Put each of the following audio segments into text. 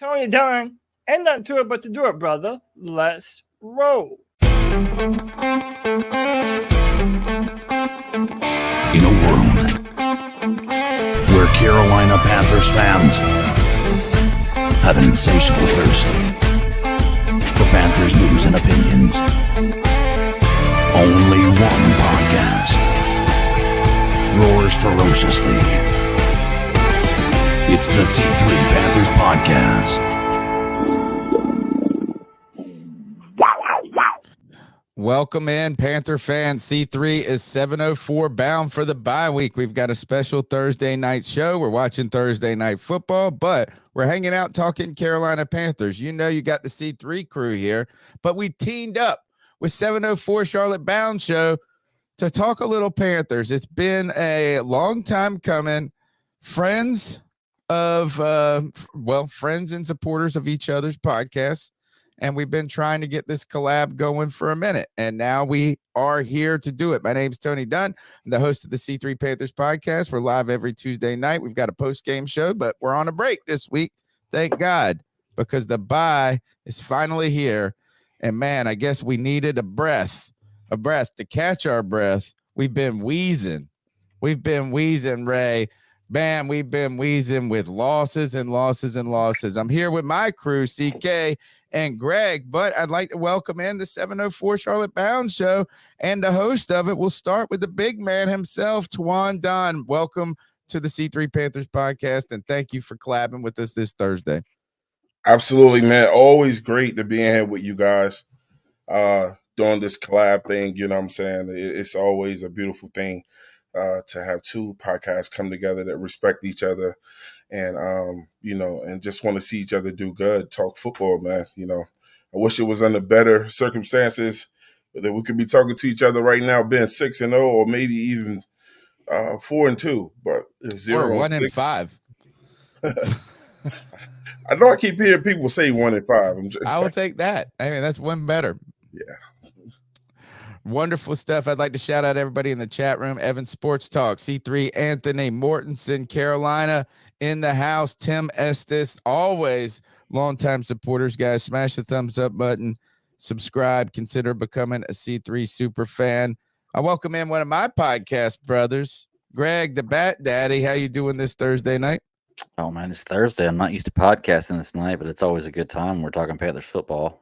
Tony Dunn. Ain't nothing to it but to do it, brother. Let's roll. In a world where Carolina Panthers fans have an insatiable thirst for Panthers news and opinions, only one podcast roars ferociously. It's the C3 Panthers Podcast. Welcome in, Panther fans. C3 is 7:04 bound for the bye week. We've got a special Thursday night show. We're watching Thursday night football, but we're hanging out talking Carolina Panthers. You know, you got the C3 crew here, but we teamed up with 7:04 Charlotte Bound show to talk a little Panthers. It's been a long time coming. Friends of, friends and supporters of each other's podcasts. And we've been trying to get this collab going for a minute. And now we are here to do it. My name's Tony Dunn. I'm the host of the C3 Panthers podcast. We're live every Tuesday night. We've got a post-game show, but we're on a break this week. Thank God, because the bye is finally here. And man, I guess we needed a breath to catch our breath. We've been wheezing, Ray. Man, we've been wheezing with losses and losses and losses. I'm here with my crew, CK and Greg, but I'd like to welcome in the 7:04 Charlotte Bound show, and the host of it. We'll start with the big man himself, Twan Don. Welcome to the C3 Panthers podcast, and thank you for collabing with us this Thursday. Absolutely, man. Always great to be in here with you guys doing this collab thing. You know what I'm saying? It's always a beautiful thing to have two podcasts come together that respect each other and, and just want to see each other do good, talk football, man. You know, I wish it was under better circumstances that we could be talking to each other right now, being 6-0 or maybe even 4-2, but 0-1-5. I know I keep hearing people say 1-5. I will take that. I mean, that's one better. Yeah. Wonderful stuff. I'd like to shout out everybody in the chat room. Evan Sports Talk, C3, Anthony Mortensen, Carolina in the house, Tim Estes, always longtime supporters, guys. Smash the thumbs up button, subscribe, consider becoming a C3 super fan. I welcome in one of my podcast brothers, Greg, the Bat Daddy. How you doing this Thursday night? Oh, man, it's Thursday. I'm not used to podcasting this night, but it's always a good time. We're talking Panthers football.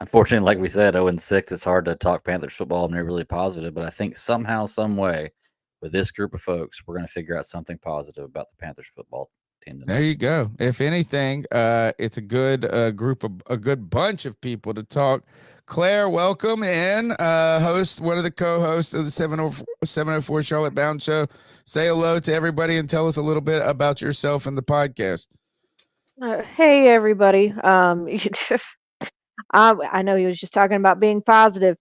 Unfortunately, like we said, 0-6, it's hard to talk Panthers football and they're really positive, but I think somehow, some way, with this group of folks, we're going to figure out something positive about the Panthers football team tonight. There you go. If anything, it's a good a good bunch of people to talk. Claire, welcome in. One of the co-hosts of the 7:04 Charlotte Bound show. Say hello to everybody and tell us a little bit about yourself and the podcast. Hey, everybody. I know he was just talking about being positive.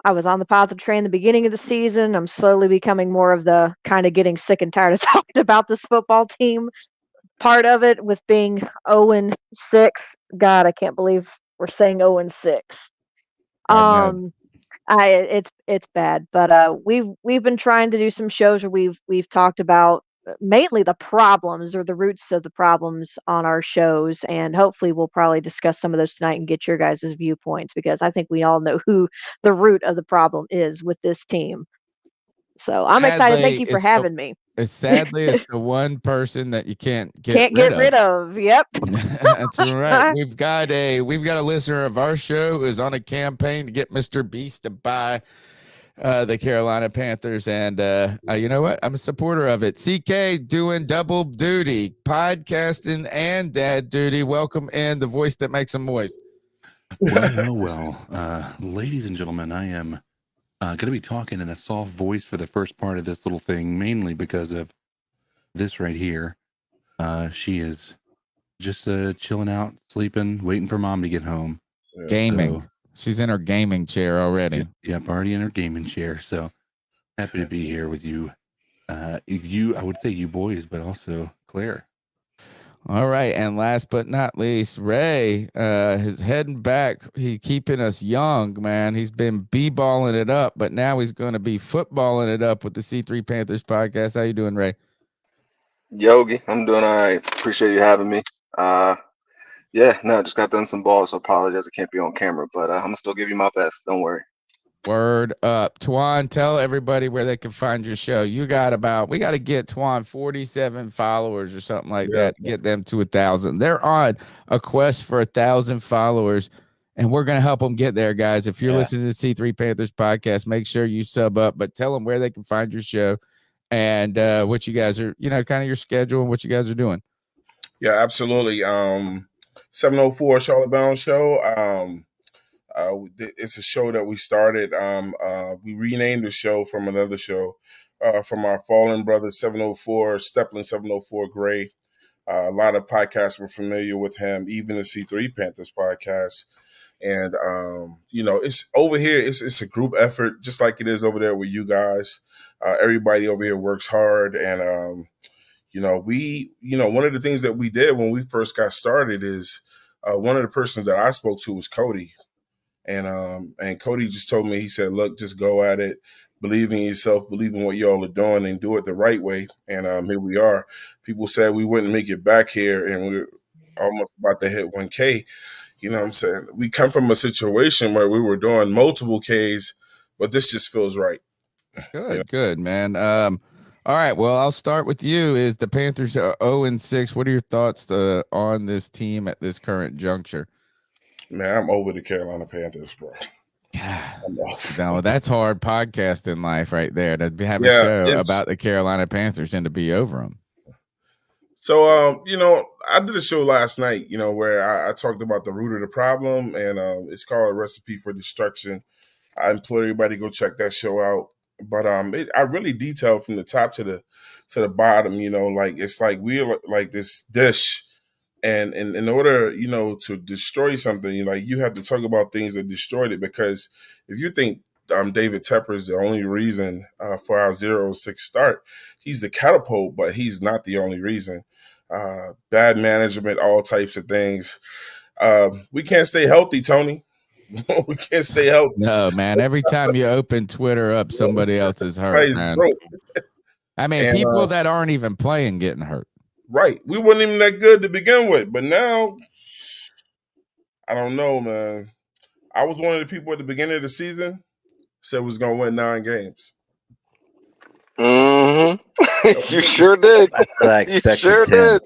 I was on the positive train in the beginning of the season. I'm slowly becoming more of the kind of getting sick and tired of talking about this football team part of it with being 0-6. God, I can't believe we're saying 0-6. It's bad, but we've been trying to do some shows where we've talked about mainly the problems or the roots of the problems on our shows, and hopefully we'll probably discuss some of those tonight and get your guys' viewpoints, because I think we all know who the root of the problem is with this team. So I'm excited. Thank you for having me. Sadly, it's the one person that you can't get rid of. Yep. That's right. We've got a listener of our show who is on a campaign to get Mr. Beast to buy the Carolina Panthers, and you know what? I'm a supporter of it. CK doing double duty, podcasting and dad duty. Welcome in, the voice that makes them moist. Well, ladies and gentlemen, I am going to be talking in a soft voice for the first part of this little thing, mainly because of this right here. She is just chilling out, sleeping, waiting for mom to get home. Gaming. So, she's in her gaming chair already. Yep, already in her gaming chair. So happy to be here with you. I would say you boys, but also Claire. All right, and last but not least, Ray is heading back. He's keeping us young, man. He's been b-balling it up, but now he's going to be footballing it up with the C3 Panthers podcast. How you doing, Ray? Yogi, I'm doing all right. Appreciate you having me. Yeah, no, I just got done some balls, so apologize I can't be on camera, but I'm gonna still give you my best. Don't worry. Word up. Twan, tell everybody where they can find your show. We got to get Twan 47 followers or something like Yeah. that. Get them to 1,000. They're on a quest for 1,000 followers, and we're going to help them get there, guys. If you're listening to the C3 Panthers podcast, make sure you sub up, but tell them where they can find your show and what you guys are, kind of your schedule and what you guys are doing. Yeah, absolutely. 704 Charlotte Bound Show. It's a show that we started. We renamed the show from another show, from our fallen brother 704, Steplin 704 Gray. A lot of podcasts were familiar with him, even the C3 Panthers podcast. And, it's over here. It's a group effort, just like it is over there with you guys. Everybody over here works hard. And, one of the things that we did when we first got started is one of the persons that I spoke to was Cody. And Cody just told me, he said, look, just go at it, believe in yourself, believe in what y'all are doing, and do it the right way. And here we are. People said we wouldn't make it back here, and we're almost about to hit 1K. You know what I'm saying? We come from a situation where we were doing multiple Ks, but this just feels right. Good, man. All right, well, I'll start with you. Is the Panthers 0-6? What are your thoughts on this team at this current juncture? Man, I'm over the Carolina Panthers, bro. No, that's hard podcasting life right there. To have a show about the Carolina Panthers and to be over them. So, I did a show last night, where I talked about the root of the problem, and it's called A Recipe for Destruction. I implore everybody to go check that show out. But I really detailed from the top to the bottom. It's like we're like this dish. And in order, to destroy something, you have to talk about things that destroyed it. Because if you think David Tepper is the only reason for our 0-6 start, he's the catapult, but he's not the only reason. Bad management, all types of things. We can't stay healthy, Tony. We can't stay healthy. No, man. Every time you open Twitter up, somebody else is hurt, man. I mean, people that aren't even playing getting hurt. Right. We weren't even that good to begin with. But now, I don't know, man. I was one of the people at the beginning of the season said we was going to win 9 games. Mm-hmm. You sure did. I expected you sure 10. did.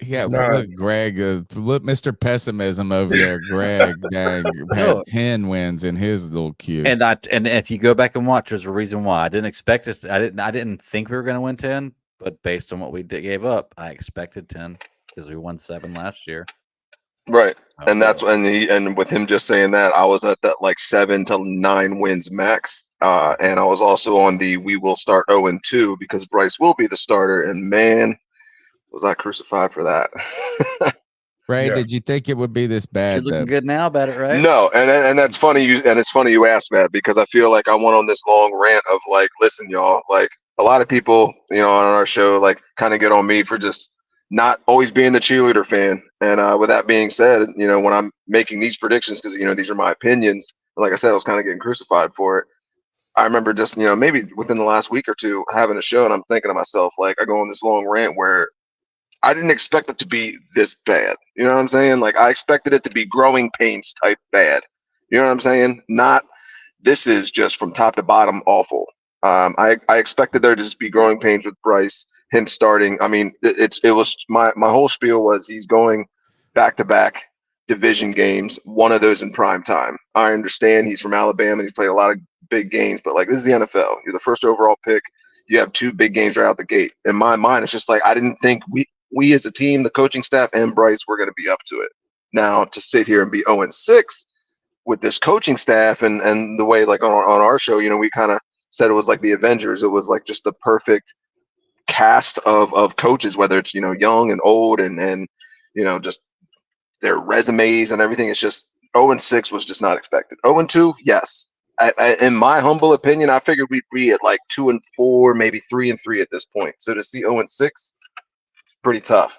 Yeah. Look, Greg, Mr. Pessimism over there. Greg, dang, had 10 wins in his little queue. And if you go back and watch, there's a reason why I didn't expect it. I didn't think we were going to win 10, but based on what we gave up, I expected 10 because we won 7 last year. Right. And that's and with him just saying that, I was at that like 7 to 9 wins max. And I was also on the we will start 0-2 because Bryce will be the starter. And man, was I crucified for that. Ray, did you think it would be this bad? You're looking good now about it, right? No, and that's funny. It's funny you ask that because I feel like I went on this long rant of like, listen, y'all, like a lot of people, on our show, like kind of get on me for just not always being the cheerleader fan. And with that being said, when I'm making these predictions, because these are my opinions, like I said, I was kind of getting crucified for it. I remember just maybe within the last week or two having a show, and I'm thinking to myself, like I go on this long rant where I didn't expect it to be this bad. You know what I'm saying? Like I expected it to be growing pains type bad. You know what I'm saying? Not this is just from top to bottom awful. I expected there to just be growing pains with Bryce, him starting. I mean, it was my whole spiel was he's going back to back division games, one of those in prime time. I understand he's from Alabama, he's played a lot of big games, but like this is the NFL. You're the first overall pick. You have 2 big games right out the gate. In my mind, it's just like I didn't think we as a team, the coaching staff and Bryce, were going to be up to it. Now to sit here and be 0-6 with this coaching staff and the way like on our show, we kind of said it was like the Avengers. It was like just the perfect cast of coaches, whether it's young and old and just their resumes and everything. It's just 0-6 was just not expected. 0-2, yes. In my humble opinion, I figured we'd be at like 2-4, maybe 3-3 at this point. So to see 0-6, pretty tough.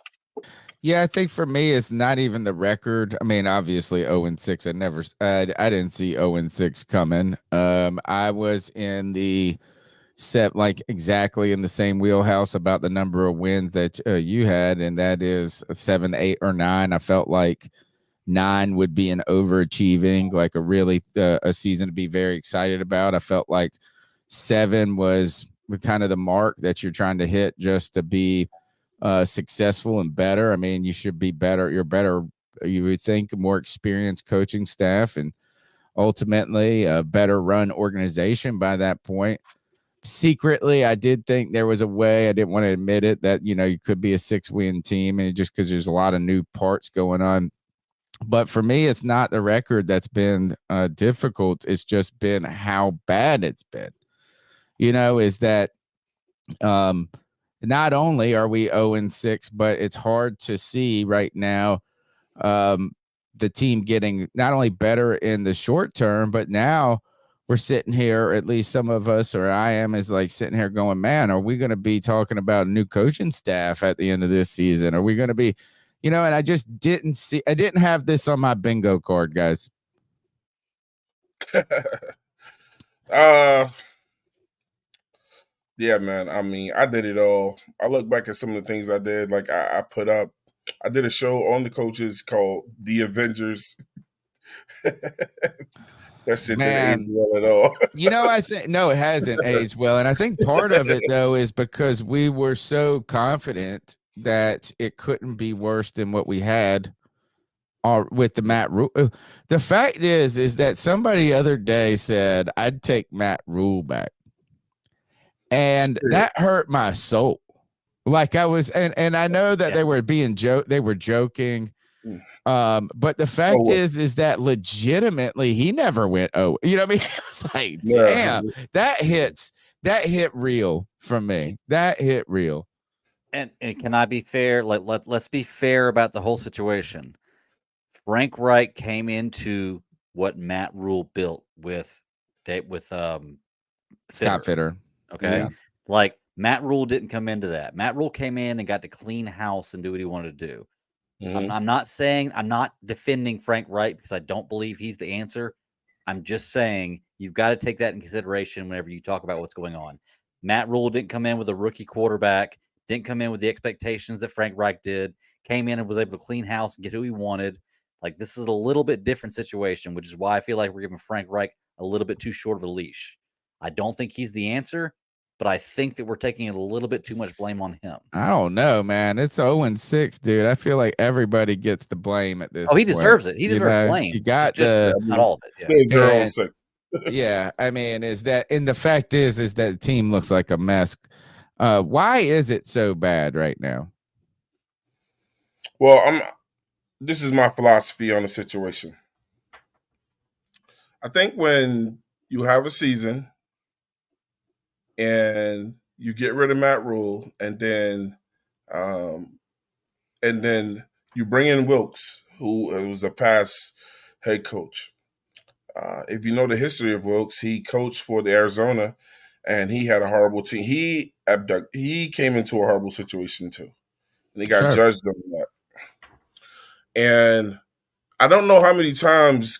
Yeah, I think for me, it's not even the record. I mean, obviously 0-6. I didn't see 0-6 coming. I was in the set like exactly in the same wheelhouse about the number of wins that you had, and that is 7, 8, or 9. I felt like 9 would be an overachieving, like a really a season to be very excited about. I felt like 7 was kind of the mark that you're trying to hit just to be successful and better. I mean, you should be better. You're better. You would think more experienced coaching staff and ultimately a better run organization by that point. Secretly, I did think there was a way, I didn't want to admit it, that, you know, you could be a 6-win team, and just because there's a lot of new parts going on. But for me, it's not the record that's been difficult. It's just been how bad it's been. You know, is that not only are we 0-6, but it's hard to see right now the team getting not only better in the short term, but now we're sitting here, at least some of us, or I am, is like sitting here going, man, are we going to be talking about a new coaching staff at the end of this season? Are we going to be, you know, and I didn't have this on my bingo card, guys. Yeah, man. I mean, I did it all. I look back at some of the things I did. Like I put up, I did a show on the coaches called The Avengers. That shit didn't age well at all. You know, I think no, it hasn't aged well, and I think part of it though is because we were so confident that it couldn't be worse than what we had with the Matt Rule. The fact is that somebody the other day said I'd take Matt Rule back, and that hurt my soul. Like I was, and I know that they were joking. But the fact is that legitimately he never went, oh, you know what I mean? It's like, damn, that hit real for me. That hit real. And can I be fair? Let's be fair about the whole situation. Frank Reich came into what Matt Rule built with Scott Fitter. Okay. Yeah. Like Matt Rule didn't come into that. Matt Rule came in and got to clean house and do what he wanted to do. Mm-hmm. I'm not defending Frank Reich because I don't believe he's the answer. I'm just saying you've got to take that in consideration whenever you talk about what's going on. Matt Rule didn't come in with a rookie quarterback, didn't come in with the expectations that Frank Reich did, came in and was able to clean house and get who he wanted. Like, this is a little bit different situation, which is why I feel like we're giving Frank Reich a little bit too short of a leash. I don't think he's the answer, but I think that we're taking a little bit too much blame on him. I don't know, man. It's 0-6, dude. I feel like everybody gets the blame at this point. He deserves it. He deserves blame. You got not all of it. Yeah. 0-6. Yeah, I mean, and the fact is that the team looks like a mess. Why is it so bad right now? Well, this is my philosophy on the situation. I think when you have a season and you get rid of Matt Rule, and then you bring in Wilkes, who was a past head coach. If you know the history of Wilkes, he coached for the Arizona, and he had a horrible team. He came into a horrible situation too, and he got judged on that. And I don't know how many times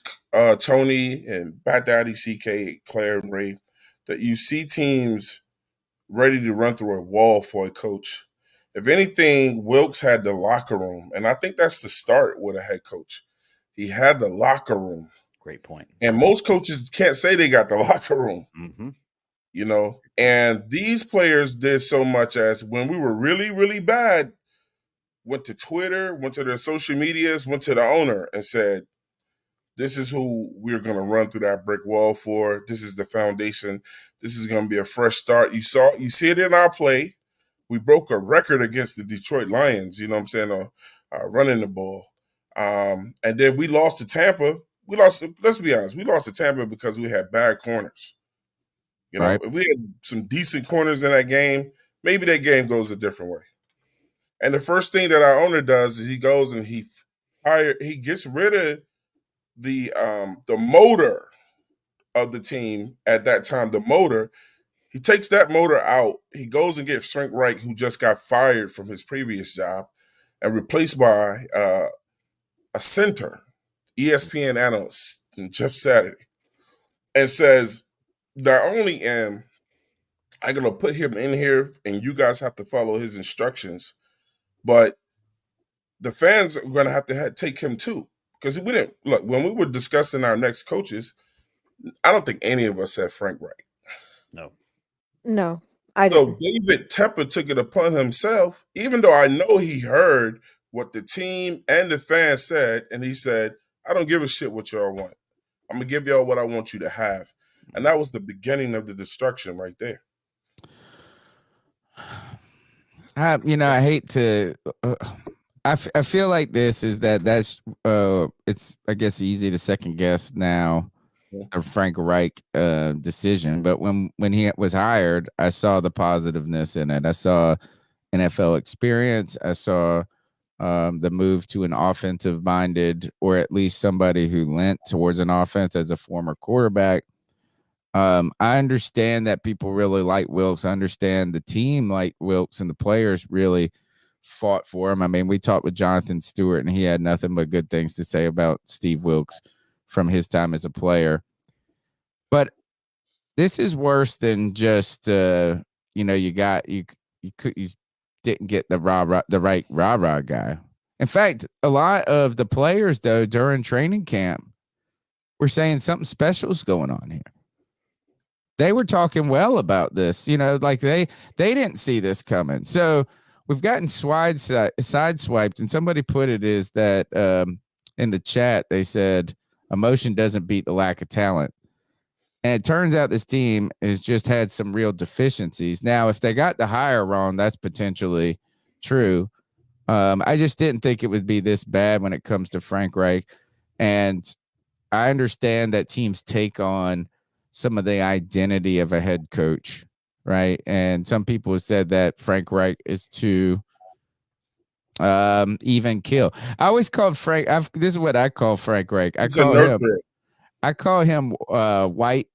Tony and Bat Daddy, CK, Claire, and Ray, that you see teams ready to run through a wall for a coach. If anything, Wilkes had the locker room, and I think that's the start with a head coach. He had the locker room. Great point. And most coaches can't say they got the locker room, mm-hmm. you know. And these players did so much as when we were really, really bad, went to Twitter, went to their social medias, went to the owner and said, this is who we're going to run through that brick wall for. This is the foundation. This is going to be a fresh start. You see it in our play. We broke a record against the Detroit Lions, you know what I'm saying, running the ball. And then we lost to Tampa. Let's be honest, we lost to Tampa because we had bad corners. You know, if we had some decent corners in that game, maybe that game goes a different way. And the first thing that our owner does is he goes and he gets rid of the motor of the team at that time. The motor, he takes that motor out. He goes and gets Frank Reich, who just got fired from his previous job, and replaced by a center, ESPN analyst, Jeff Saturday, and says, not only am I'm gonna put him in here, and you guys have to follow his instructions. But the fans are gonna have to take him too, because we didn't look when we were discussing our next coaches. I don't think any of us said Frank Reich. No. No, I So didn't. David Tepper took it upon himself, even though I know he heard what the team and the fans said, and he said, "I don't give a shit what y'all want. I'm gonna give y'all what I want you to have," and that was the beginning of the destruction right there. I hate to. I feel like that's it's I guess easy to second guess now a Frank Reich decision, but when he was hired, I saw the positiveness in it. I saw NFL experience. I saw the move to an offensive minded, or at least somebody who lent towards an offense as a former quarterback. I understand that people really like Wilkes. I understand the team like Wilkes, and the players really fought for him. I mean, we talked with Jonathan Stewart, and he had nothing but good things to say about Steve Wilkes from his time as a player. But this is worse than just you didn't get the right rah guy. In fact, a lot of the players though during training camp were saying something special is going on here. They were talking well about this, like they didn't see this coming. So we've gotten sideswiped, and somebody put it is that in the chat they said emotion doesn't beat the lack of talent. And it turns out this team has just had some real deficiencies. Now, if they got the hire wrong, that's potentially true. I just didn't think it would be this bad when it comes to Frank Reich. And I understand that teams take on some of the identity of a head coach, right? And some people have said that Frank Reich is too even kill. I always called Frank. This is what I call Frank Reich. He's a nurturer. I call him white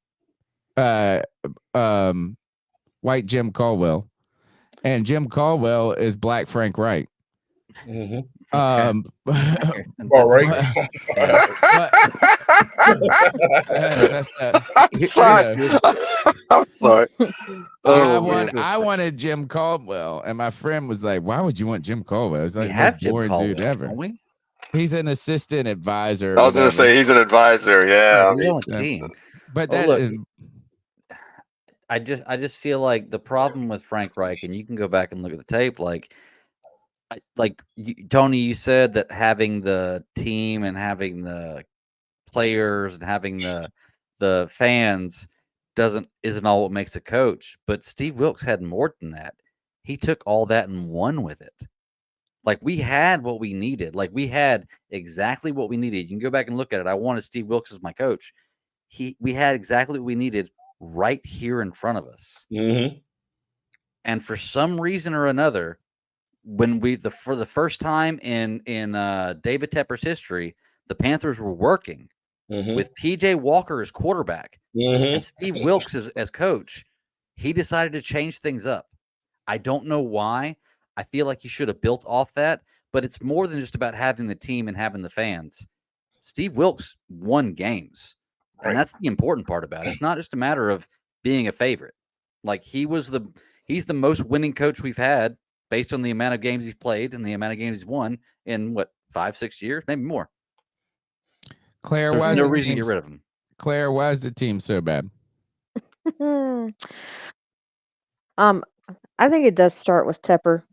white Jim Caldwell, and Jim Caldwell is black Frank Reich. Mm-hmm. All right. I'm sorry. I'm sorry. I wanted Jim Caldwell, and my friend was like, "Why would you want Jim Caldwell? It's like the most boring dude ever." He's an assistant advisor. I was going to say he's an advisor. Yeah, he's on the team. But I just feel like the problem with Frank Reich, and you can go back and look at the tape, Tony, you said that having the team and having the players and having the fans isn't all what makes a coach. But Steve Wilkes had more than that. He took all that and won with it. Like, we had what we needed. Like, we had exactly what we needed. You can go back and look at it. I wanted Steve Wilkes as my coach. We had exactly what we needed right here in front of us. Mm-hmm. And for some reason or another, when for the first time in David Tepper's history, the Panthers were working with PJ Walker as quarterback and Steve Wilkes as coach. He decided to change things up. I don't know why. I feel like he should have built off that, but it's more than just about having the team and having the fans. Steve Wilkes won games, and that's the important part about it. It's not just a matter of being a favorite. Like, he's the most winning coach we've had based on the amount of games he's played and the amount of games he's won in 5-6 years, maybe more. Claire, there's no reason to get rid of him. Claire, why is the team so bad? I think it does start with Tepper.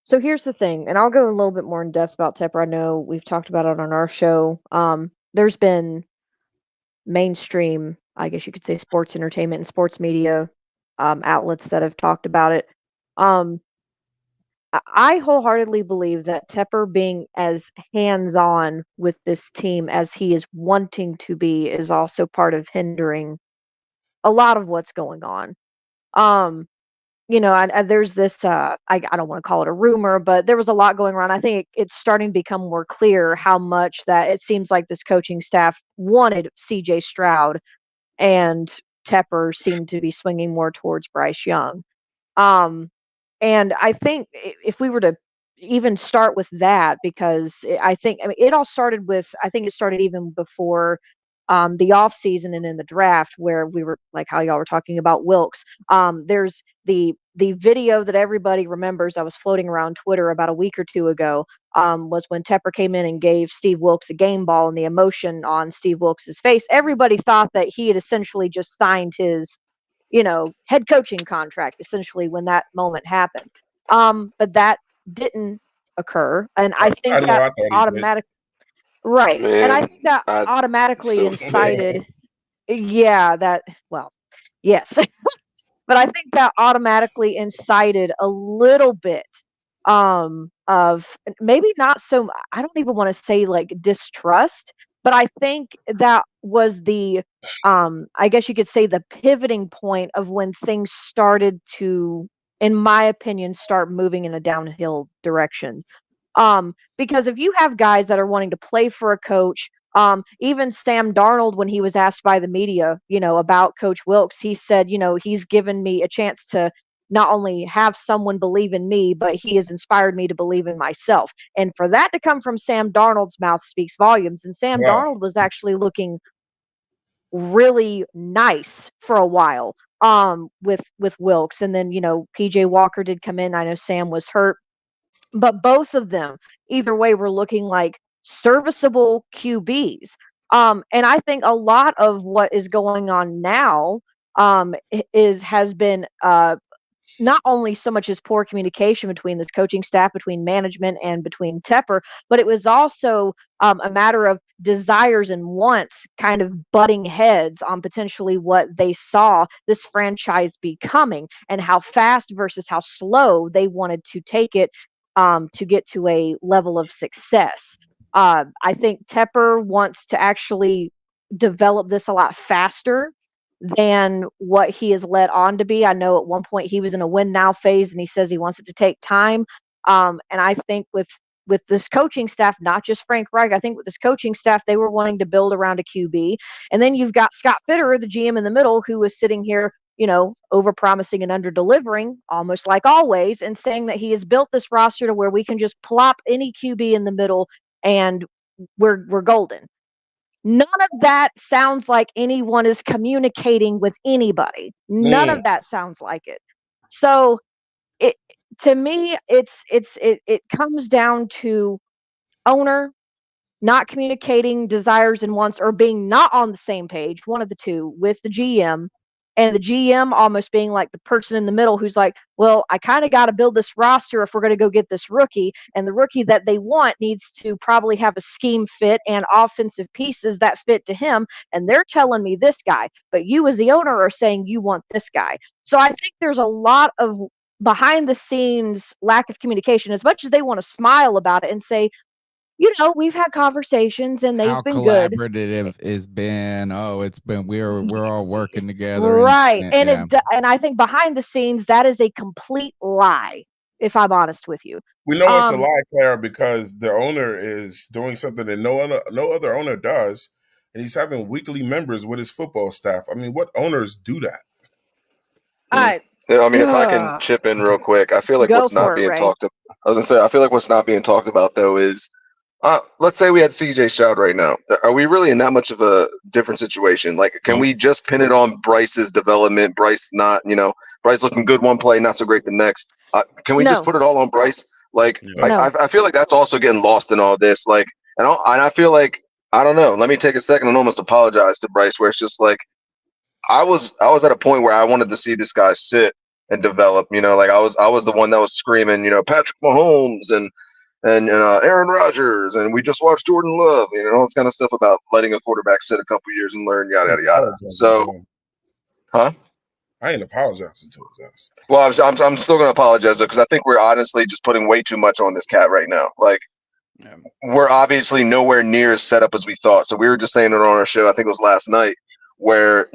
So here's the thing, and I'll go a little bit more in depth about Tepper. I know we've talked about it on our show. There's been mainstream, I guess you could say, sports entertainment and sports media outlets that have talked about it. I wholeheartedly believe that Tepper being as hands-on with this team as he is wanting to be is also part of hindering a lot of what's going on. There's this, I don't want to call it a rumor, but there was a lot going around. I think it's starting to become more clear how much that it seems like this coaching staff wanted CJ Stroud, and Tepper seemed to be swinging more towards Bryce Young. And I think if we were to even start with that, because it all started with, I think it started even before the offseason and in the draft, where we were like how y'all were talking about Wilks. There's the video that everybody remembers I was floating around Twitter about a week or two ago, was when Tepper came in and gave Steve Wilks a game ball, and the emotion on Steve Wilks's face. Everybody thought that he had essentially just signed his, head coaching contract essentially when that moment happened. But that didn't occur. And I think I know. that I thought he did. automatic right. And I Man, think that I automatically so incited, yes. But I think that automatically incited a little bit of maybe not so, I don't even want to say like distrust, but I think that was the I guess you could say the pivoting point of when things started to, in my opinion, start moving in a downhill direction. Because if you have guys that are wanting to play for a coach, even Sam Darnold, when he was asked by the media, about Coach Wilks, he said, he's given me a chance to not only have someone believe in me, but he has inspired me to believe in myself. And for that to come from Sam Darnold's mouth speaks volumes. And Sam Wow. Darnold was actually looking really nice for a while with Wilks. And then, PJ Walker did come in. I know Sam was hurt, but both of them, either way, were looking like serviceable QBs. And I think a lot of what is going on now has been not only so much as poor communication between this coaching staff, between management and between Tepper, but it was also a matter of desires and wants kind of butting heads on potentially what they saw this franchise becoming and how fast versus how slow they wanted to take it to get to a level of success. I think Tepper wants to actually develop this a lot faster than what he has led on to be. I know at one point he was in a win now phase, and he says he wants it to take time. And I think with this coaching staff, not just Frank Reich, I think with this coaching staff, they were wanting to build around a QB. And then you've got Scott Fitterer, the GM in the middle, who was sitting here, over promising and under delivering, almost like always, and saying that he has built this roster to where we can just plop any QB in the middle and we're golden. None of that sounds like anyone is communicating with anybody. None of that sounds like it. So to me, it comes down to owner not communicating desires and wants, or being not on the same page, one of the two, with the GM, and the GM almost being like the person in the middle who's like, well, I kind of got to build this roster if we're going to go get this rookie, and the rookie that they want needs to probably have a scheme fit and offensive pieces that fit to him, and they're telling me this guy, but you as the owner are saying you want this guy. So I think there's a lot of behind the scenes lack of communication, as much as they want to smile about it and say, we've had conversations and they've How been good. collaborative it's been. Oh, it's been we're all working together. Right. And I think behind the scenes that is a complete lie, if I'm honest with you. We know it's a lie, Clara, because the owner is doing something that no other owner does, and he's having weekly members with his football staff. I mean, what owners do that? I mean, if I can chip in real quick, I feel like what's not being talked about. I was gonna say, I feel like what's not being talked about though is, let's say we had CJ Stroud right now. Are we really in that much of a different situation? Like, can we just pin it on Bryce's development? Bryce Bryce looking good one play, not so great the next. Can we just put it all on Bryce? Like, I feel like that's also getting lost in all this. Like, and I feel like, I don't know. Let me take a second and almost apologize to Bryce, where it's just like, I was at a point where I wanted to see this guy sit and develop. Like I was the one that was screaming, Patrick Mahomes and Aaron Rodgers, and we just watched Jordan Love, all this kind of stuff about letting a quarterback sit a couple years and learn, yada yada yada. So, I ain't apologizing to his ass. Well, I'm still gonna apologize though, because I think we're honestly just putting way too much on this cat right now. Like, we're obviously nowhere near as set up as we thought. So we were just saying it on our show, I think it was last night, where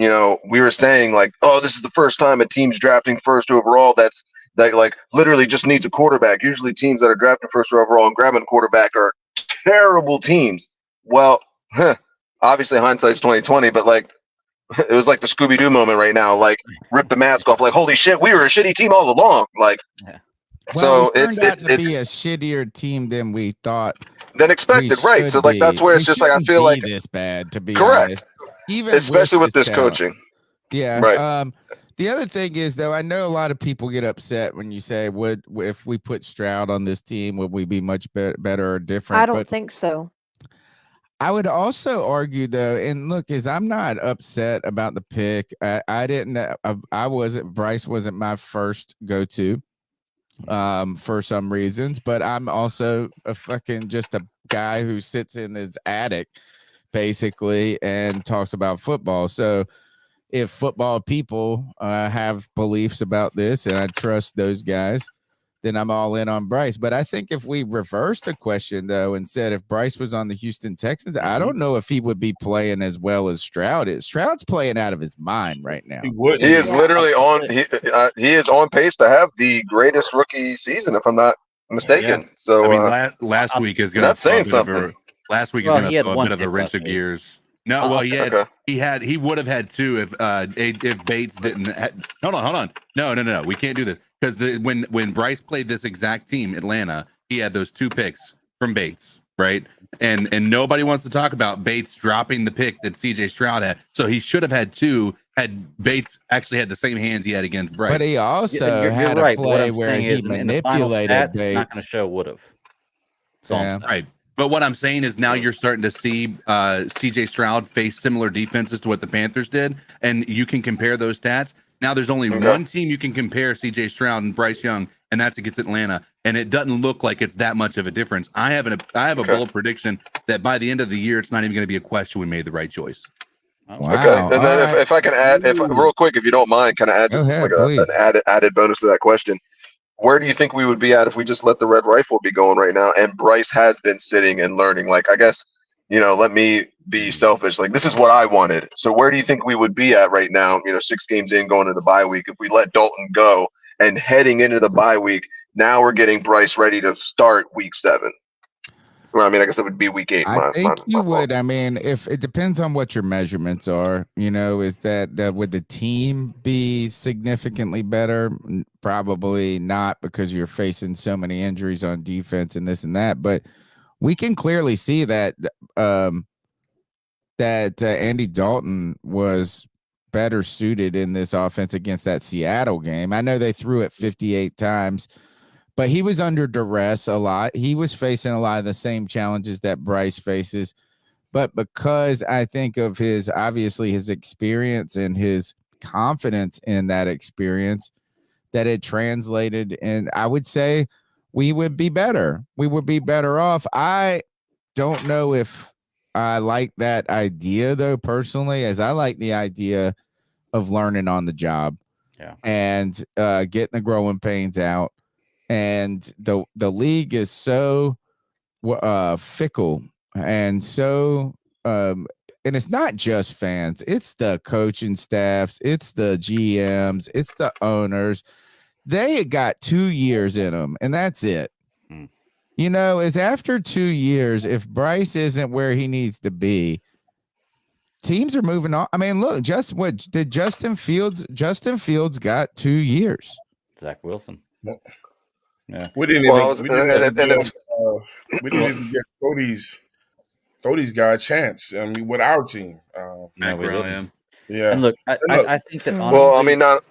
we were saying like, oh, this is the first time a team's drafting first overall that like literally just needs a quarterback. Usually teams that are drafting first overall and grabbing a quarterback are terrible teams. Well, obviously hindsight's 2020, but like it was like the Scooby-Doo moment right now. Like, rip the mask off. Like, holy shit, we were a shitty team all along. Like, Well, So we turned out to it's be a shittier team than we thought than we expected, right? So should like that's be. where We it's just like I shouldn't feel be like this bad, to be correct, honest. Even with especially with this this talent. coaching. Yeah. Right. The other thing is, though, I know a lot of people get upset when you say, "Would if we put Stroud on this team, would we be much better or different?" I don't But think so. I would also argue, though, and look, is I'm not upset about the pick. I didn't. I wasn't. Bryce wasn't my first go-to, for some reasons, but I'm also a fucking just a guy who sits in his attic, basically, and talks about football. So if football people have beliefs about this, and I trust those guys, then I'm all in on Bryce. But I think if we reversed the question, though, and said if Bryce was on the Houston Texans, I don't know if he would be playing as well as Stroud is. Stroud's playing out of his mind right now. He wouldn't. He is be. literally on. He is on pace to have the greatest rookie season, if I'm not mistaken. Yeah. So I mean, last week is going to that's throw a saying bit of something. last week is Well, going he to had throw a one bit of a pick wrench last of week. gears. No, I'll well, take- he would have had two if Bates didn't. Hold on. No. We can't do this because when Bryce played this exact team, Atlanta, he had those two picks from Bates, right? And nobody wants to talk about Bates dropping the pick that CJ Stroud had. So he should have had two had Bates actually had the same hands he had against Bryce. But he also you're had right. a But what play I'm where saying he is, in the final manipulated stats, it's not going Bates. to show would have. That's all I'm saying. Right. But what I'm saying is now you're starting to see CJ Stroud face similar defenses to what the Panthers did, and you can compare those stats. Now there's only one team you can compare CJ Stroud and Bryce Young, and that's against Atlanta. And it doesn't look like it's that much of a difference. I have a bold prediction that by the end of the year, it's not even going to be a question we made the right choice. Wow. Okay. And then All if I can add, real quick, if you don't mind, can I add Go just ahead, like please. an added bonus to that question? Where do you think we would be at if we just let the red rifle be going right now and Bryce has been sitting and learning? Like, I guess, let me be selfish. Like, this is what I wanted. So where do you think we would be at right now, 6 games in going to the bye week, if we let Dalton go and heading into the bye week, now we're getting Bryce ready to start week 7? Well, I mean, I guess it would be week 8. I think you my would. I mean, if it depends on what your measurements are, is that would the team be significantly better? Probably not, because you're facing so many injuries on defense and this and that. But we can clearly see that Andy Dalton was better suited in this offense against that Seattle game. I know they threw it 58 times. But he was under duress a lot. He was facing a lot of the same challenges that Bryce faces. But because I think of his experience and his confidence in that experience, that it translated, and I would say we would be better. We would be better off. I don't know if I like that idea, though, personally, as I like the idea of learning on the job. Yeah. And getting the growing pains out. And the league is so fickle and so and it's not just fans, it's the coaching staffs, it's the GMs, it's the owners. They got 2 years in them, and that's it. Is after 2 years, if Bryce isn't where he needs to be, teams are moving on. I mean, look, what did Justin Fields got 2 years. Zach Wilson. Yeah. We didn't even get Cody's guy a chance. I mean, with our team. No, we didn't. Yeah. And look, I think that honestly. Well, I mean, not.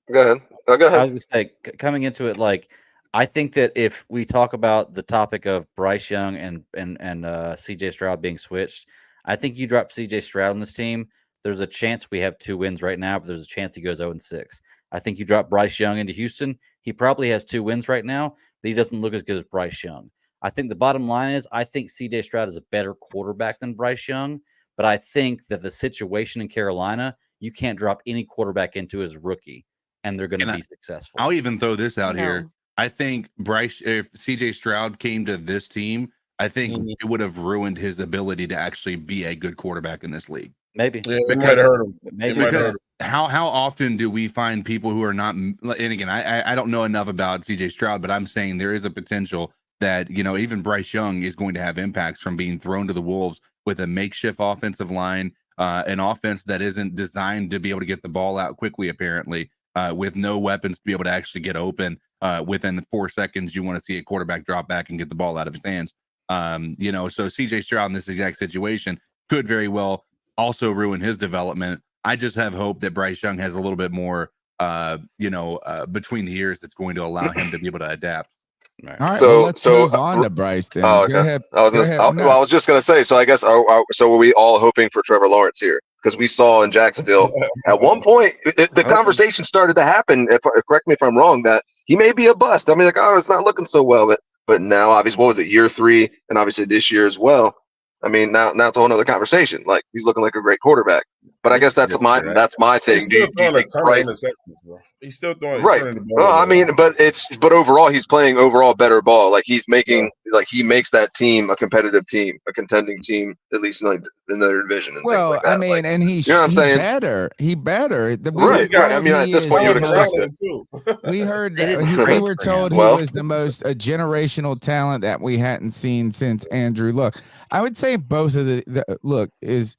Go ahead. Go ahead. I was going to say, coming into it, like, I think that if we talk about the topic of Bryce Young and CJ Stroud being switched, I think you drop CJ Stroud on this team, there's a chance we have 2 wins right now, but there's a chance he goes 0-6. I think you drop Bryce Young into Houston, he probably has 2 wins right now, but he doesn't look as good as Bryce Young. I think the bottom line is I think CJ Stroud is a better quarterback than Bryce Young, but I think that the situation in Carolina, you can't drop any quarterback into as a rookie, and they're going to be successful. I'll even throw this out here. I think if CJ Stroud came to this team, I think it would have ruined his ability to actually be a good quarterback in this league. Maybe. Yeah, it might hurt him. Because how often do we find people who are not? And again, I don't know enough about CJ Stroud, but I'm saying there is a potential that even Bryce Young is going to have impacts from being thrown to the wolves with a makeshift offensive line, an offense that isn't designed to be able to get the ball out quickly, apparently, with no weapons to be able to actually get open. within the 4 seconds, you want to see a quarterback drop back and get the ball out of his hands. You know, so CJ Stroud in this exact situation could very well also ruin his development. I just have hope that Bryce Young has a little bit more, between the ears that's going to allow him to be able to adapt. All right, well, let's move on to Bryce then. Oh, Go okay. ahead. I was just gonna say. So I guess so. Were we all hoping for Trevor Lawrence here? Because we saw in Jacksonville at one point the conversation started to happen. Correct me if I'm wrong. That he may be a bust. I mean, like, oh, it's not looking so well. But now, obviously, what was it, year 3, and obviously this year as well. I mean, now it's a whole other conversation. Like, he's looking like a great quarterback. But I guess that's my thing. He's still throwing a ton of interceptions, bro. He's still turning the ball. Well, I mean, but overall, he's playing better ball. Like, he's making he makes that team a competitive team, a contending team, at least in their division. And well, things like that. I mean, like, and he's you know what I'm saying? better. He better. Right. I mean, at this point, you would expect it. We heard that we were told he was the most a generational talent that we hadn't seen since Andrew Luck. I would say both of the look is.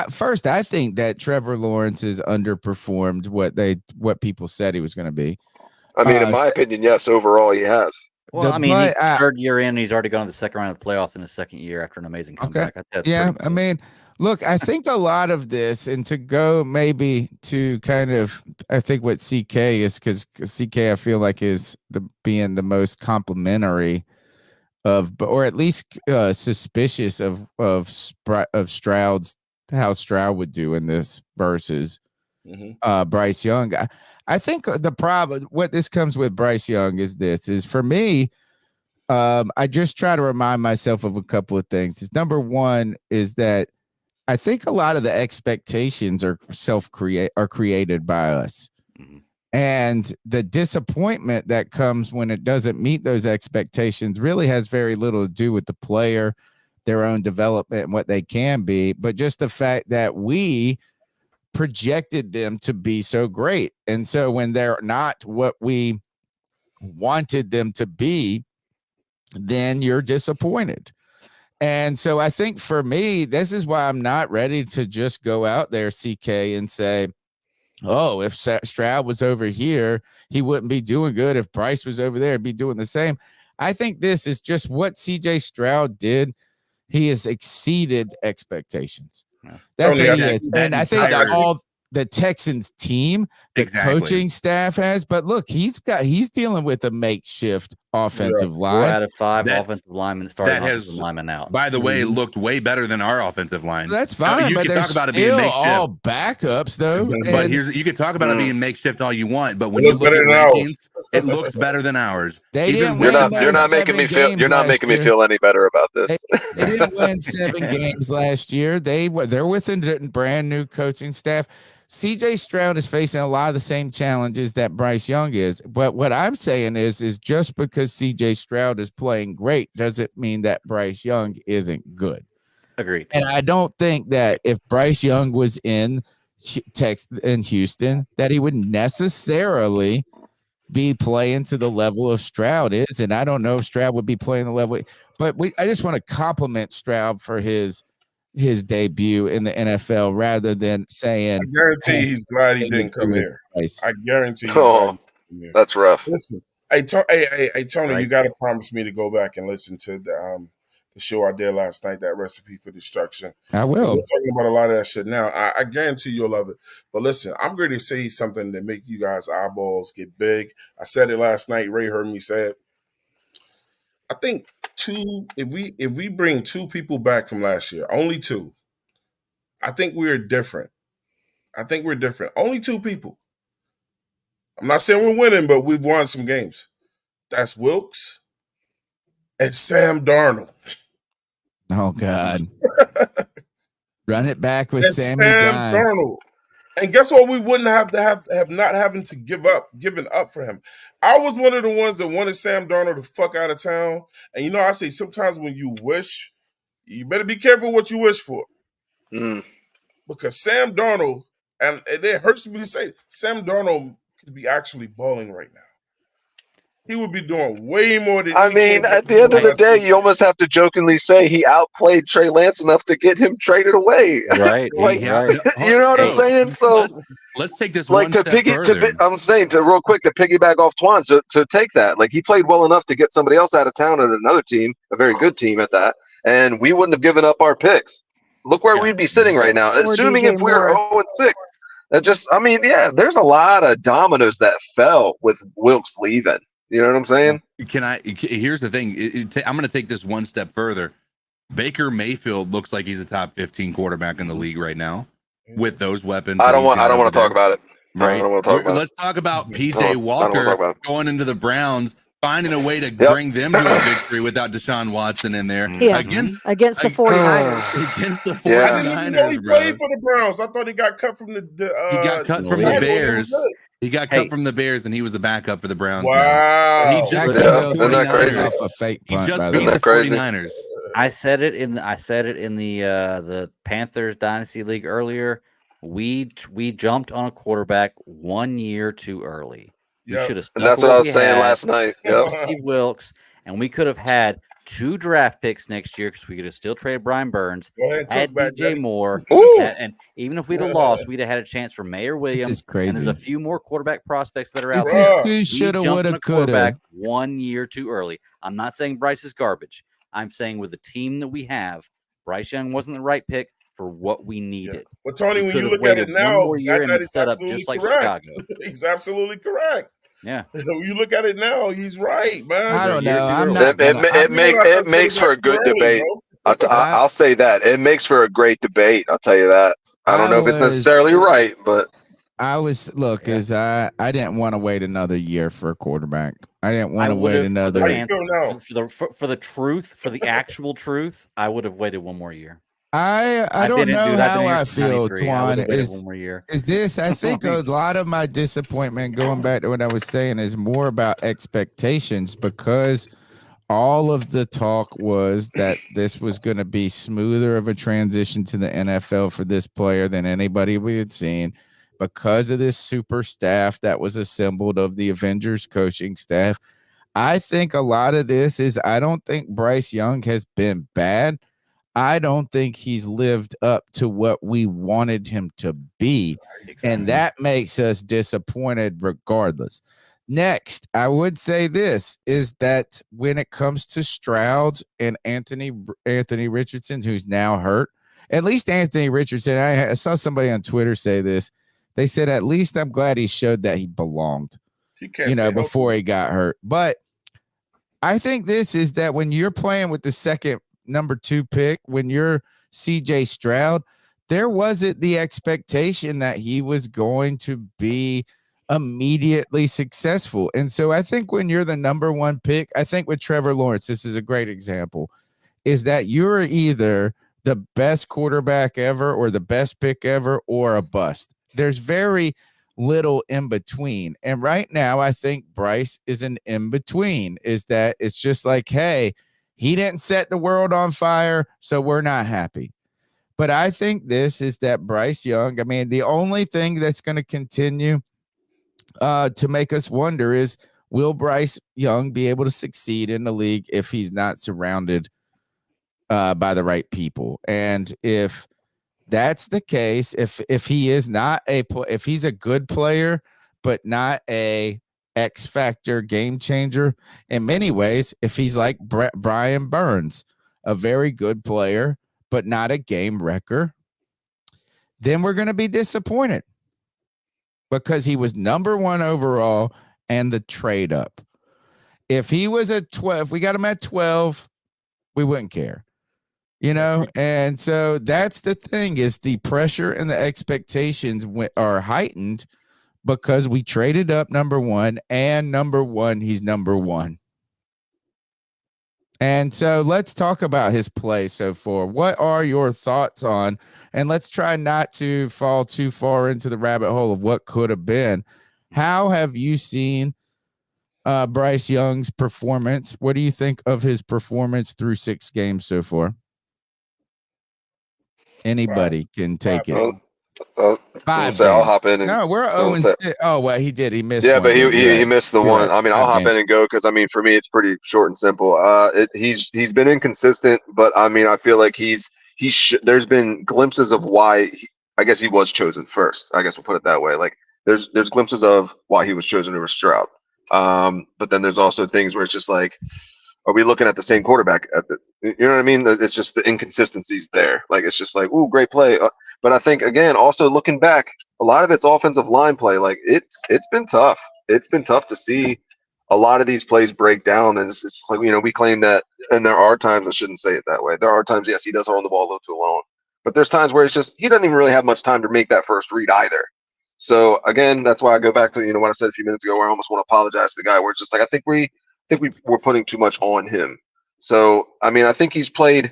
First, I think that Trevor Lawrence has underperformed what people said he was going to be. I mean, in my opinion, yes. Overall, he has. Well, I mean, he's third year in. He's already gone to the second round of the playoffs in his second year after an amazing comeback. Okay. Yeah, I mean, look, I think a lot of this, and to go maybe to kind of, I think what CK is, because CK I feel like is being the most complimentary of, or at least suspicious of Stroud's. How Stroud would do in this versus Bryce Young. I think the problem, what this comes with Bryce Young is for me, I just try to remind myself of a couple of things. Number one is that I think a lot of the expectations are created by us. Mm-hmm. And the disappointment that comes when it doesn't meet those expectations really has very little to do with the player, their own development and what they can be, but just the fact that we projected them to be so great. And so when they're not what we wanted them to be, then you're disappointed. And so I think for me, this is why I'm not ready to just go out there, CK, and say, oh, if Stroud was over here, he wouldn't be doing good. If Bryce was over there, he'd be doing the same. I think this is just what CJ Stroud did. He has exceeded expectations. That's what he is. And I think that all the Texans team, the coaching staff has, but look, he's dealing with a makeshift offensive line. 4 out of 5 offensive linemen starting offensive linemen out. By the way, looked way better than our offensive line. That's fine, but they're still all backups, though. But you can talk about it being makeshift all you want, but when you look at rankings, it looks better than ours. You're not making me feel any better about this. They didn't win 7 games last year. They're with a brand new coaching staff. CJ Stroud is facing a lot of the same challenges that Bryce Young is. But what I'm saying is just because CJ Stroud is playing great doesn't mean that Bryce Young isn't good. Agreed. And I don't think that if Bryce Young was in Houston, that he would necessarily be playing to the level of Stroud is. And I don't know if Stroud would be playing the level. But I just want to compliment Stroud for his debut in the NFL rather than saying, I guarantee he's glad he didn't come here. I guarantee. That's rough. Listen, hey Tony, right. You got to promise me to go back and listen to the show I did last night, that Recipe for Destruction. I will. We're talking about a lot of that shit now. I guarantee you'll love it. But listen, I'm going to say something that make you guys' eyeballs get big. I said it last night. Ray heard me say it. I think if we bring 2 people back from last year, only 2, I think we're different. Only 2 people. I'm not saying we're winning, but we've won some games. That's Wilkes and Sam Darnold. Oh God. Run it back with and Sam Darnold. And guess what? We wouldn't have to have not having to given up for him. I was one of the ones that wanted Sam Darnold to fuck out of town. And you know, I say sometimes when you wish, you better be careful what you wish for. Because Sam Darnold, and it hurts me to say, Sam Darnold could be actually balling right now. he would be doing way more than. I mean, at the end of the day, you almost have to jokingly say he outplayed Trey Lance enough to get him traded away. Right. Like, right. you know what I'm saying? So let's take this like one to step further. I'm saying to real quick to piggyback off Twan to take that. Like he played well enough to get somebody else out of town at another team, a very good team at that, and we wouldn't have given up our picks. Look where we'd be sitting right now, assuming DJ if we were Moore. 0-6. That just, I mean, yeah, there's a lot of dominoes that fell with Wilkes leaving. You know what I'm saying? Here's the thing. I'm going to take this one step further. Baker Mayfield looks like he's a top 15 quarterback in the league right now with those weapons. I don't want to talk about it. Right. I don't want to talk about Let's talk about PJ I don't wanna talk Walker about it. going into the Browns, finding a way to bring them to a victory without Deshaun Watson in there Yeah. against the 49ers. Against the 49ers. I didn't even know he bro. played for the Browns. I thought he got cut from the He got cut from the Bears. He got cut from the Bears, and he was a backup for the Browns. Wow. He just beat Jacksonville the 49ers. off a fake He punt, just by beat the the way. 49ers. I said it in the Panthers Dynasty League earlier. We jumped on a quarterback 1 year too early. We should have stuck And that's with what I what was we saying had, last night. Yep. Steve Wilkes, and we could have had 2 draft picks next year because we could have still traded Brian Burns, Go ahead and had cook back, DJ Daddy. Moore, Ooh. and even if we'd have lost, we'd have had a chance for Mayor Williams. This is crazy. And there's a few more quarterback prospects that are out This there. is too We shoulda, jumped woulda, on a quarterback coulda. 1 year too early. I'm not saying Bryce is garbage. I'm saying with the team that we have, Bryce Young wasn't the right pick for what we needed. But Tony, We when could you have look at it waited one now, more year and that been is set up absolutely just like correct. Chicago. He's absolutely correct. Yeah. When you look at it now, he's right, man. I don't know. Years I'm ago. not gonna, It makes for a good debate. I'll say that. It makes for a great debate. I'll tell you that. I don't know if it's necessarily right, but I didn't want to wait another year for a quarterback. I didn't want to wait another. How you feel now? For the truth, for the actual truth, I would have waited 1 more year. I don't know how I feel, Twan. One more year. Is this? I think a lot of my disappointment, going back to what I was saying, is more about expectations, because all of the talk was that this was going to be smoother of a transition to the NFL for this player than anybody we had seen, because of this super staff that was assembled of the Avengers coaching staff. I think a lot of this is, I don't think Bryce Young has been bad. I don't think he's lived up to what we wanted him to be. And that makes us disappointed regardless. Next, I would say this is that when it comes to Stroud and Anthony Richardson, who's now hurt, at least Anthony Richardson, I saw somebody on Twitter say this. They said, at least I'm glad he showed that he belonged, before he got hurt. But I think this is that when you're playing with the second number 2 pick, when you're CJ Stroud, there wasn't the expectation that he was going to be immediately successful. And so I think when you're the number 1 pick, I think with Trevor Lawrence, this is a great example, is that you're either the best quarterback ever or the best pick ever or a bust. There's very little in between. And right now, I think Bryce is an in between, is that it's just like, hey, he didn't set the world on fire, so we're not happy. But I think this is that Bryce Young, I mean, the only thing that's going to continue to make us wonder is, will Bryce Young be able to succeed in the league if he's not surrounded by the right people? And if that's the case, if he is not if he's a good player, but not a X factor game changer in many ways, if he's like Brian Burns, a very good player, but not a game wrecker, then we're going to be disappointed, because he was number 1 overall and the trade up. If he was at 12, if we got him at 12, we wouldn't care, And so that's the thing, is the pressure and the expectations are heightened because we traded up number 1, and number 1, he's number 1. And so let's talk about his play so far. What are your thoughts on, and let's try not to fall too far into the rabbit hole of what could have been. How have you seen Bryce Young's performance? What do you think of his performance through 6 games so far? Anybody can take it. I was gonna 5 say I'll games. hop in and No, we're I was 0 gonna and say 6. Oh, well, he did. He missed yeah, one but game. You're he right. missed the You're one. right. I mean, I'll 5 hop games. in and go because I mean, for me, it's pretty short and simple. He's been inconsistent, but I mean, I feel like there's been glimpses of why I guess he was chosen first. I guess we'll put it that way. Like there's glimpses of why he was chosen over Stroud. But then there's also things where it's just like, are we looking at the same quarterback at the? You know what I mean? It's just the inconsistencies there. Like it's just like, ooh, great play. But I think again, also looking back, a lot of it's offensive line play. Like it's been tough. It's been tough to see a lot of these plays break down, and it's like we claim that, and there are times I shouldn't say it that way. There are times, yes, he does hold the ball a little too long, but there's times where it's just he doesn't even really have much time to make that first read either. So again, that's why I go back to what I said a few minutes ago, where I almost want to apologize to the guy, where it's just like I think we were putting too much on him. So I mean, I think he's played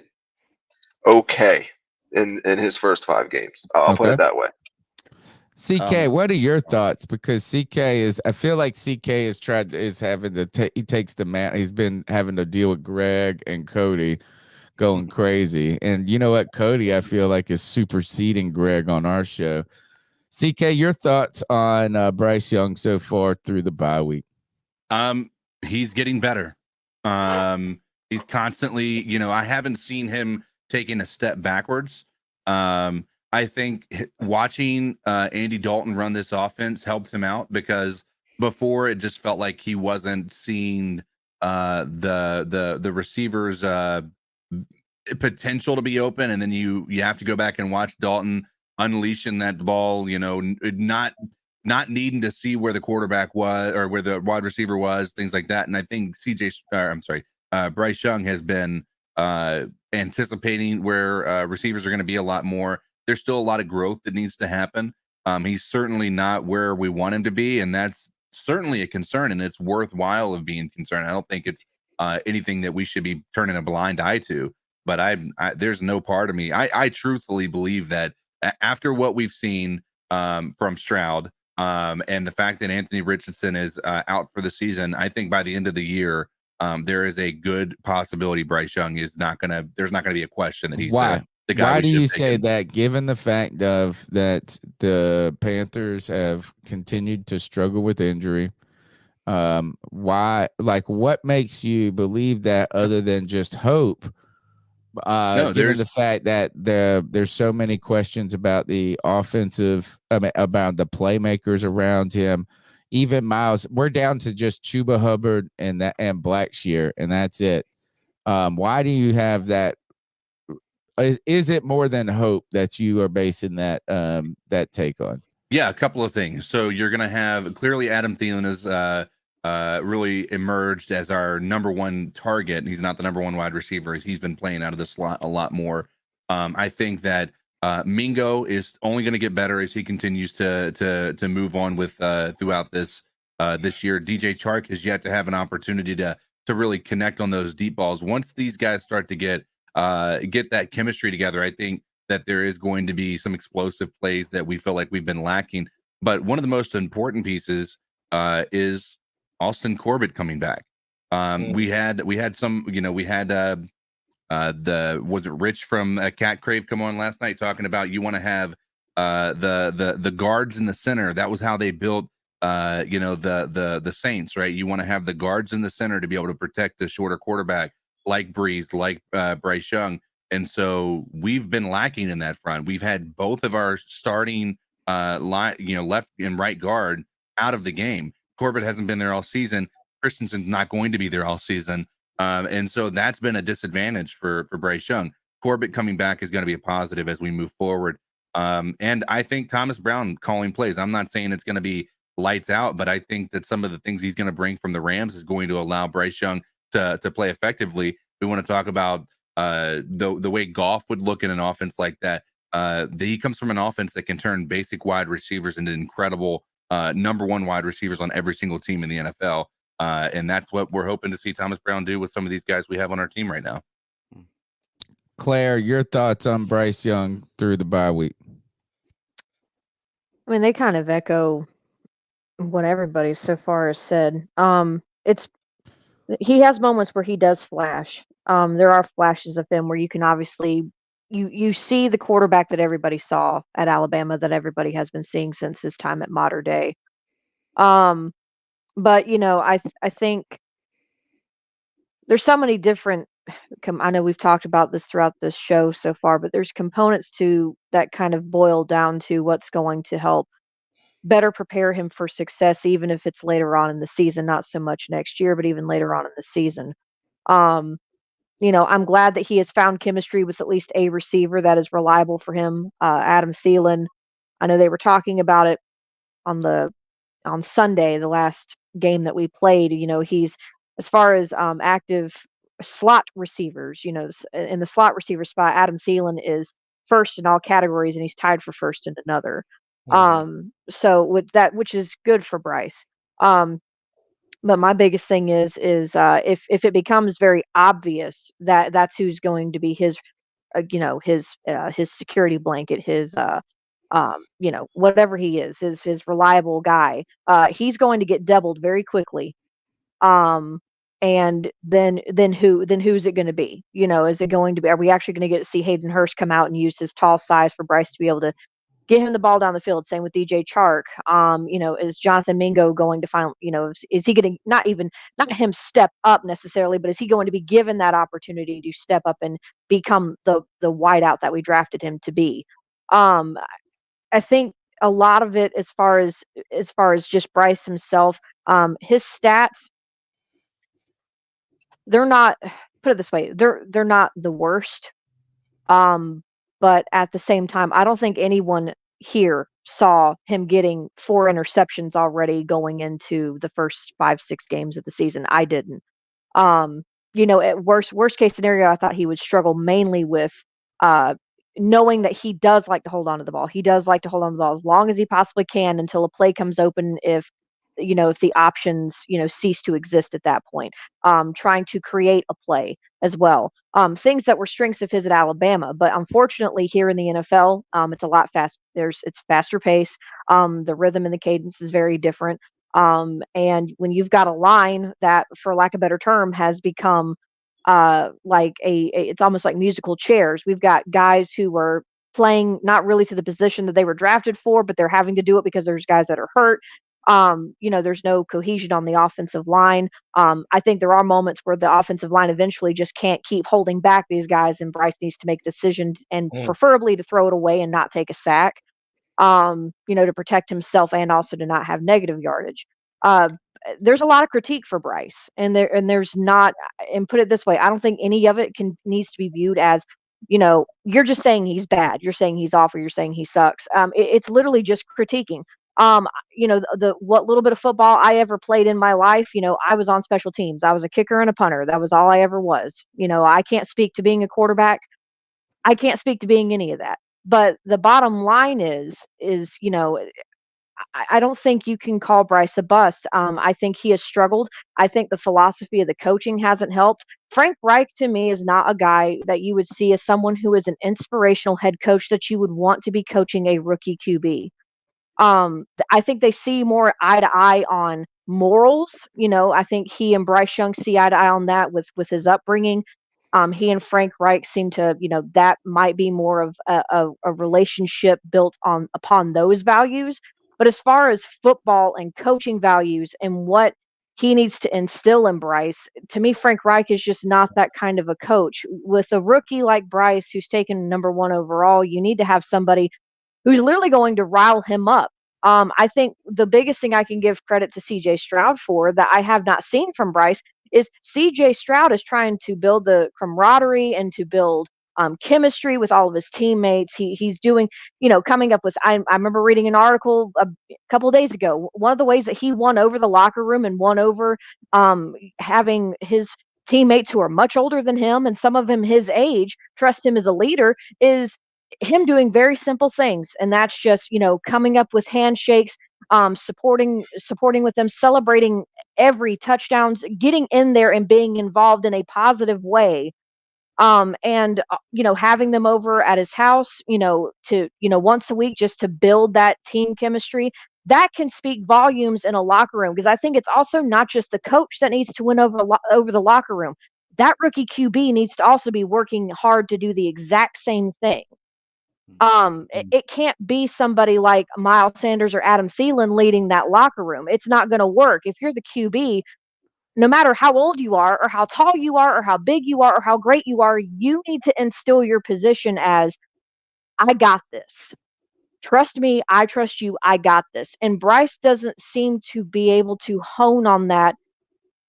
okay in his first 5 games. I'll put Okay. it that way. CK, what are your thoughts? Because I feel like CK is having to he takes the man. He's been having to deal with Greg and Cody going crazy. And you know what? Cody, I feel like, is superseding Greg on our show. CK, your thoughts on Bryce Young so far through the bye week? He's getting better. He's constantly, I haven't seen him taking a step backwards. I think watching Andy Dalton run this offense helped him out because before it just felt like he wasn't seeing the receivers potential to be open, and then you have to go back and watch Dalton unleashing that ball, not needing to see where the quarterback was or where the wide receiver was, things like that. And I think Bryce Young has been anticipating where receivers are going to be a lot more. There's still a lot of growth that needs to happen. He's certainly not where we want him to be, and that's certainly a concern, and it's worthwhile of being concerned. I don't think it's anything that we should be turning a blind eye to. But there's no part of me. I truthfully believe that after what we've seen from Stroud, and the fact that Anthony Richardson is out for the season, I think by the end of the year, there is a good possibility Bryce Young is there's not gonna be a question that he's Why? the guy. Why do you say that, given the fact of that the Panthers have continued to struggle with injury? What makes you believe that other than just hope? Given the fact that there's so many questions about the offensive, about the playmakers around him, even Miles, we're down to just Chuba Hubbard and Blackshear, and that's it. Why do you have that? Is it more than hope that you are basing that take on? Yeah, a couple of things. So you're going to have clearly Adam Thielen is really emerged as our number one target. He's not the number one wide receiver. He's been playing out of the slot a lot more. I think that Mingo is only going to get better as he continues to move on with throughout this year. DJ Chark has yet to have an opportunity to really connect on those deep balls. Once these guys start to get that chemistry together, I think that there is going to be some explosive plays that we feel like we've been lacking. But one of the most important pieces is Austin Corbett coming back. We had was it Rich from Cat Crave come on last night talking about you want to have the guards in the center. That was how they built the Saints, right? You want to have the guards in the center to be able to protect the shorter quarterback like Breeze, like Bryce Young. And so we've been lacking in that front. We've had both of our starting left and right guard out of the game. Corbett hasn't been there all season. Christensen's not going to be there all season. And so that's been a disadvantage for Bryce Young. Corbett coming back is going to be a positive as we move forward. And I think Thomas Brown calling plays. I'm not saying it's going to be lights out, but I think that some of the things he's going to bring from the Rams is going to allow Bryce Young to play effectively. We want to talk about the way Goff would look in an offense like that. He comes from an offense that can turn basic wide receivers into incredible number one wide receivers on every single team in the NFL. And that's what we're hoping to see Thomas Brown do with some of these guys we have on our team right now. Claire, your thoughts on Bryce Young through the bye week? I mean, they kind of echo what everybody so far has said. He has moments where he does flash. There are flashes of him where you can obviously you see the quarterback that everybody saw at Alabama, that everybody has been seeing since his time at Mater Dei. But I think there's so many different. I know we've talked about this throughout the show so far, but there's components to that kind of boil down to what's going to help better prepare him for success, even if it's later on in the season, not so much next year, but even later on in the season. Um, I'm glad that he has found chemistry with at least a receiver that is reliable for him, Adam Thielen. I know they were talking about it on Sunday, the last game that we played. He's, as far as active slot receivers, in the slot receiver spot, Adam Thielen is first in all categories, and he's tied for first in another. So with that, which is good for Bryce. But my biggest thing is if it becomes very obvious that that's who's going to be his his security blanket, his whatever he is, his reliable guy, he's going to get doubled very quickly. And then who's it going to be? Is it going to be? Are we actually going to get to see Hayden Hurst come out and use his tall size for Bryce to be able to get him the ball down the field? Same with DJ Chark. Is Jonathan Mingo going to find? Is he going to not him step up necessarily, but is he going to be given that opportunity to step up and become the wideout that we drafted him to be? I think a lot of it, as far as just Bryce himself, his stats, they're not, put it this way, they're not the worst. But at the same time, I don't think anyone here saw him getting 4 interceptions already going into the first 5-6 games of the season. I didn't. At worst case scenario, I thought he would struggle mainly with knowing that he does like to hold on to the ball. He does like to hold on to the ball as long as he possibly can until a play comes open, if the options, cease to exist at that point. Trying to create a play as well. Things that were strengths of his at Alabama, but unfortunately here in the NFL, it's a lot fast. It's faster pace. The rhythm and the cadence is very different. And when you've got a line that, for lack of a better term, has become like it's almost like musical chairs. We've got guys who are playing not really to the position that they were drafted for, but they're having to do it because there's guys that are hurt. There's no cohesion on the offensive line. I think there are moments where the offensive line eventually just can't keep holding back these guys, and Bryce needs to make decisions, and preferably to throw it away and not take a sack, to protect himself and also to not have negative yardage. There's a lot of critique for Bryce, and there's not, and put it this way, I don't think any of it needs to be viewed as, you're just saying he's bad, you're saying he's awful, you're saying he sucks. It's literally just critiquing. What little bit of football I ever played in my life, I was on special teams. I was a kicker and a punter. That was all I ever was. I can't speak to being a quarterback. I can't speak to being any of that. But the bottom line is, I don't think you can call Bryce a bust. I think he has struggled. I think the philosophy of the coaching hasn't helped. Frank Reich, to me, is not a guy that you would see as someone who is an inspirational head coach that you would want to be coaching a rookie QB. I think they see more eye to eye on morals. I think he and Bryce Young see eye to eye on that with his upbringing. He and Frank Reich seem to, that might be more of a relationship built upon those values. But as far as football and coaching values and what he needs to instill in Bryce, to me, Frank Reich is just not that kind of a coach. With a rookie like Bryce, who's taken number 1 overall, you need to have somebody who's literally going to rile him up. I think the biggest thing I can give credit to CJ Stroud for that I have not seen from Bryce is CJ Stroud is trying to build the camaraderie and to build chemistry with all of his teammates. He's doing, coming up with, I remember reading an article a couple of days ago. One of the ways that he won over the locker room and won over having his teammates who are much older than him and some of them his age trust him as a leader is him doing very simple things, and that's just coming up with handshakes, supporting with them, celebrating every touchdowns, getting in there and being involved in a positive way, and having them over at his house, to once a week, just to build that team chemistry. That can speak volumes in a locker room, because I think it's also not just the coach that needs to win over the locker room. that rookie QB needs to also be working hard to do the exact same thing. It can't be somebody like Miles Sanders or Adam Thielen leading that locker room. It's not going to work. If you're the QB, no matter how old you are or how tall you are or how big you are or how great you are, you need to instill your position as, I got this. Trust me, I trust you, I got this. And Bryce doesn't seem to be able to hone on that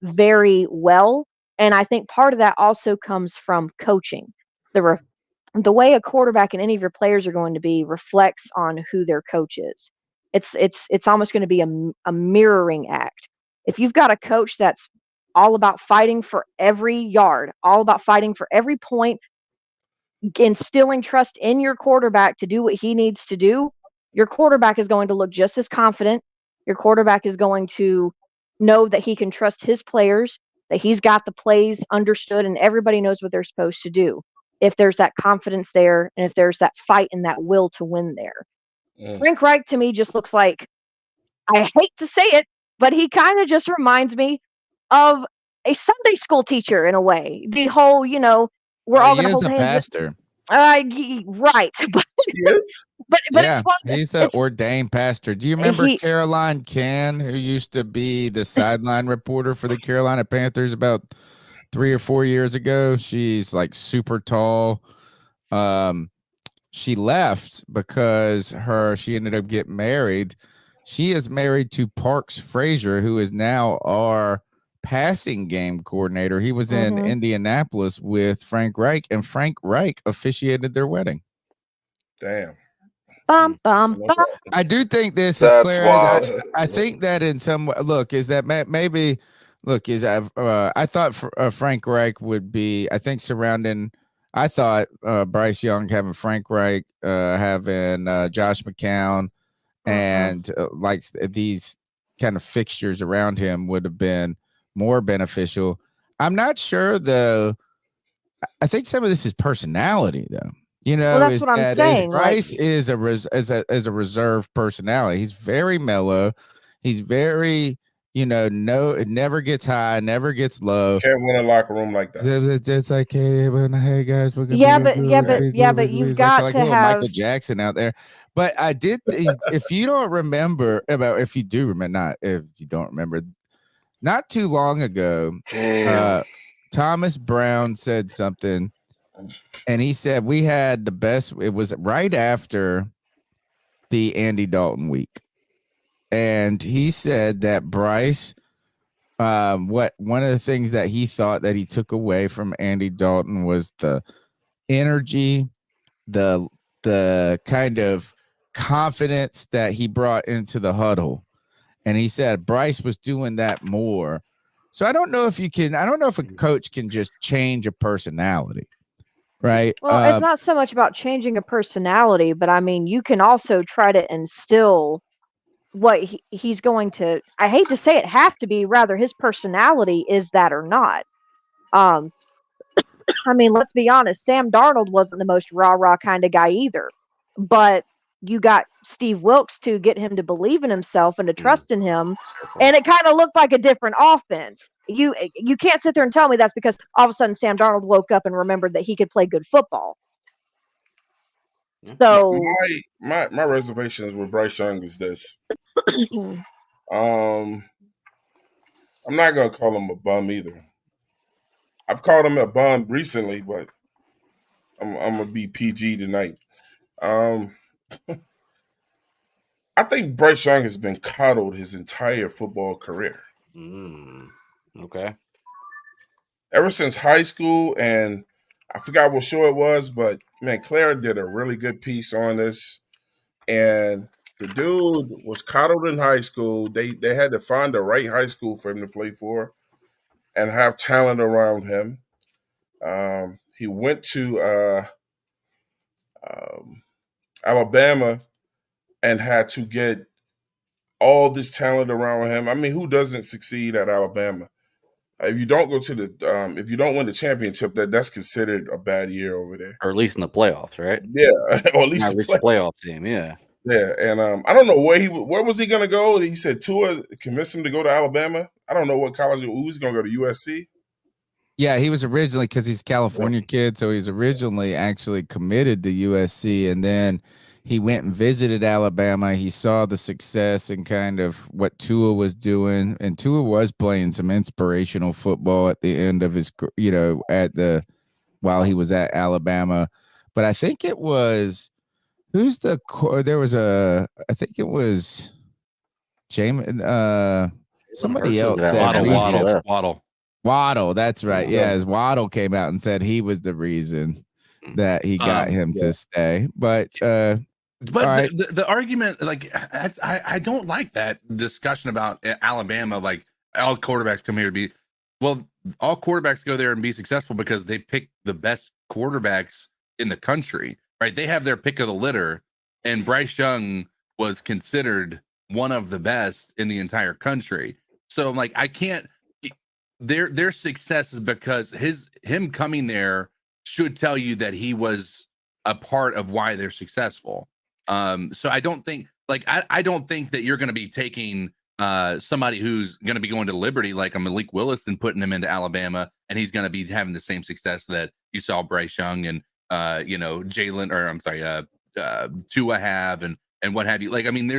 very well. And I think part of that also comes from coaching. The way a quarterback and any of your players are going to be reflects on who their coach is. It's almost going to be a mirroring act. If you've got a coach that's all about fighting for every yard, all about fighting for every point, instilling trust in your quarterback to do what he needs to do, your quarterback is going to look just as confident. Your quarterback is going to know that he can trust his players, that he's got the plays understood, and everybody knows what they're supposed to do. If there's that confidence there, and if there's that fight and that will to win there. Frank Reich to me just looks like, I hate to say it, but he kind of just reminds me of a Sunday school teacher in a way. The whole, we're all going to hold hands. Pastor. Right, but Yes. but Yeah, it's he's an ordained pastor. Do you remember Caroline Cann, who used to be the sideline reporter for the Carolina Panthers about 3 or 4 years ago? She's like super tall. She left because she ended up getting married. She is married to Parks Frazier, who is now our passing game coordinator. He was in Indianapolis with Frank Reich, and Frank Reich officiated their wedding. Damn. I do think this That's is clear. wild. I think that in some look is that maybe look is I thought Frank Reich would be, I think surrounding. I thought Bryce Young having Frank Reich, having Josh McCown, and like these kind of fixtures around him would have been more beneficial. I'm not sure though. I think some of this is personality though. That's what I'm saying. Bryce is a reserved personality. He's very mellow. He's very, it never gets high, never gets low. Can't win a locker room like that. It's like, hey guys, we're gonna but you've got like to have Michael Jackson out there. But I did, if you don't remember, if you don't remember, not too long ago, Thomas Brown said something. And he said we had the best. It was right after the Andy Dalton week, and he said that Bryce, one of the things that he thought that he took away from Andy Dalton was the energy, the kind of confidence that he brought into the huddle, and he said Bryce was doing that more. So I don't know if a coach can just change a personality. Right. Well, it's not so much about changing a personality, but I mean, you can also try to instill what he's going to, I hate to say it, have to be, rather his personality is that or not. I mean, let's be honest, Sam Darnold wasn't the most rah-rah kind of guy either, but you got Steve Wilkes to get him to believe in himself and to trust in him, and it kind of looked like a different offense. You can't sit there and tell me that's because all of a sudden Sam Darnold woke up and remembered that he could play good football. So my reservations with Bryce Young is this. I'm not gonna call him a bum either. I've called him a bum recently, but I'm gonna be PG tonight. I think Bryce Young has been coddled his entire football career. Okay. Ever since high school, and I forgot what show it was, but man, Clara did a really good piece on this. And the dude was coddled in high school. They had to find the right high school for him to play for and have talent around him. He went to Alabama and had to get all this talent around him. I mean, who doesn't succeed at Alabama? If you don't go to if you don't win the championship, that's considered a bad year over there, or at least in the playoffs, right? Yeah, or at least the playoff team, yeah. Yeah, and I don't know where was he going to go. He said Tua convinced him to go to Alabama. I don't know what college. Who's going to go to USC? Yeah, he was originally, because he's a California kid, so he's originally actually committed to USC, and then he went and visited Alabama. He saw the success and kind of what Tua was doing, and Tua was playing some inspirational football at the end of his, while he was at Alabama. But I think it was I think it was somebody Hurts was else at said Alabama. Waddle, that's right. Yeah. Yeah, as Waddle came out and said he was the reason that he got him to stay. But all right. the argument, like, I don't like that discussion about Alabama. Like, all quarterbacks come here to be, well, all quarterbacks go there and be successful because they pick the best quarterbacks in the country, right? They have their pick of the litter, and Bryce Young was considered one of the best in the entire country. So I'm like, I can't. Their success is because him coming there should tell you that he was a part of why they're successful. So I don't think, like, I don't think that you're going to be taking somebody who's going to be going to Liberty like a Malik Willis and putting him into Alabama, and he's going to be having the same success that you saw Bryce Young and Jalen, or I'm sorry, Tua have, and what have you. Like, I mean,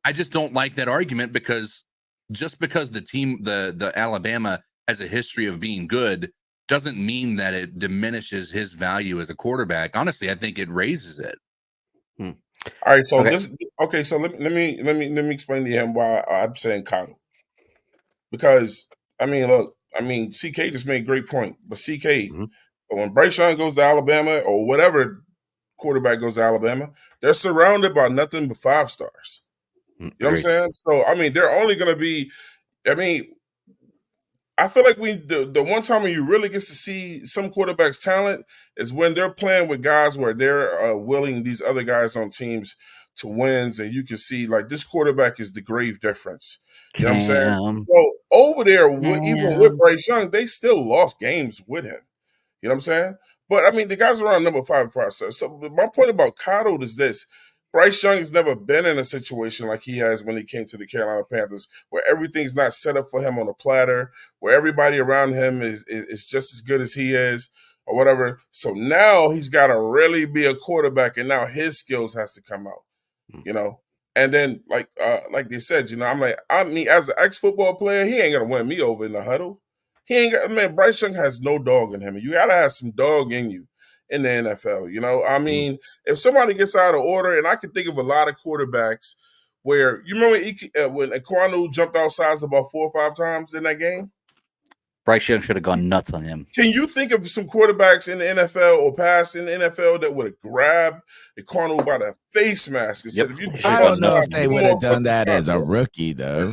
I just don't like that argument, because just because the team, the Alabama has a history of being good, doesn't mean that it diminishes his value as a quarterback. Honestly, I think it raises it. All right, so so let me explain to him why I'm saying Cottle. Because look, CK just made a great point, but CK, when Bryce Young goes to Alabama or whatever quarterback goes to Alabama, they're surrounded by nothing but 5 stars. You know what I'm saying? So they're only going to be. I feel like the one time when you really get to see some quarterbacks' talent is when they're playing with guys where they're willing these other guys on teams to wins, and you can see, like, this quarterback is the grave difference. You know what I'm saying? So over there, even with Bryce Young, they still lost games with him. You know what I'm saying? But the guys around number 5 process. So my point about Cottle is this: Bryce Young has never been in a situation like he has when he came to the Carolina Panthers, where everything's not set up for him on a platter, where everybody around him is just as good as he is, or whatever. So now he's got to really be a quarterback, and now his skills has to come out, And then, like they said, as an ex-football player, he ain't gonna win me over in the huddle. He ain't got, Bryce Young has no dog in him. You gotta have some dog in you in the NFL. If somebody gets out of order, and I can think of a lot of quarterbacks where, you remember when Ekwonu jumped outside about 4 or 5 times in that game? Bryce Young should have gone nuts on him. Can you think of some quarterbacks in the NFL or past in the NFL that would have grabbed Ekwonu by the face mask and said, if you I don't know if they would have done that as a rookie, though.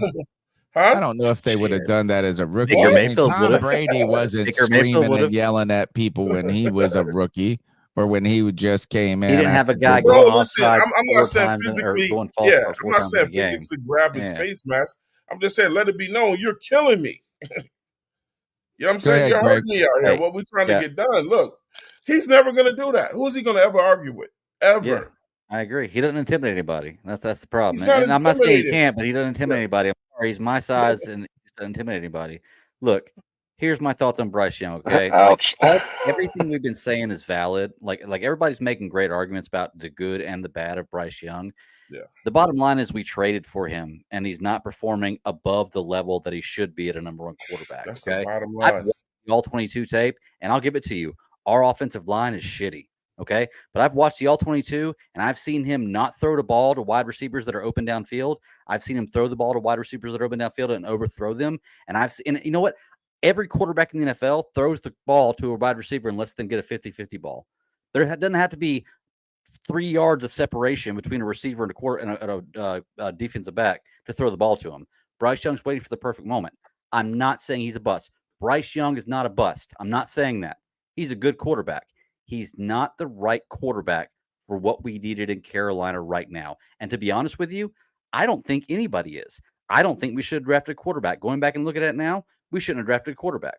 Huh? I don't know if they would have done that as a rookie. Tom Brady wasn't screaming and yelling at people when he was a rookie, or when he just came in. He didn't have a guy going outside. I'm not saying physically. I'm not saying physically grab his face mask. I'm just saying, let it be known, you're killing me. You know what I'm saying? You're hurting me out here. What we trying to get done? Look, he's never going to do that. Who's he going to ever argue with? Ever. Yeah, I agree. He doesn't intimidate anybody. That's the problem. He's not and I'm not saying he can't, but he doesn't intimidate anybody. I'm sorry, he's my size and he doesn't intimidate anybody. Look, here's my thoughts on Bryce Young. Okay, Ouch. Everything we've been saying is valid. Like everybody's making great arguments about the good and the bad of Bryce Young. Yeah. The bottom line is we traded for him, and he's not performing above the level that he should be at a number 1 quarterback. That's okay? the bottom line. I've watched the All-22 tape, and I'll give it to you. Our offensive line is shitty. Okay. But I've watched the All-22, and I've seen him not throw the ball to wide receivers that are open downfield. I've seen him throw the ball to wide receivers that are open downfield and overthrow them. And you know what? Every quarterback in the NFL throws the ball to a wide receiver and lets them get a 50-50 ball. There doesn't have to be 3 yards of separation between a receiver and a defensive back to throw the ball to him. Bryce Young's waiting for the perfect moment. I'm not saying he's a bust. Bryce Young is not a bust. I'm not saying that. He's a good quarterback. He's not the right quarterback for what we needed in Carolina right now. And to be honest with you, I don't think anybody is. I don't think we should have drafted a quarterback. Going back and looking at it now, we shouldn't have drafted a quarterback.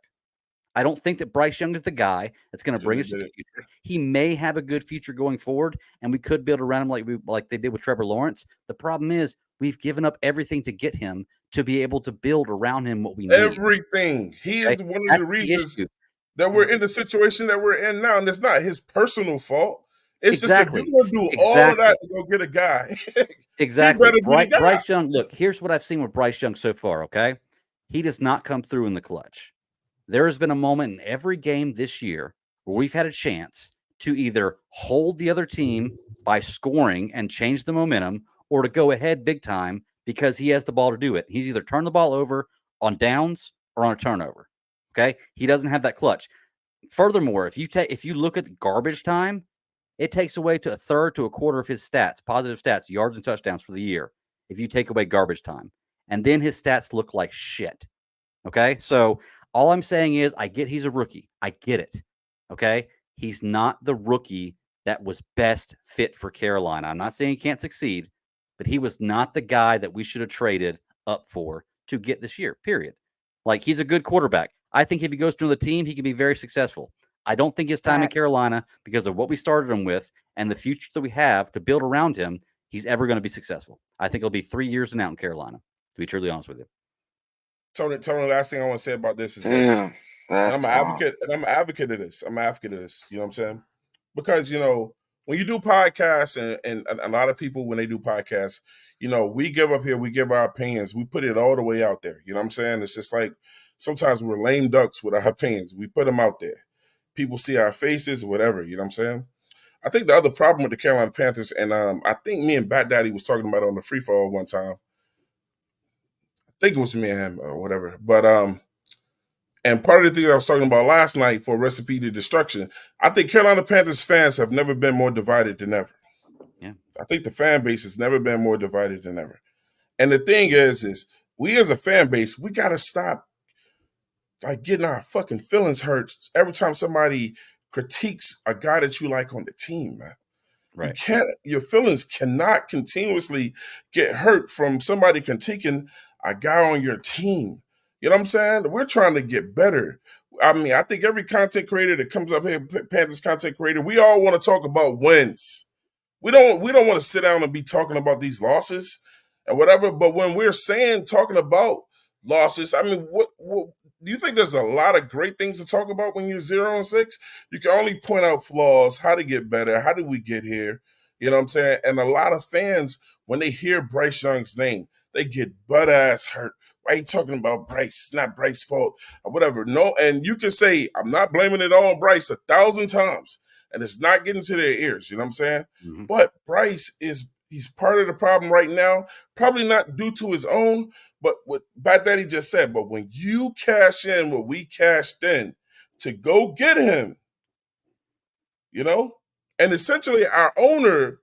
I don't think that Bryce Young is the guy that's going to bring us to the future. He may have a good future going forward, and we could build around him like they did with Trevor Lawrence. The problem is we've given up everything to get him, to be able to build around him what we need. Everything. He is one of the reasons. that we're in the situation that we're in now, and it's not his personal fault. It's just that you're Exactly. going to do all of that to go get a guy. He Exactly. better be the guy. Bryce Young, look, here's what I've seen with Bryce Young so far, okay? He does not come through in the clutch. There has been a moment in every game this year where we've had a chance to either hold the other team by scoring and change the momentum or to go ahead big time because he has the ball to do it. He's either turned the ball over on downs or on a turnover. Okay? He doesn't have that clutch. Furthermore, if you look at garbage time, it takes away to a third to a quarter of his stats, positive stats, yards and touchdowns for the year, if you take away garbage time. And then his stats look like shit. Okay. So all I'm saying is I get he's a rookie. I get it. Okay. He's not the rookie that was best fit for Carolina. I'm not saying he can't succeed, but he was not the guy that we should have traded up for to get this year, period. Like, he's a good quarterback. I think if he goes to another team, he can be very successful. I don't think his time in Carolina, because of what we started him with and the future that we have to build around him, he's ever going to be successful. I think it'll be 3 years and out in Carolina, to be truly honest with you. Tony, last thing I want to say about this is this. And I'm an advocate of this. I'm an advocate of this. You know what I'm saying? Because, when you do podcasts and a lot of people, when they do podcasts, we give up here, we give our opinions, we put it all the way out there. You know what I'm saying? It's just like sometimes we're lame ducks with our opinions. We put them out there. People see our faces, whatever. You know what I'm saying? I think the other problem with the Carolina Panthers, and I think me and Bat Daddy was talking about it on the free fall one time. I think it was me and him or whatever. But and part of the thing I was talking about last night for Recipe to Destruction, I think Carolina Panthers fans have never been more divided than ever. Yeah. I think the fan base has never been more divided than ever. And the thing is we as a fan base, we got to stop getting our fucking feelings hurt every time somebody critiques a guy that you like on the team, man. Right. Your feelings cannot continuously get hurt from somebody critiquing a guy on your team. You know what I'm saying? We're trying to get better. I mean, I think every content creator that comes up here, Panthers content creator, we all want to talk about wins. We don't want to sit down and be talking about these losses and whatever. But when we're talking about losses, I mean, what do you think there's a lot of great things to talk about when you're 0-6? You can only point out flaws, how to get better, how did we get here? You know what I'm saying? And a lot of fans, when they hear Bryce Young's name, they get butt-ass hurt. Why are you talking about Bryce? It's not Bryce's fault or whatever. No, and you can say, I'm not blaming it all on Bryce 1,000 times, and it's not getting to their ears. You know what I'm saying? Mm-hmm. But Bryce he's part of the problem right now, probably not due to his own, but what Bat Daddy just said, but when you cash in what we cashed in to go get him, and essentially our owner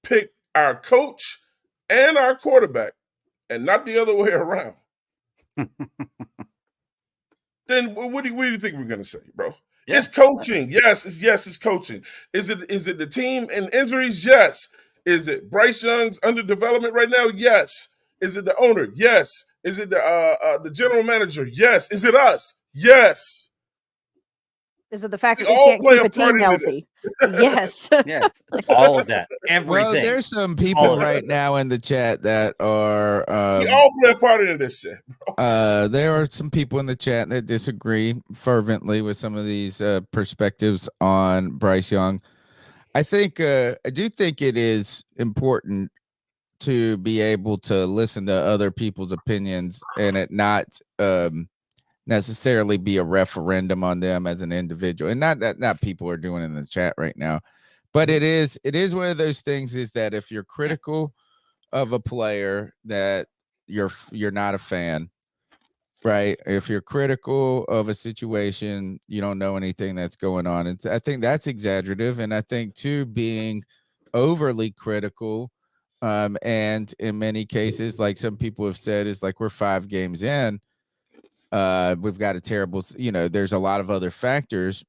picked our coach and our quarterback and not the other way around, then what do you think we're going to say, bro? Yeah. It's coaching. Yes, it's coaching. Is it the team and injuries? Yes. Is it Bryce Young's underdevelopment right now? Yes. Is it the owner? Yes. Is it the general manager? Yes. Is it us? Yes. Is it the fact that we can't keep a team healthy? Yes. Yes. All of that. Everything. Well, there's some people right now in the chat that are we all play a part in this shit, bro. There are some people in the chat that disagree fervently with some of these perspectives on Bryce Young. I do think it is important to be able to listen to other people's opinions and it not necessarily be a referendum on them as an individual. And not people are doing it in the chat right now, but it is one of those things is that if you're critical of a player that you're not a fan, right? If you're critical of a situation, you don't know anything that's going on. And I think that's exaggerative. And I think too, being overly critical, and in many cases, like some people have said, is like we're 5 games in. We've got a terrible, there's a lot of other factors.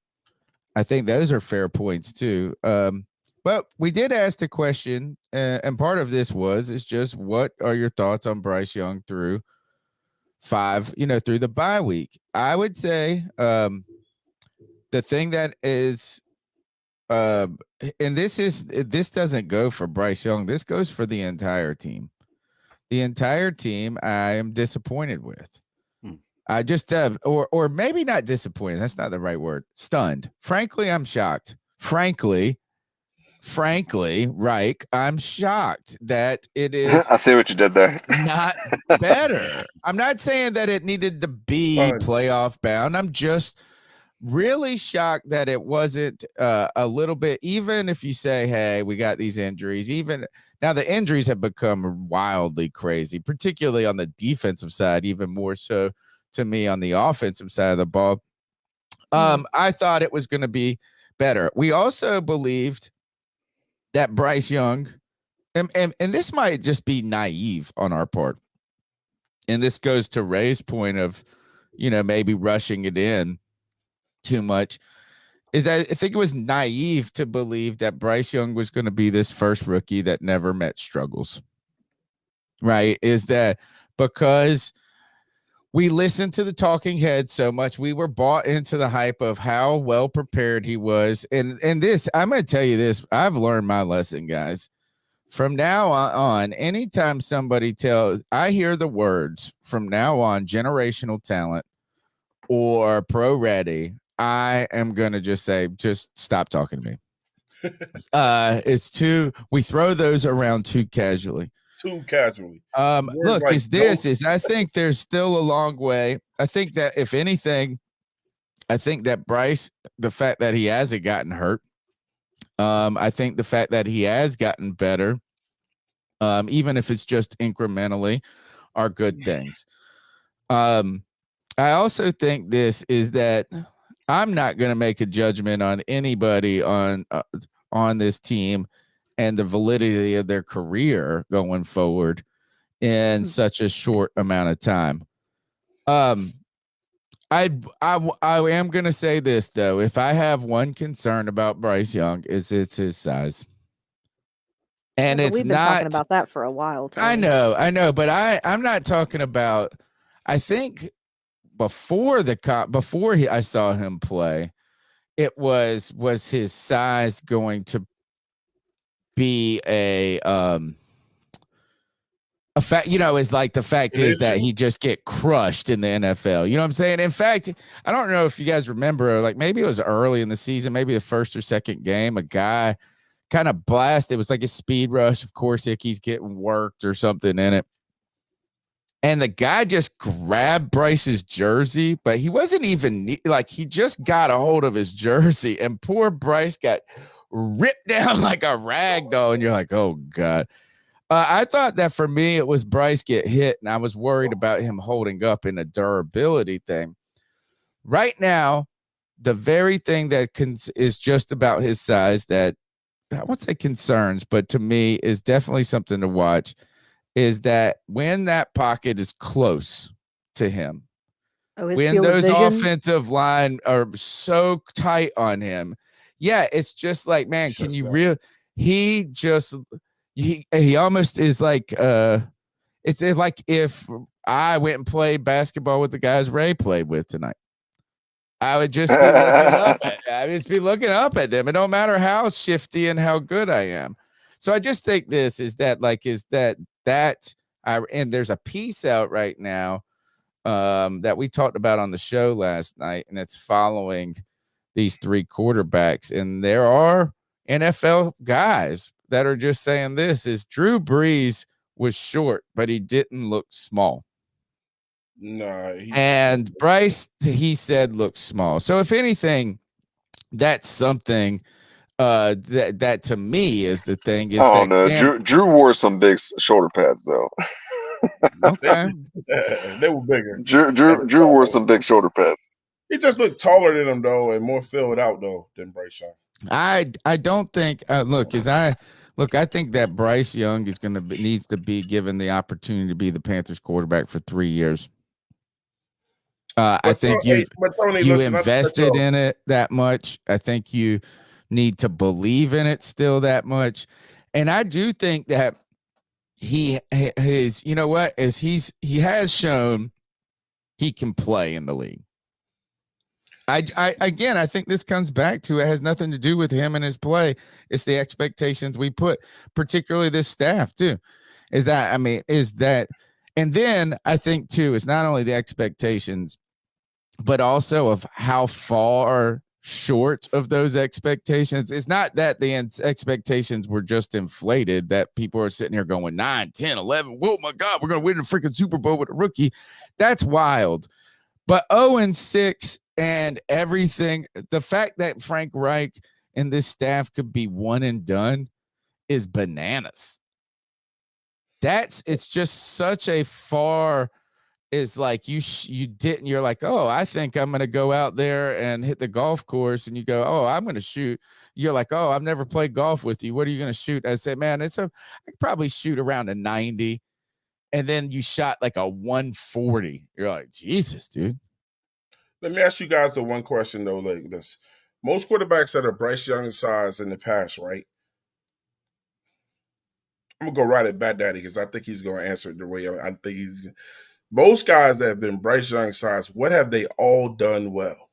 I think those are fair points too. But we did ask the question, and part of this is just what are your thoughts on Bryce Young through 5, through the bye week? I would say the thing that is, and this doesn't go for Bryce Young. This goes for the entire team. The entire team I am disappointed with. I just or maybe not disappointed. That's not the right word. Stunned. Frankly, I'm shocked. Frankly, Reich, I'm shocked that it is I see what you did there. not better. I'm not saying that it needed to be Fun. playoff bound. I'm just really shocked that it wasn't a little bit, even if you say, hey, we got these injuries, even now the injuries have become wildly crazy, particularly on the defensive side, even more so to me on the offensive side of the ball. I thought it was going to be better. We also believed that Bryce Young, and this might just be naive on our part, and this goes to Ray's point of, maybe rushing it in too much, is I think it was naive to believe that Bryce Young was going to be this first rookie that never met struggles. Right? Is that because we listened to the talking heads so much, we were bought into the hype of how well prepared he was. And this, I'm going to tell you this, I've learned my lesson, guys. From now on, anytime somebody I hear the words from now on, generational talent or pro ready, I am going to just say, just stop talking to me. We throw those around too casually. Look, I think there's still a long way. I think that if anything, Bryce, the fact that he hasn't gotten hurt, I think the fact that he has gotten better, even if it's just incrementally, are good things. I also think this is that I'm not going to make a judgment on anybody on this team and the validity of their career going forward in such a short amount of time. I am going to say this, though. If I have one concern about Bryce Young, it's his size. And it's we've been talking about that for a while, Tony. I know, but I'm not talking about, I think before I saw him play, it was his size going to be a fact, is like the fact is that he just get crushed in the NFL. You know what I'm saying? In fact, I don't know if you guys remember, like maybe it was early in the season, maybe the first or second game, a guy kind of blasted. It was like a speed rush. Of course, Icky's getting worked or something in it. And the guy just grabbed Bryce's jersey, but he wasn't even he just got a hold of his jersey, and poor Bryce got ripped down like a rag doll. And you're like, oh God. I thought that for me, it was Bryce get hit, and I was worried about him holding up in a durability thing. Right now, the very thing that is just about his size that I won't say concerns, but to me is definitely something to watch, is that when that pocket is close to him, when those offensive line are so tight on him, it's just like, man, can you he almost is like, it's like if I went and played basketball with the guys Ray played with tonight. I would just be looking up at them. It don't matter how shifty and how good I am. So I just think this is that, and there's a piece out right now that we talked about on the show last night, and it's following these three quarterbacks. And there are NFL guys that are just saying this is Drew Brees was short, but he didn't look small. And Bryce, he said, looks small. So if anything, that's something that to me is the thing. Is Drew wore some big shoulder pads though. Okay, they were bigger. Drew wore some big shoulder pads. He just looked taller than him though, and more filled out though than Bryce Young. I don't think. I think that Bryce Young is needs to be given the opportunity to be the Panthers quarterback for 3 years. I think you invested in it that much. I think you need to believe in it still that much. And I do think that he has shown he can play in the league. I think this comes back to, it has nothing to do with him and his play. It's the expectations we put, particularly this staff too. And then I think too, it's not only the expectations, but also of how far short of those expectations. It's not that the expectations were just inflated, that people are sitting here going 9, 10, 11. Whoa, my God, we're going to win the freaking Super Bowl with a rookie. That's wild. But 0-6 and everything, the fact that Frank Reich and this staff could be one and done is bananas. It's just such a far is like you didn't, you're like, oh, I think I'm going to go out there and hit the golf course. And you go, oh, I'm going to shoot. You're like, oh, I've never played golf with you. What are you going to shoot? I said, man, I could probably shoot around a 90. And then you shot like a 140. You're like, Jesus, dude. Let me ask you guys the one question though, like this. Most quarterbacks that are Bryce Young size in the past, right? I'm gonna go right at Bad Daddy because I think he's gonna answer it the way I think he's. Most guys that have been Bryce Young size, what have they all done well?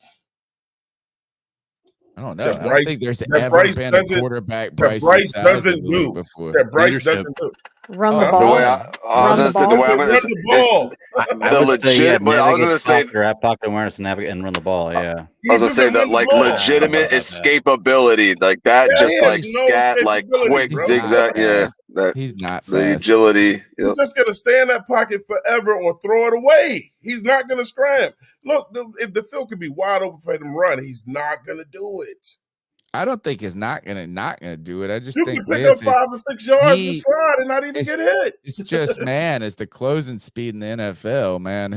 I don't know. I don't think there's ever been a quarterback Bryce doesn't do before. that. Bryce doesn't do. Run the ball. The way I was gonna say, Run the ball. I would say, yeah, but I was gonna say have pocket awareness and navigate and run the ball. Yeah, I was gonna say that like legitimate escapability, like that, just like scat, like quick zigzag. Yeah, that he's not fast. The agility. He's just gonna stay in that pocket forever or throw it away. He's not gonna scram. Look, if the field could be wide open for him to run, he's not gonna do it. I don't think it's not gonna do it. I just you think can pick up 5 or 6 yards and slide and not even get hit. It's just, man, it's the closing speed in the NFL, man.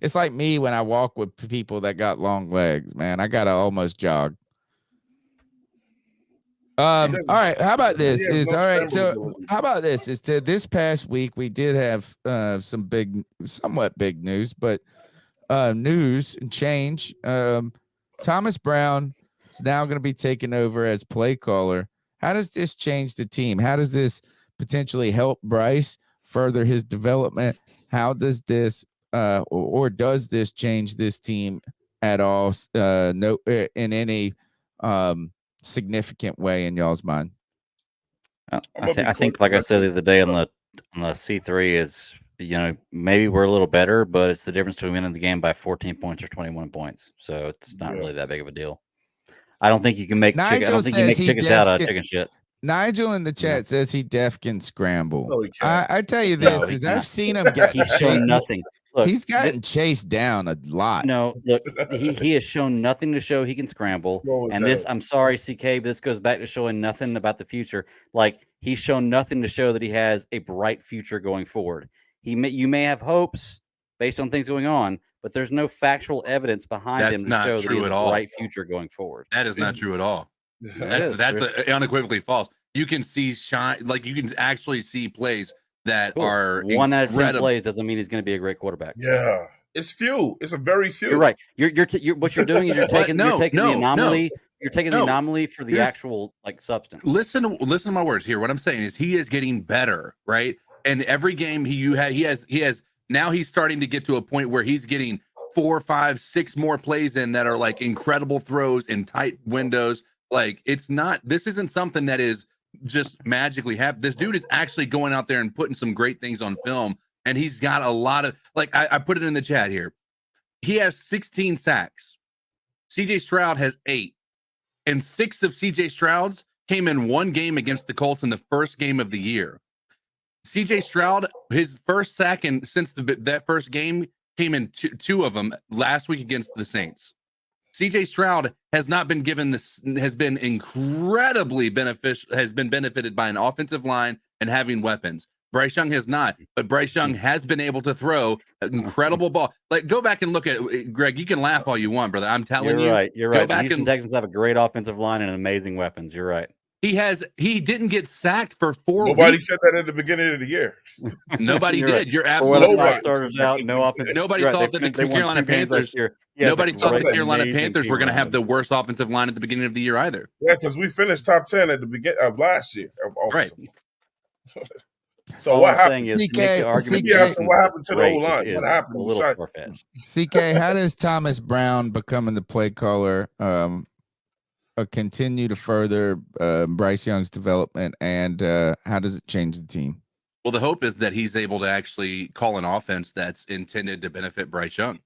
It's like me when I walk with people that got long legs, man. I gotta almost jog. All right. How about this? How about this? This past week we did have some somewhat big news, but news and change. Thomas Brown is now going to be taken over as play caller. How does this change the team? How does this potentially help Bryce further his development? How does this or does this change this team at all? No, in any significant way in y'all's mind? I think, like I said the other day on the C3 is, maybe we're a little better, but it's the difference between winning the game by 14 points or 21 points. So it's not really that big of a deal. I don't think you can make chickens out of chicken shit. Nigel in the chat says he can scramble. No, he can't. I tell you this, is I've seen him get. He's shown nothing. Look, he's gotten chased down a lot. No, look, he has shown nothing to show he can scramble. And this, I'm sorry, CK, but this goes back to showing nothing about the future. Like, he's shown nothing to show that he has a bright future going forward. You may have hopes based on things going on, but there's no factual evidence behind him to show that he has a bright future going forward. That is not true at all. That's unequivocally false. You can see you can actually see plays that are 1 out of 10 plays doesn't mean he's going to be a great quarterback. Yeah, it's few. It's a very few. You're right. What you're doing is you're taking the anomaly. You're taking the anomaly for the actual substance. Listen to my words here. What I'm saying is he is getting better, right? And every game he has now he's starting to get to a point where he's getting 4, 5, 6 more plays in that are like incredible throws in tight windows. Like, this isn't something that is just magically happen. This dude is actually going out there and putting some great things on film, and he's got a lot of I put it in the chat here. He has 16 sacks. CJ Stroud has 8, and 6 of CJ Stroud's came in one game against the Colts in the first game of the year. CJ Stroud, his first sack since that first game came in two of them last week against the Saints. CJ Stroud has not been given this, has been incredibly beneficial, has been benefited by an offensive line and having weapons. Bryce Young has not, but Bryce Young has been able to throw an incredible ball. Like, go back and look at it, Greg. You can laugh all you want, brother. I'm telling you. You're right. The Houston Texans have a great offensive line and amazing weapons. You're right. He didn't get sacked for 4 weeks. Nobody said that at the beginning of the year. Nobody did. Right. You're absolutely right. Starters out, no offense. Nobody thought that the Carolina Panthers. Nobody thought the Carolina Panthers were going to have the worst offensive line at the beginning of the year either. Yeah, because we finished top 10 at the beginning of last year. Right. So what happened? CK asked what happened to the whole line. What happened? CK, how does Thomas Brown becoming the play caller continue to further Bryce Young's development, and how does it change the team? Well, the hope is that he's able to actually call an offense that's intended to benefit Bryce Young,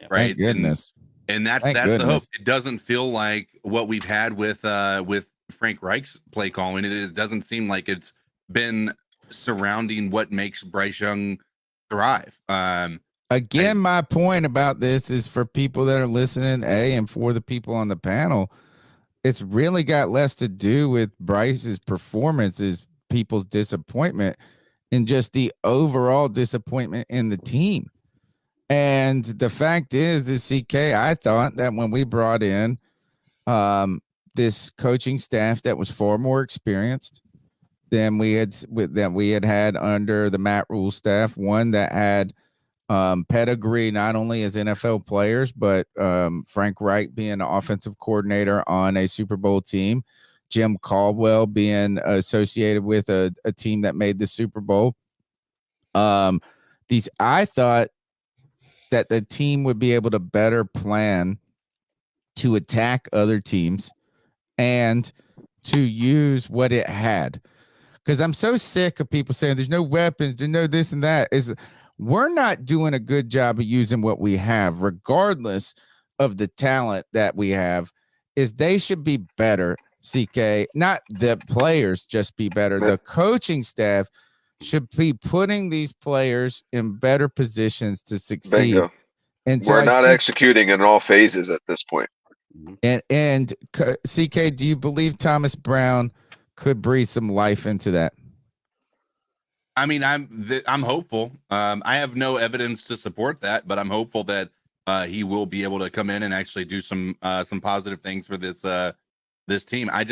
right? Thank goodness. And that's Thank the hope. goodness. It doesn't feel like what we've had with Frank Reich's play calling. It doesn't seem like it's been surrounding what makes Bryce Young thrive. Again, my point about this is for people that are listening, and for the people on the panel, it's really got less to do with Bryce's performances, people's disappointment, and just the overall disappointment in the team. And the fact is CK, I thought that when we brought in this coaching staff that was far more experienced than we had under the Matt Rule staff, one that had pedigree not only as NFL players, but Frank Reich being an offensive coordinator on a Super Bowl team, Jim Caldwell being associated with a team that made the Super Bowl. I thought that the team would be able to better plan to attack other teams and to use what it had. Because I'm so sick of people saying there's no weapons, there's no this and that. We're not doing a good job of using what we have, regardless of the talent that we have. They should be better, CK. Not the players just be better. The coaching staff should be putting these players in better positions to succeed. Bingo. And so we're not executing in all phases at this point. And CK, do you believe Thomas Brown could breathe some life into that? I mean, I'm hopeful. I have no evidence to support that, but I'm hopeful that he will be able to come in and actually do some positive things for this team. I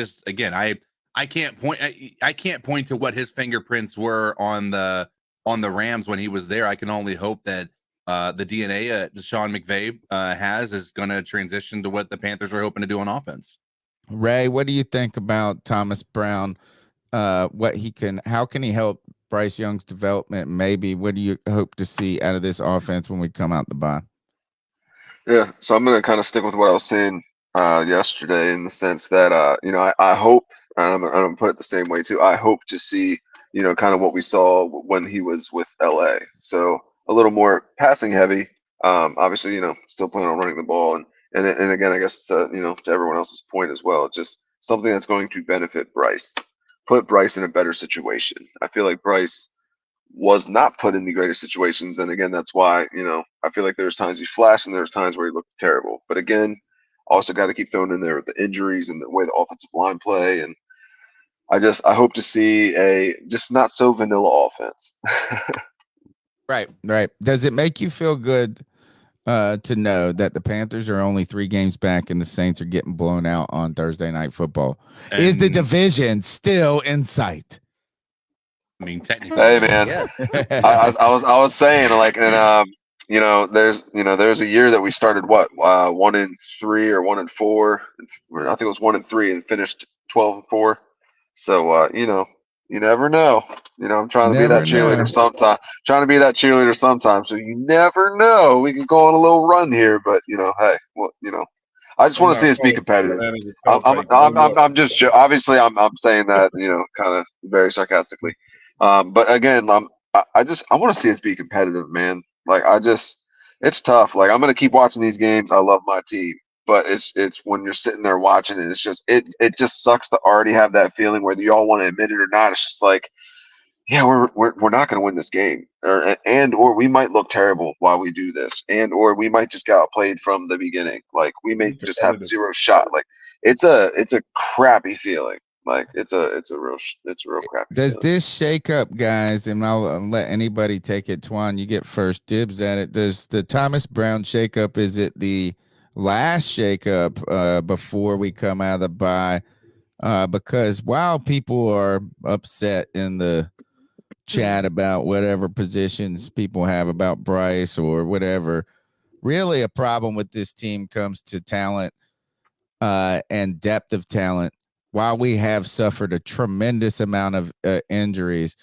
can't point to what his fingerprints were on the Rams when he was there. I can only hope that the DNA Sean McVay has is going to transition to what the Panthers are hoping to do on offense. Ray, what do you think about Thomas Brown? How can he help Bryce Young's development? Maybe what do you hope to see out of this offense when we come out the bye? Yeah, so I'm going to kind of stick with what I was saying yesterday, in the sense that I hope, and I'm going to put it the same way too. I hope to see kind of what we saw when he was with LA. So a little more passing heavy. Obviously, still planning on running the ball, and again, I guess to everyone else's point as well, just something that's going to benefit Bryce, put Bryce in a better situation. I feel like Bryce was not put in the greatest situations, and again, that's why I feel like there's times he flashed and there's times where he looked terrible. But again, also got to keep throwing in there with the injuries and the way the offensive line play, and I hope to see a just not so vanilla offense. Right. Does it make you feel good to know that the Panthers are only 3 games back and the Saints are getting blown out on Thursday Night Football? Is the division still in sight? I mean, technically, hey man, Yeah. I was saying, like, and there's a year that we started 1-3 or 1-4. I think it was 1-3 and finished 12-4. So you never know. I'm trying to be that cheerleader sometime. So you never know. We can go on a little run here, but hey, I just want to see us be competitive. I'm just obviously I'm saying that kind of very sarcastically, but again I want to see us be competitive, man. Like it's tough. Like I'm gonna keep watching these games. I love my team, but it's when you're sitting there watching it, it's just it just sucks to already have that feeling, whether you all want to admit it or not. It's just like, yeah, we're not going to win this game, or we might look terrible while we do this, or we might just get outplayed from the beginning. Like we may just have zero shot. Like it's a crappy feeling. Like it's a real crappy. Does feeling. this shake up, guys? And I'll let anybody take it. Twan, you get first dibs at it. Does the Thomas Brown shake up? Is it the last shake up before we come out of the bye? Because while people are upset in the chat about whatever positions people have about Bryce or whatever, really a problem with this team comes to talent and depth of talent. While we have suffered a tremendous amount of injuries,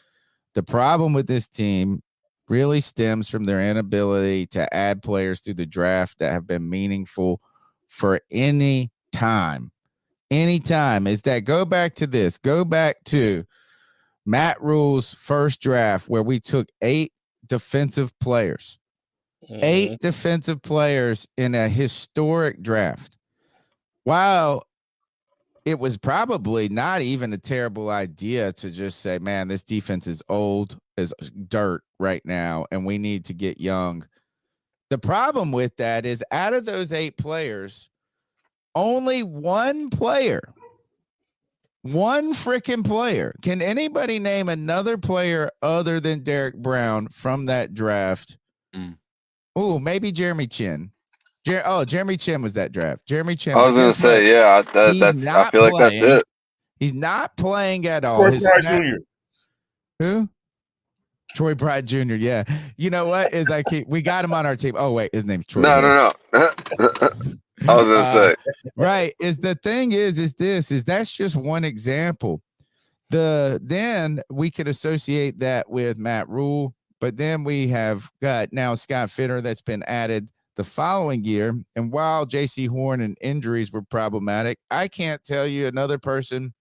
the problem with this team really stems from their inability to add players through the draft that have been meaningful for any time. Is that go back to Matt Rule's first draft, where we took 8 defensive players. 8 defensive players in a historic draft. While it was probably not even a terrible idea to just say, man, this defense is old as dirt right now, and we need to get young. The problem with that is out of those 8 players, only one freaking player. Can anybody name another player other than Derek Brown from that draft? Oh, maybe Jeremy Chin. Jeremy Chin was that draft. Jeremy Chin. I was going to say, yeah, I feel like that's it. He's not playing at all. Troy Pride Jr. Who? Troy Pride Jr. Yeah. You know what? We got him on our team. Oh, wait. His name's Troy. No. I was going to say. Right. The thing is that's just one example. Then we could associate that with Matt Rule, but then we have got now Scott Fitter that's been added the following year. And while J.C. Horn and injuries were problematic, I can't tell you another person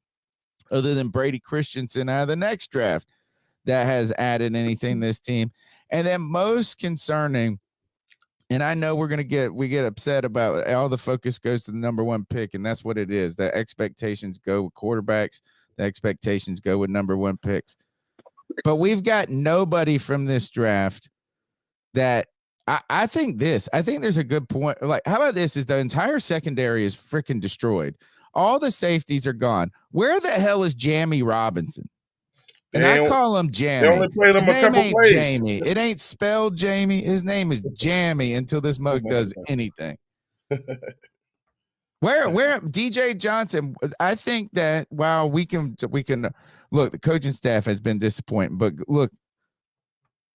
other than Brady Christensen out of the next draft that has added anything to this team. And then most concerning, and I know we get upset about all the focus goes to the number 1 pick, and that's what it is. The expectations go with quarterbacks. The expectations go with number 1 picks. But we've got nobody from this draft that I think there's a good point. Like, how about this? Is the entire secondary is freaking destroyed. All the safeties are gone. Where the hell is Jamie Robinson? And I call him Jamie. They only played him a couple plays. Jamie. It ain't spelled Jamie. His name is Jamie until this mug does anything. Where DJ Johnson? I think that while we can look, the coaching staff has been disappointing, but look,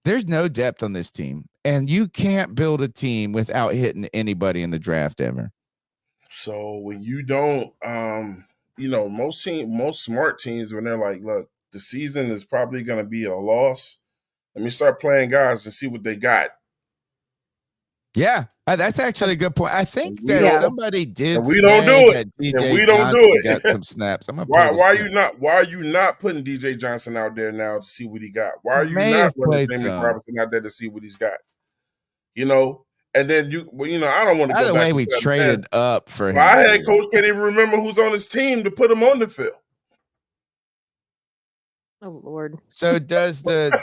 there's no depth on this team, and you can't build a team without hitting anybody in the draft ever. So when you don't, most smart teams, when they're like, look, the season is probably going to be a loss, let me start playing guys and see what they got. Yeah, that's actually a good point. I think that somebody did. And we don't do it. We don't do it. Got some snaps. Why are you not putting DJ Johnson out there now to see what he got? Why are you not putting James Robinson out there to see what he's got? And then I don't want to go back. By the way, we traded up for him. My head coach can't even remember who's on his team to put him on the field. Oh Lord! So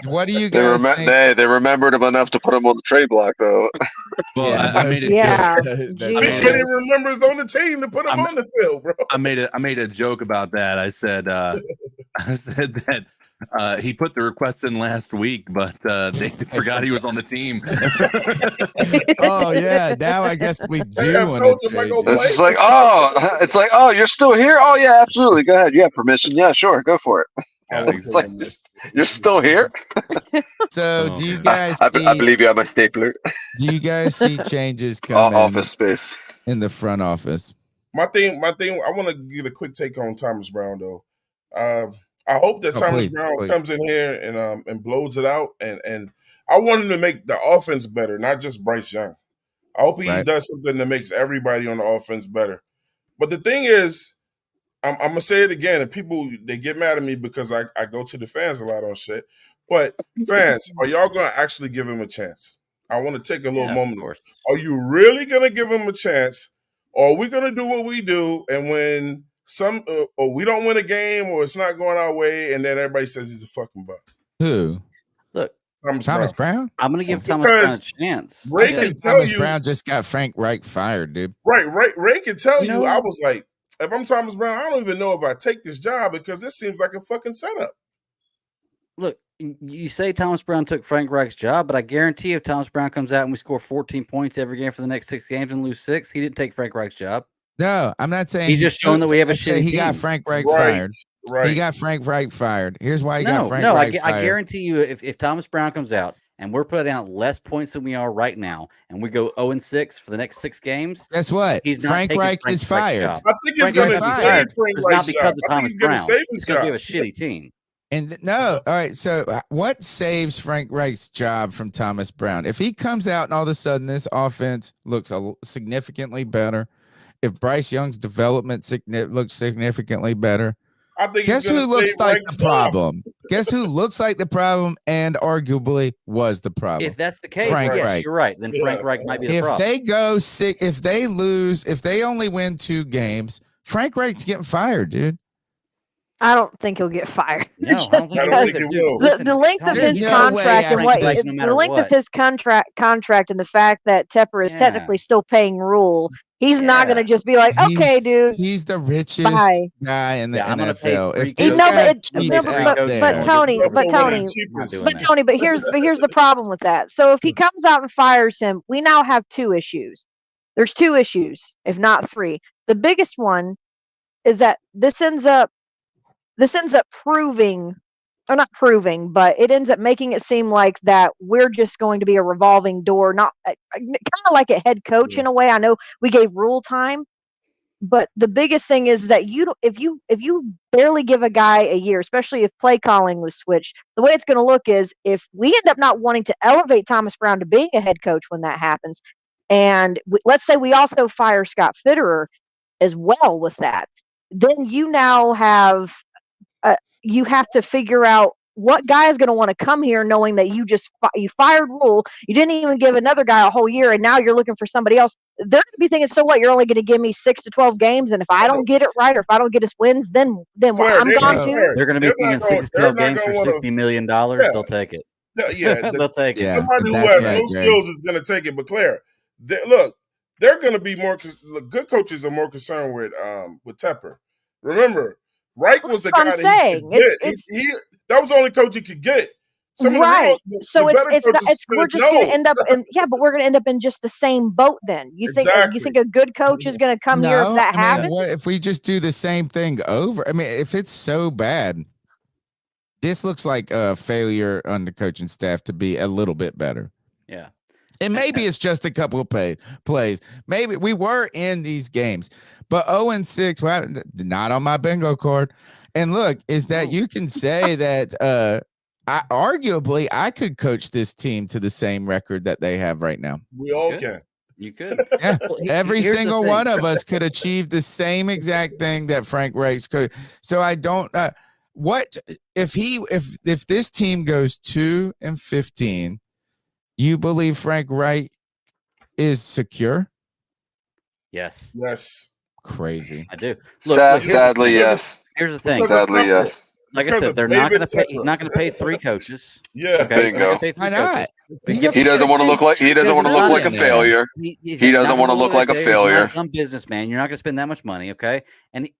what do you guys think? They remembered him enough to put him on the trade block, though. Well, Yeah. I made it. He can't even remember his on the team to put him on the field, bro. I made a joke about that. I said that he put the request in last week, but they forgot he was on the team. Oh yeah, now I guess we do. It's like, oh, you're still here? Oh yeah, absolutely. Go ahead. You have permission. Yeah, sure, go for it. Yeah, it's like you're still here. So do you guys? I believe you have my stapler. Do you guys see changes coming? Office space in the front office. My thing. I want to get a quick take on Thomas Brown though. I hope that Thomas Brown comes in here and blows it out, and I want him to make the offense better, not just Bryce Young. I hope he does something that makes everybody on the offense better. But the thing is, I'm gonna say it again, and people they get mad at me because I go to the fans a lot on shit. But fans, are y'all gonna actually give him a chance? I want to take a little moment. Are you really gonna give him a chance, or are we gonna do what we do, and when or we don't win a game, or it's not going our way, and then everybody says he's a fucking buck? Who? Look, Thomas Brown? I'm going to give Thomas Brown a chance. Ray can tell Thomas Brown just got Frank Reich fired, dude. Right. Ray can tell you. I was like, if I'm Thomas Brown, I don't even know if I take this job because this seems like a fucking setup. Look, you say Thomas Brown took Frank Reich's job, but I guarantee if Thomas Brown comes out and we score 14 points every game for the next 6 games and lose 6, he didn't take Frank Reich's job. No, I'm not saying he's just showing that we have a shitty team. He got Frank Reich fired. Right. He got Frank Reich fired. Here's why he got Frank Reich fired. I guarantee you, if Thomas Brown comes out and we're putting out less points than we are right now, and we go 0-6 for the next 6 games, guess what? He's not Frank Reich is fired. I think he's going to save Frank Reich's not because of Thomas Brown. It's because we have a shitty team. And all right. So what saves Frank Reich's job from Thomas Brown? If he comes out and all of a sudden this offense looks significantly better, if Bryce Young's development looks significantly better, I think Guess he's going who to looks save like Reich's the problem? Guess who looks like the problem and arguably was the problem? If that's the case, Frank yes, Reich. you're right. Then Frank Reich might be the If problem. they go sick, if they lose, if they only win 2 games, Frank Reich's getting fired, dude. I don't think he'll get fired. No, I Just don't think I he don't will think either. he Dude, will. listen, the length of Tony, There's his no way contract and after what this- no the matter length what. of his contract and the fact that Tepper is Yeah. technically still paying Rule, he's not going to just be like, okay, dude, He's the richest bye. guy in the Yeah, I'm gonna pay NFL. 3 If this No, coaches. guy but it- I'm cheats gonna no, pay out three coaches there, and only Tony, get but $1 Tony, million. I'm not doing But that. Tony, but here's the problem with that. So if he comes out and fires him, we now have 2 issues. There's 2 issues, if not 3. The biggest one is that this ends up proving, or not proving, but it ends up making it seem like that we're just going to be a revolving door, not kind of like a head coach in a way. I know we gave Rule time, but the biggest thing is that if you barely give a guy a year, especially if play calling was switched, the way it's going to look is if we end up not wanting to elevate Thomas Brown to being a head coach when that happens, and let's say we also fire Scott Fitterer as well with that, then you now have you have to figure out what guy is going to want to come here knowing that you fired Rule, you didn't even give another guy a whole year, and now you're looking for somebody else. They're going to be thinking, so what? You're only going to give me 6 to 12 games, and if I don't get it right, or if I don't get us wins, then Claire, I'm gone too. They're going to be thinking 6 to 12 games for $60 million. Yeah. They'll take it. Yeah, They'll take it. Yeah, somebody who that's has right, no Greg. skills is going to take it. But Claire, they're going to be more. Good coaches are more concerned with Tepper. Remember, Reich was the That's guy what I'm that he saying. could get. That was the only coach he could get. Some of the Right. real, So the better coaches we're said just no. going to end up in but we're going to end up in just the same boat then. You think a good coach is going to come here if that happens? What if we just do the same thing over? I mean, if it's so bad, this looks like a failure on the coaching staff to be a little bit better. Yeah. And maybe it's just a couple of plays. Maybe we were in these games, but 0-6, well, not on my bingo card. And look, is that you can say that arguably I could coach this team to the same record that they have right now. We all can. You could. Yeah, Well, every here's the single thing. one of us could achieve the same exact thing that Frank Reich's could. So I don't. What if this team goes 2-15? You believe Frank Reich is secure? Yes. Yes. Crazy. I do. Look, Sadly, yes. Here's the thing. Sadly, yes. Like I said, they're not going to pay. He's not going to pay 3 coaches. Yeah. Okay, he's not gonna Bingo. pay 3 Why not? coaches. He doesn't want to look like a failure. He doesn't want to look like a failure. He's not a dumb businessman. You're not going to spend that much money, okay? And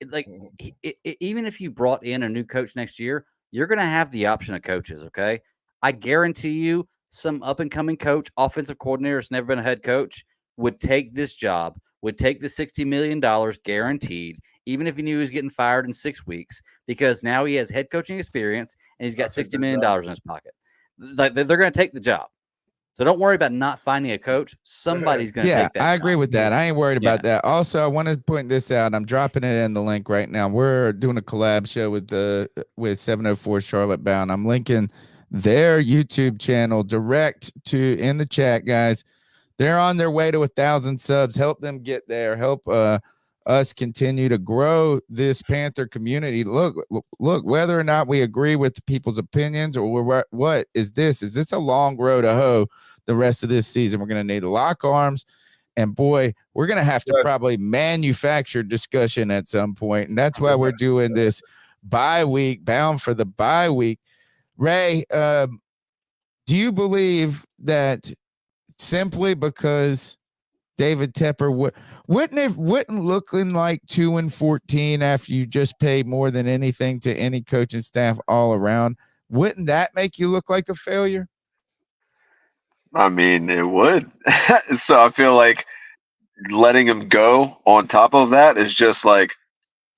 even if you brought in a new coach next year, you're going to have the option of coaches, okay? I guarantee you, some up and coming coach, offensive coordinator, has never been a head coach, would take this job, would take the $60 million guaranteed, even if he knew he was getting fired in 6 weeks, because now he has head coaching experience and he's got $60 million in his pocket. Like, they're going to take the job. So don't worry about not finding a coach. Somebody's going to take that. I agree job. with that. I ain't worried about that. Also, I want to point this out. I'm dropping it in the link right now. We're doing a collab show with 704 Charlotte Bound. I'm linking their YouTube channel direct to in the chat, guys. They're on their way to 1,000 subs. Help them get there. Help us continue to grow this Panther community. Look, whether or not we agree with the people's opinions or what is this a long road to hoe the rest of this season. We're going to need lock arms, and boy, we're going to have to probably manufacture discussion at some point. And that's why we're doing this bye week, bound for the bye week. Ray, do you believe that simply because David Tepper wouldn't looking like 2-14 after you just pay more than anything to any coaching staff all around, wouldn't that make you look like a failure? I mean, it would. So I feel like letting him go on top of that is just like,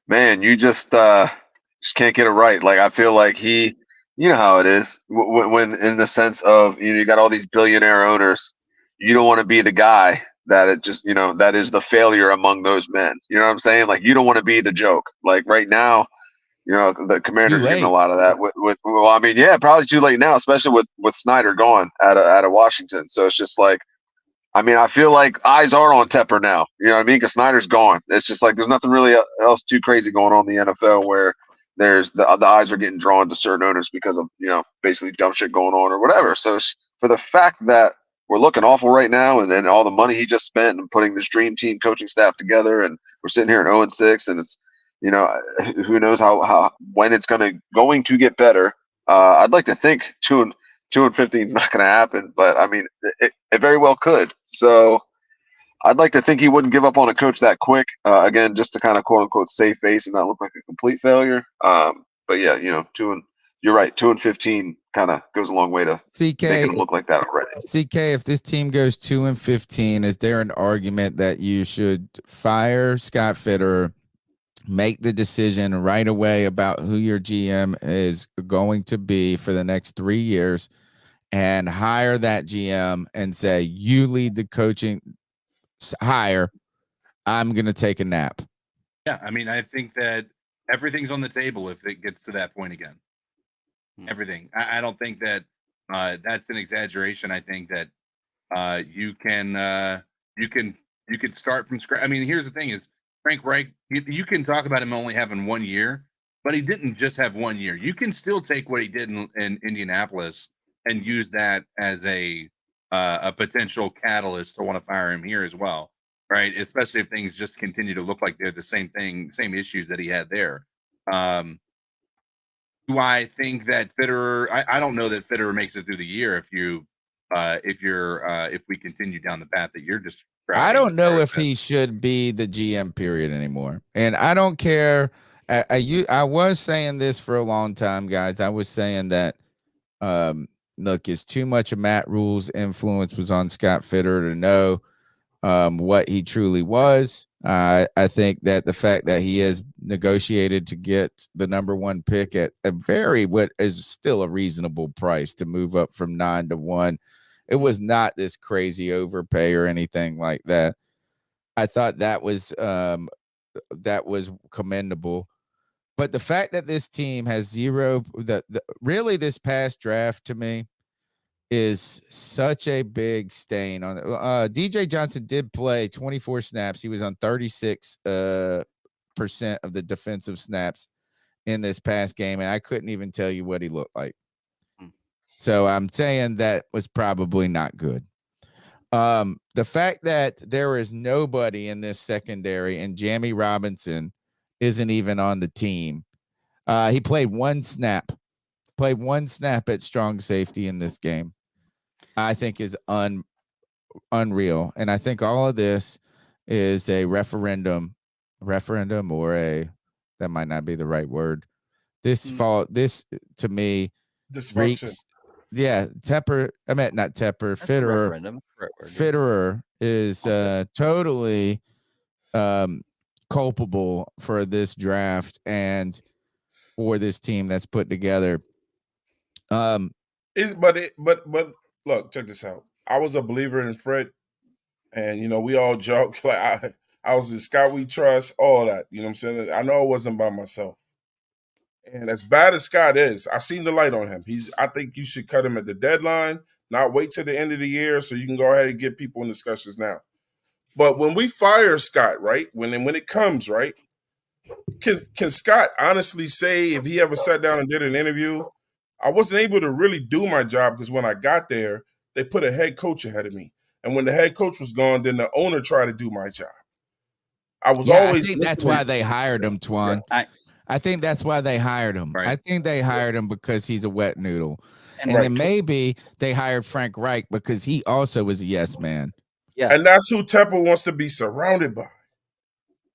man, you just can't get it right. Like, I feel like you know how it is when in the sense of, you got all these billionaire owners, you don't want to be the guy that it just, that is the failure among those men. You know what I'm saying? Like, you don't want to be the joke. Like right now, the Commanders are getting a lot of that well, I mean, yeah, probably too late now, especially with Snyder gone out of Washington. So it's just like, I mean, I feel like eyes are on Tepper now. You know what I mean? Because Snyder's gone. It's just like there's nothing really else too crazy going on in the NFL where there's the eyes are getting drawn to certain owners because of, basically dumb shit going on or whatever. So for the fact that we're looking awful right now, and then all the money he just spent and putting this dream team coaching staff together, and we're sitting here at 0-6, and it's, who knows how when it's going to get better. I'd like to think 2-15 is not going to happen, but I mean, it very well could. So I'd like to think he wouldn't give up on a coach that quick. Again, just to kind of quote unquote save face and not look like a complete failure. But yeah, you're right. 2-15 kind of goes a long way to making him look like that already. CK, if this team goes 2-15, is there an argument that you should fire Scott Fitterer, make the decision right away about who your GM is going to be for the next 3 years, and hire that GM and say, you lead the coaching hire, I'm going to take a nap? Yeah, I mean, I think that everything's on the table if it gets to that point again. Everything. I don't think that that's an exaggeration. I think that you could start from scratch. I mean, here's the thing: is Frank Reich? You can talk about him only having 1 year, but he didn't just have 1 year. You can still take what he did in Indianapolis and use that as a potential catalyst to want to fire him here as well, right? Especially if things just continue to look like they're the same issues that he had there. Do I think that Fitterer? I don't know that Fitterer makes it through the year if we continue down the path that you're just. I don't know if he should be the GM period anymore, and I don't care. I was saying this for a long time, guys. I was saying that, look, it's too much of Matt Rule's influence was on Scott Fitterer to know what he truly was. I think that the fact that he has negotiated to get the number 1 pick at what is still a reasonable price to move up from 9 to 1. It was not this crazy overpay or anything like that. I thought that was commendable. But the fact that this team has zero, really this past draft to me is such a big stain on it. DJ Johnson did play 24 snaps. He was on 36% of the defensive snaps in this past game, and I couldn't even tell you what he looked like. So I'm saying that was probably not good. The fact that there is nobody in this secondary and Jamie Robinson isn't even on the team. He played one snap at strong safety in this game, I think is unreal. And I think all of this is a referendum or that might not be the right word. This to me reeks. Yeah, Tepper. I meant not Tepper. Fitterer is totally culpable for this draft and for this team that's put together. But look, check this out. I was a believer in Fred, and we all joke like I was in Scott We Trust, all that. You know what I'm saying? I know I wasn't by myself. And as bad as Scott is, I seen the light on him. I think you should cut him at the deadline, not wait till the end of the year so you can go ahead and get people in discussions now. But when we fire Scott, right, when it comes, right, can Scott honestly say if he ever sat down and did an interview, I wasn't able to really do my job because when I got there, they put a head coach ahead of me. And when the head coach was gone, then the owner tried to do my job. I think that's why they hired him, Twan. Yeah. I think that's why they hired him. Right. I think they hired him because he's a wet noodle. And then maybe they hired Frank Reich because he also was a yes man. Yeah. And that's who Tepper wants to be surrounded by.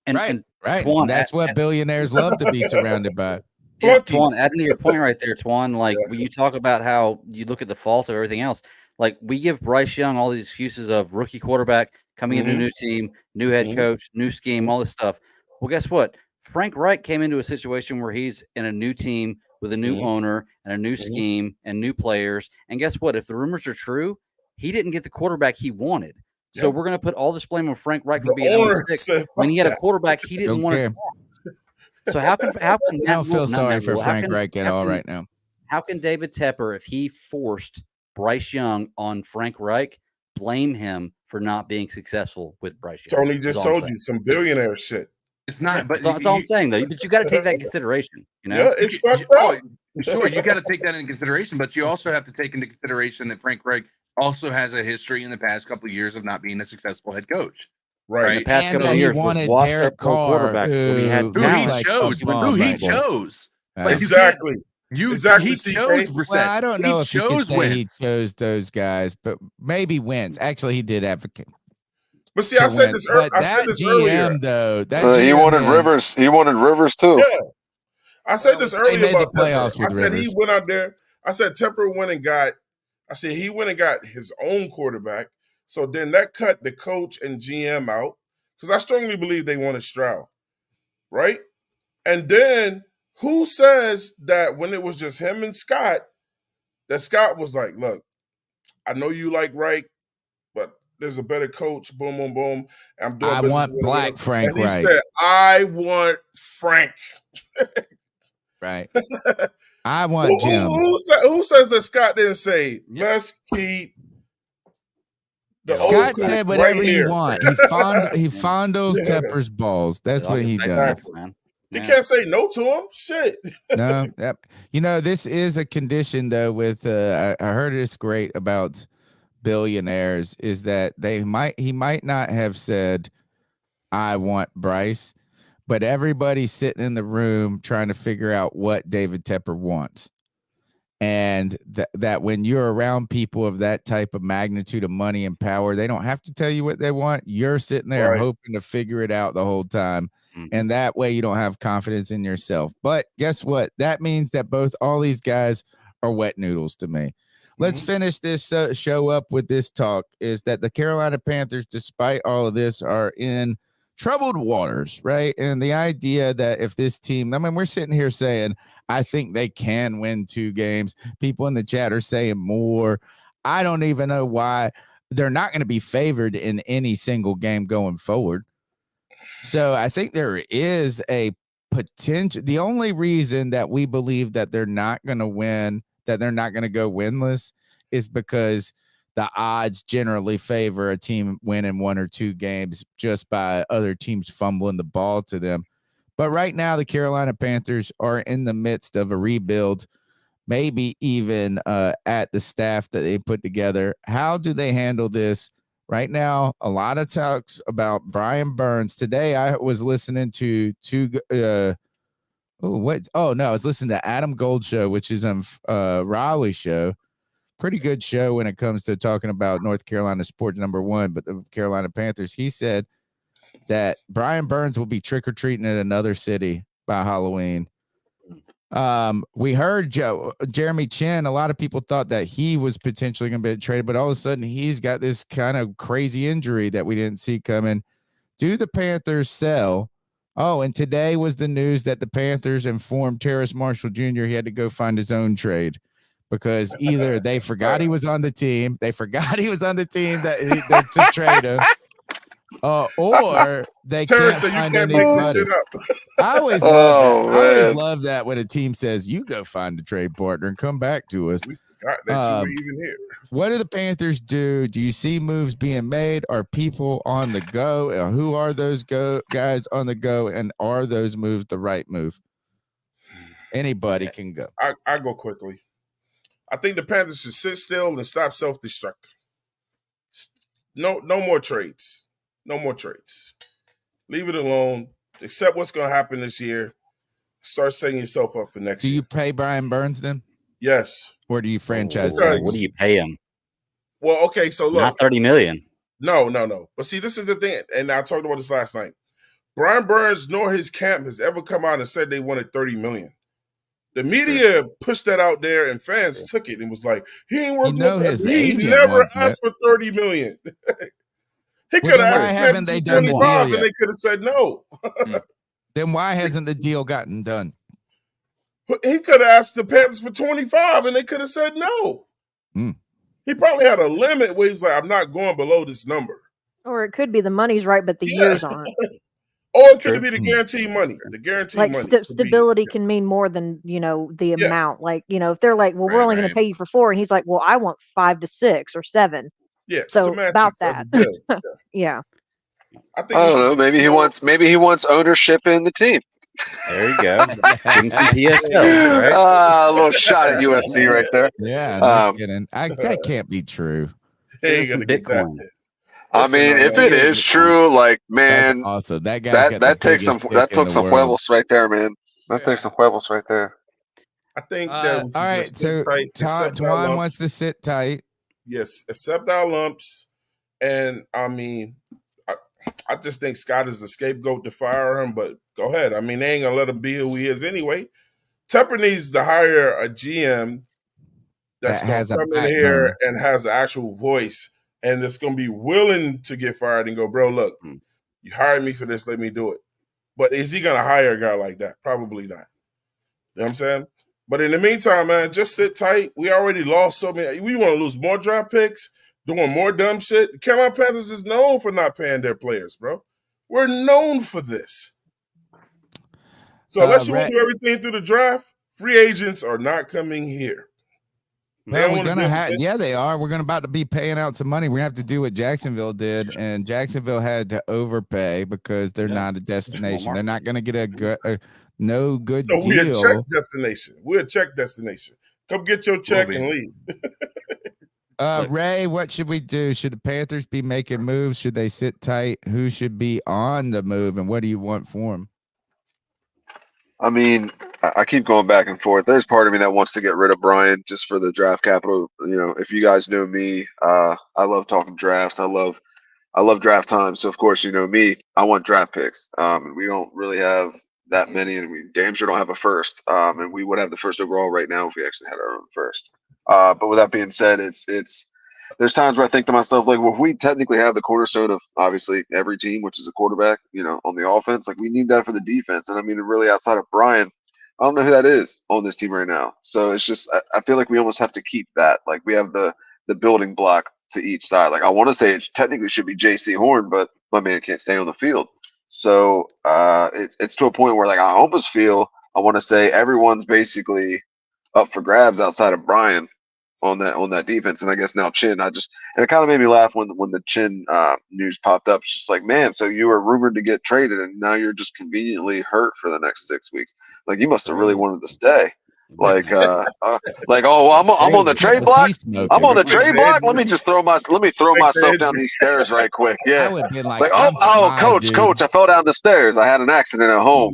Right. Twan, and that's what billionaires love to be surrounded by. Yeah, Twan, adding to your point right there, Twan, like when you talk about how you look at the fault of everything else, like we give Bryce Young all these excuses of rookie quarterback coming into a new team, new head coach, new scheme, all this stuff. Well, guess what? Frank Reich came into a situation where he's in a new team with a new owner and a new scheme and new players. And guess what? If the rumors are true, he didn't get the quarterback he wanted. Yep. So we're going to put all this blame on Frank Reich for being 0-6 when he had a quarterback he didn't want to. So how can I don't feel sorry for Frank Reich at all right now. How can David Tepper, if he forced Bryce Young on Frank Reich, blame him for not being successful with Bryce Young? Tony just told you some billionaire shit. It's not, but That's all I'm saying, though. But you got to take that in consideration. You know, Yeah, it's fucked up. Sure, you got to take that into consideration, but you also have to take into consideration that Frank Reich also has a history in the past couple of years of not being a successful head coach. Right. in the past And couple of he years, with wanted washed Derek up pro Carr, quarterbacks where we had who Who he talent. like a chose, he went who to he Super Bowl. chose. Right. Like, Exactly. Exactly, he CK. chose Brissett. Well, I don't know if he could chose say he Wentz. chose those guys, but maybe Wentz. Actually, he did advocate. But see, I said this. But I said that this GM earlier. though, that He GM wanted man, Rivers. He wanted Rivers too. Yeah, I said this they earlier made the about Tepper. playoffs I with said he Rivers. went out there. I said Tepper went and got. I said he went and got his own quarterback. So then that cut the coach and GM out because I strongly believe they wanted Stroud, right? And then who says that when it was just him and Scott, that Scott was like, "Look, I know you like Reich, but there's a better coach." Boom, boom, boom. I'm doing I business want with black him. Frank And he Reich. said, "I want Frank." Right. I want Jim. Who says that Scott didn't say, let's keep the old Scott coach said whatever right you here? want. He fondles Yeah. Tepper's balls. That's I'll what get he back to does. this, man. You Yeah. can't say no to him. Shit. No, this is a condition though. With I heard it's great about billionaires is that he might not have said, "I want Bryce," but everybody's sitting in the room trying to figure out what David Tepper wants. And that when you're around people of that type of magnitude of money and power, they don't have to tell you what they want. You're sitting there Right. hoping to figure it out the whole time. Mhm. And that way you don't have confidence in yourself. But guess what? That means that all these guys are wet noodles to me. Let's finish this show up with this talk is that the Carolina Panthers, despite all of this, are in troubled waters, right? And the idea that if this team, I mean, we're sitting here saying, I think they can win 2 games. People in the chat are saying more. I don't even know why they're not going to be favored in any single game going forward. So I think there is a potential. The only reason that we believe that they're not going to win, that they're not going to go winless, is because the odds generally favor a team winning 1 or 2 games just by other teams fumbling the ball to them. But right now, the Carolina Panthers are in the midst of a rebuild, maybe even at the staff that they put together. How do they handle this? Right now, a lot of talks about Brian Burns. Today, I was listening to I was listening to Adam Gold show, which is on Raleigh show. Pretty good show when it comes to talking about North Carolina sports, number one, but the Carolina Panthers. He said that Brian Burns will be trick-or-treating in another city by Halloween. We heard Jeremy Chin. A lot of people thought that he was potentially going to be traded, but all of a sudden he's got this kind of crazy injury that we didn't see coming. Do the Panthers sell? Oh, and today was the news that the Panthers informed Terrace Marshall Jr. he had to go find his own trade because either they forgot he was on the team, to trade him, or they Terrence can't said you find can't make this anybody. shit up. I always love that. Oh, I always man. love that when a team says, you go find a trade partner and come back to us. We forgot that you were even here. What do the Panthers do? Do you see moves being made? Are people on the go? Who are those guys on the go? And are those moves the right move? Anybody can go. I go quickly. I think the Panthers should sit still and stop self-destructing. No more trades. No more trades. Leave it alone. Accept what's going to happen this year. Start setting yourself up for next year. Do you pay Brian Burns then? Yes. Or do you franchise Because- What do you pay him? Well, okay, so look. Not $30 million. No. But see, this is the thing, and I talked about this last night. Brian Burns nor his camp has ever come out and said they wanted $30 million. The media pushed that out there, and fans took it and was like, "He ain't working with his that. He agent never wants asked for $30 million." He Well, could then have why asked haven't Pence they for done the deal 25, yet? and they could have said no. Then why hasn't the deal gotten done? He could have asked the Panthers for 25, and they could have said no. He probably had a limit where he's like, "I'm not going below this number." Or it could be the money's right, but the years aren't. Or it could be the guaranteed money. The guaranteed Like money. stability can mean more than, the amount. Like, if they're like, well, we're only going to pay you for 4. And he's like, well, I want 5 to 6 or 7. Yeah, So semantics about of the that. bill. Yeah. I think I we don't should know. just Maybe he wants ownership in the team. There you go. Give him some PSLs, right? A little shot at USC right there. Yeah, no kidding. That can't be true. He Give him ain't some gonna get that. Bitcoin. I Listen, mean, if He it ain't is Bitcoin. true, like That's man, awesome. That guy's got the that takes biggest some dick in took the some world. huevos right there, man. That takes some huevos right there. I think that we All should right, just sit so tight, accept our Twan wants lumps. to sit tight. Yes, accept our lumps. And I mean, I just think Scott is the scapegoat to fire him, but go ahead. I mean, they ain't gonna let him be who he is anyway. Tepper needs to hire a GM that's That gonna has a come in here backbone. and has an actual voice and that's gonna be willing to get fired and go, bro, look, you hired me for this, let me do it. But is he gonna hire a guy like that? Probably not. You know what I'm saying? But in the meantime, man, just sit tight. We already lost so many. We want to lose more draft picks, doing more dumb shit. The Carolina Panthers is known for not paying their players, bro. We're known for this. So unless you want to do everything through the draft, free agents are not coming here. Well, we're gonna have, they are. We're gonna about to be paying out some money. We have to do what Jacksonville did, and Jacksonville had to overpay because they're not a destination. They're not gonna get a no good So deal. we're a check destination. We're a check destination. Come get your check and leave. Ray, what should we do? Should the Panthers be making moves? Should they sit tight? Who should be on the move, and what do you want for them? I mean, I keep going back and forth. There's part of me that wants to get rid of Brian just for the draft capital. You know, if you guys know me, I love talking drafts. I love draft time. So of course, you know me, I want draft picks. We don't really have that many, and we damn sure don't have a first. And we would have the first overall right now if we actually had our own first. But with that being said, it's there's times where I think to myself, like, well, if we technically have the cornerstone of obviously every team, which is a quarterback, you know, on the offense, like we need that for the defense. And I mean, really outside of Brian, I don't know who that is on this team right now. So it's just, I feel like we almost have to keep that. Like we have the building block to each side. Like I want to say it technically should be J.C. Horn, but my man can't stay on the field. So it's to a point where like I almost feel I want to say everyone's basically up for grabs outside of Brian on that defense. And I guess now Chin, and it kind of made me laugh when the Chin news popped up. It's just like, man, so you were rumored to get traded and now you're just conveniently hurt for the next 6 weeks. Like you must have really wanted to stay. Like oh well, I'm on the trade block. I'm on the trade block. Let me throw myself down these stairs right quick. Yeah. Been like, it's like fine, coach, I fell down the stairs. I had an accident at home.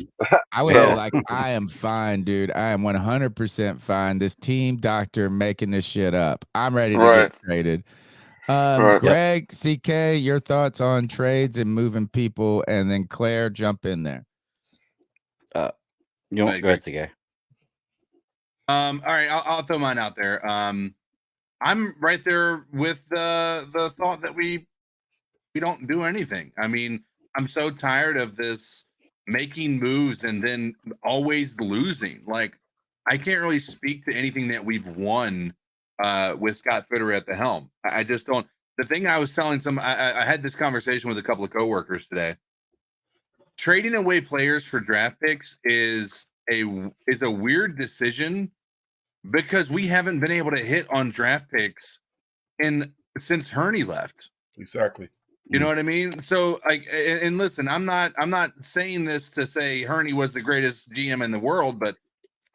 I would be like, I am fine, dude. I am 100% fine. This team doctor making this shit up. I'm ready to get traded. Greg, CK, your thoughts on trades and moving people, and then Claire, jump in there. Go ahead, CK. All right, I'll throw mine out there. I'm right there with the thought that we don't do anything. I mean, I'm so tired of this making moves and then always losing. Like, I can't really speak to anything that we've won with Scott Fitterer at the helm. I just don't. The thing I was telling I had this conversation with a couple of coworkers today. Trading away players for draft picks is a weird decision because we haven't been able to hit on draft picks since Hurney left. Exactly. You know what I mean? So like, and listen, I'm not saying this to say Hurney was the greatest GM in the world, but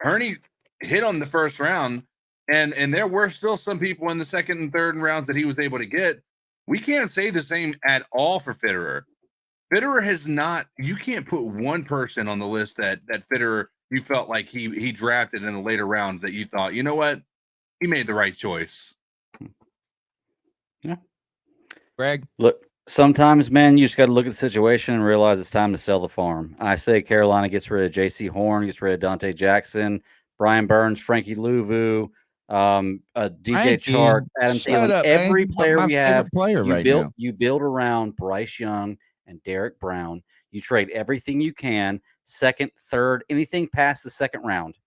Hurney hit on the first round, and there were still some people in the second and third rounds that he was able to get. We can't say the same at all for Fitterer. Fitterer has not. You can't put one person on the list that Fitterer you felt like he drafted in the later rounds that you thought, you know what, he made the right choice. Yeah, Greg, look. Sometimes, man, you just got to look at the situation and realize it's time to sell the farm. I say Carolina gets rid of J.C. Horn, gets rid of Dante Jackson, Brian Burns, Frankie Louvu, DJ Chark, Adam Thielen. Every player we have, you build around Bryce Young and Derek Brown. You trade everything you can, second, third, anything past the second round.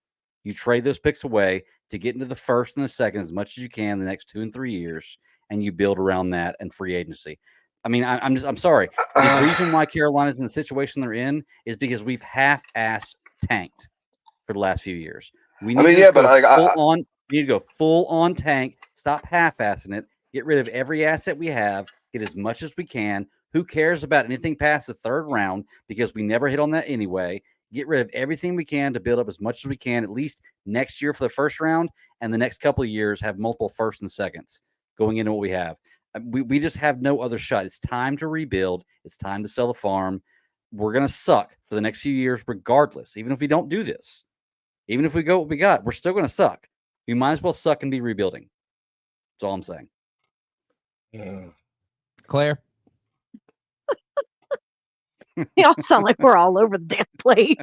You trade those picks away to get into the first and the second as much as you can the next 2 and 3 years, and you build around that and free agency. I mean, I'm sorry. The reason why Carolina's in the situation they're in is because we've half-assed tanked for the last few years. We need to go full on tank. Stop half-assing it. Get rid of every asset we have. Get as much as we can. Who cares about anything past the third round? Because we never hit on that anyway. Get rid of everything we can to build up as much as we can, at least next year for the first round, and the next couple of years have multiple firsts and seconds going into what we have. We just have no other shot. It's time to rebuild. It's time to sell the farm. We're going to suck for the next few years regardless. Even if we don't do this, even if we go what we got, we're still going to suck. We might as well suck and be rebuilding. That's all I'm saying. Claire? Y'all sound like we're all over the damn place.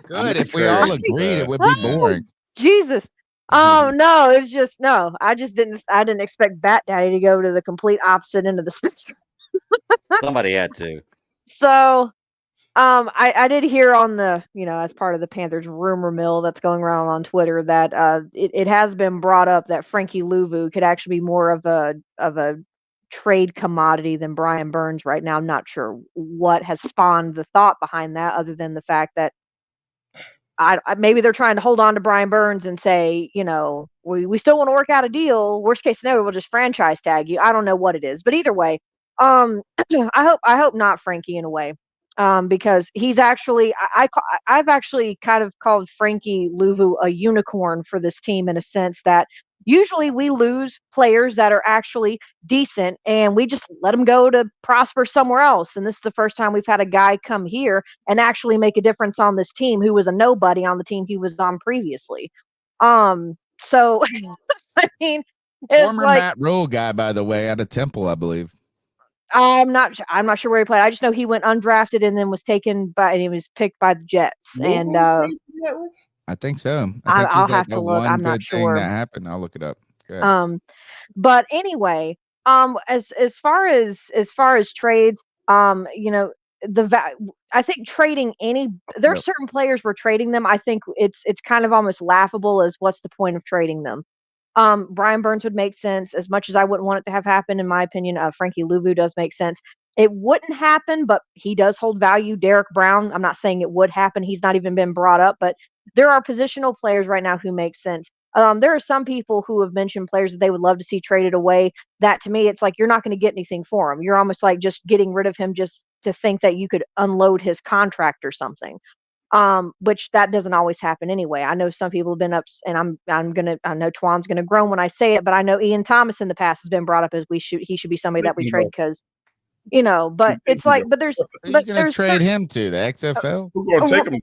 Good. If we all agreed, it would be boring. Jesus. Oh no, it's just no. I didn't expect Bat Daddy to go to the complete opposite end of the spectrum. Somebody had to. So I did hear on the, as part of the Panthers rumor mill that's going around on Twitter that it has been brought up that Frankie Louvu could actually be more of a trade commodity than Brian Burns right now. I'm not sure what has spawned the thought behind that, other than the fact that maybe they're trying to hold on to Brian Burns and say, we still want to work out a deal. Worst case scenario, we'll just franchise tag you. I don't know what it is, but either way, I hope not Frankie in a way, because he's actually I've actually kind of called Frankie Louvu a unicorn for this team, in a sense that usually we lose players that are actually decent and we just let them go to prosper somewhere else. And this is the first time we've had a guy come here and actually make a difference on this team who was a nobody on the team he was on previously. So I mean, it's former Matt Rule guy, by the way, out of Temple, I believe. I'm not sure where he played. I just know he went undrafted and then was taken and he was picked by the Jets. And I think so. I'll have to look. I'm not sure. That happened. I'll look it up. But anyway, as far as trades, I think trading there are certain players we're trading them. I think it's kind of almost laughable as what's the point of trading them. Brian Burns would make sense, as much as I wouldn't want it to have happened, in my opinion. Frankie Louvu does make sense. It wouldn't happen, but he does hold value. Derek Brown, I'm not saying it would happen. He's not even been brought up, but there are positional players right now who make sense. There are some people who have mentioned players that they would love to see traded away. That, to me, it's like you're not going to get anything for him. You're almost like just getting rid of him just to think that you could unload his contract or something. Which that doesn't always happen anyway. I know some people have been up, and I know Twan's gonna groan when I say it, but I know Ian Thomas in the past has been brought up as he should be somebody that we trade because, but it's like, but there's, Who are you gonna trade him to the XFL? Who's gonna take him?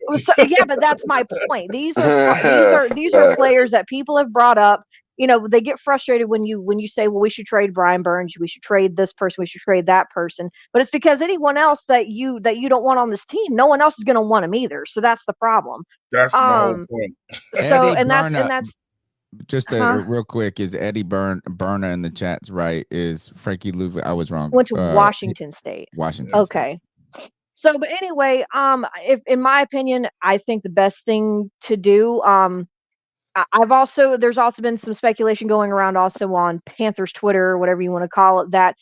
Yeah, but that's my point. These are players that people have brought up. They get frustrated when you say, well, we should trade Brian Burns, we should trade this person, we should trade that person. But it's because anyone else that you don't want on this team, no one else is going to want him either. So that's the problem. That's my whole point. So that's just real quick, is Eddie Berna in the chat's right? Is Frankie Louvu? I was wrong. Went to Washington State. Washington. Okay. State. So, but anyway, if in my opinion, I think the best thing to do, there's also been some speculation going around also on Panthers Twitter, or whatever you want to call it, that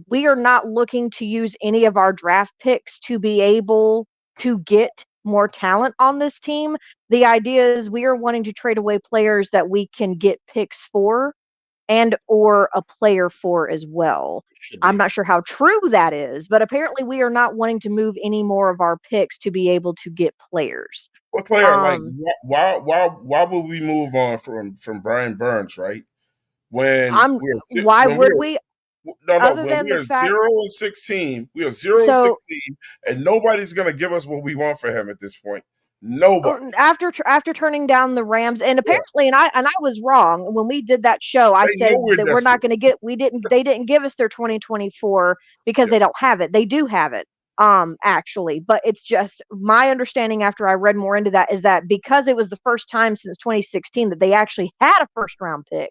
we are not looking to use any of our draft picks to be able to get more talent on this team. The idea is we are wanting to trade away players that we can get picks for and or a player for as well. I'm not sure how true that is, but apparently we are not wanting to move any more of our picks to be able to get players. What player? Why would we move on from Brian Burns? Right? When we are 0-16, we are 0-16, and nobody's gonna give us what we want for him at this point. Nobody. After turning down the Rams, and apparently, and I was wrong when we did that show. I said that we're not going to get. They didn't give us their 2024 because they don't have it. They do have it, actually, but it's just my understanding after I read more into that is that because it was the first time since 2016 that they actually had a first round pick,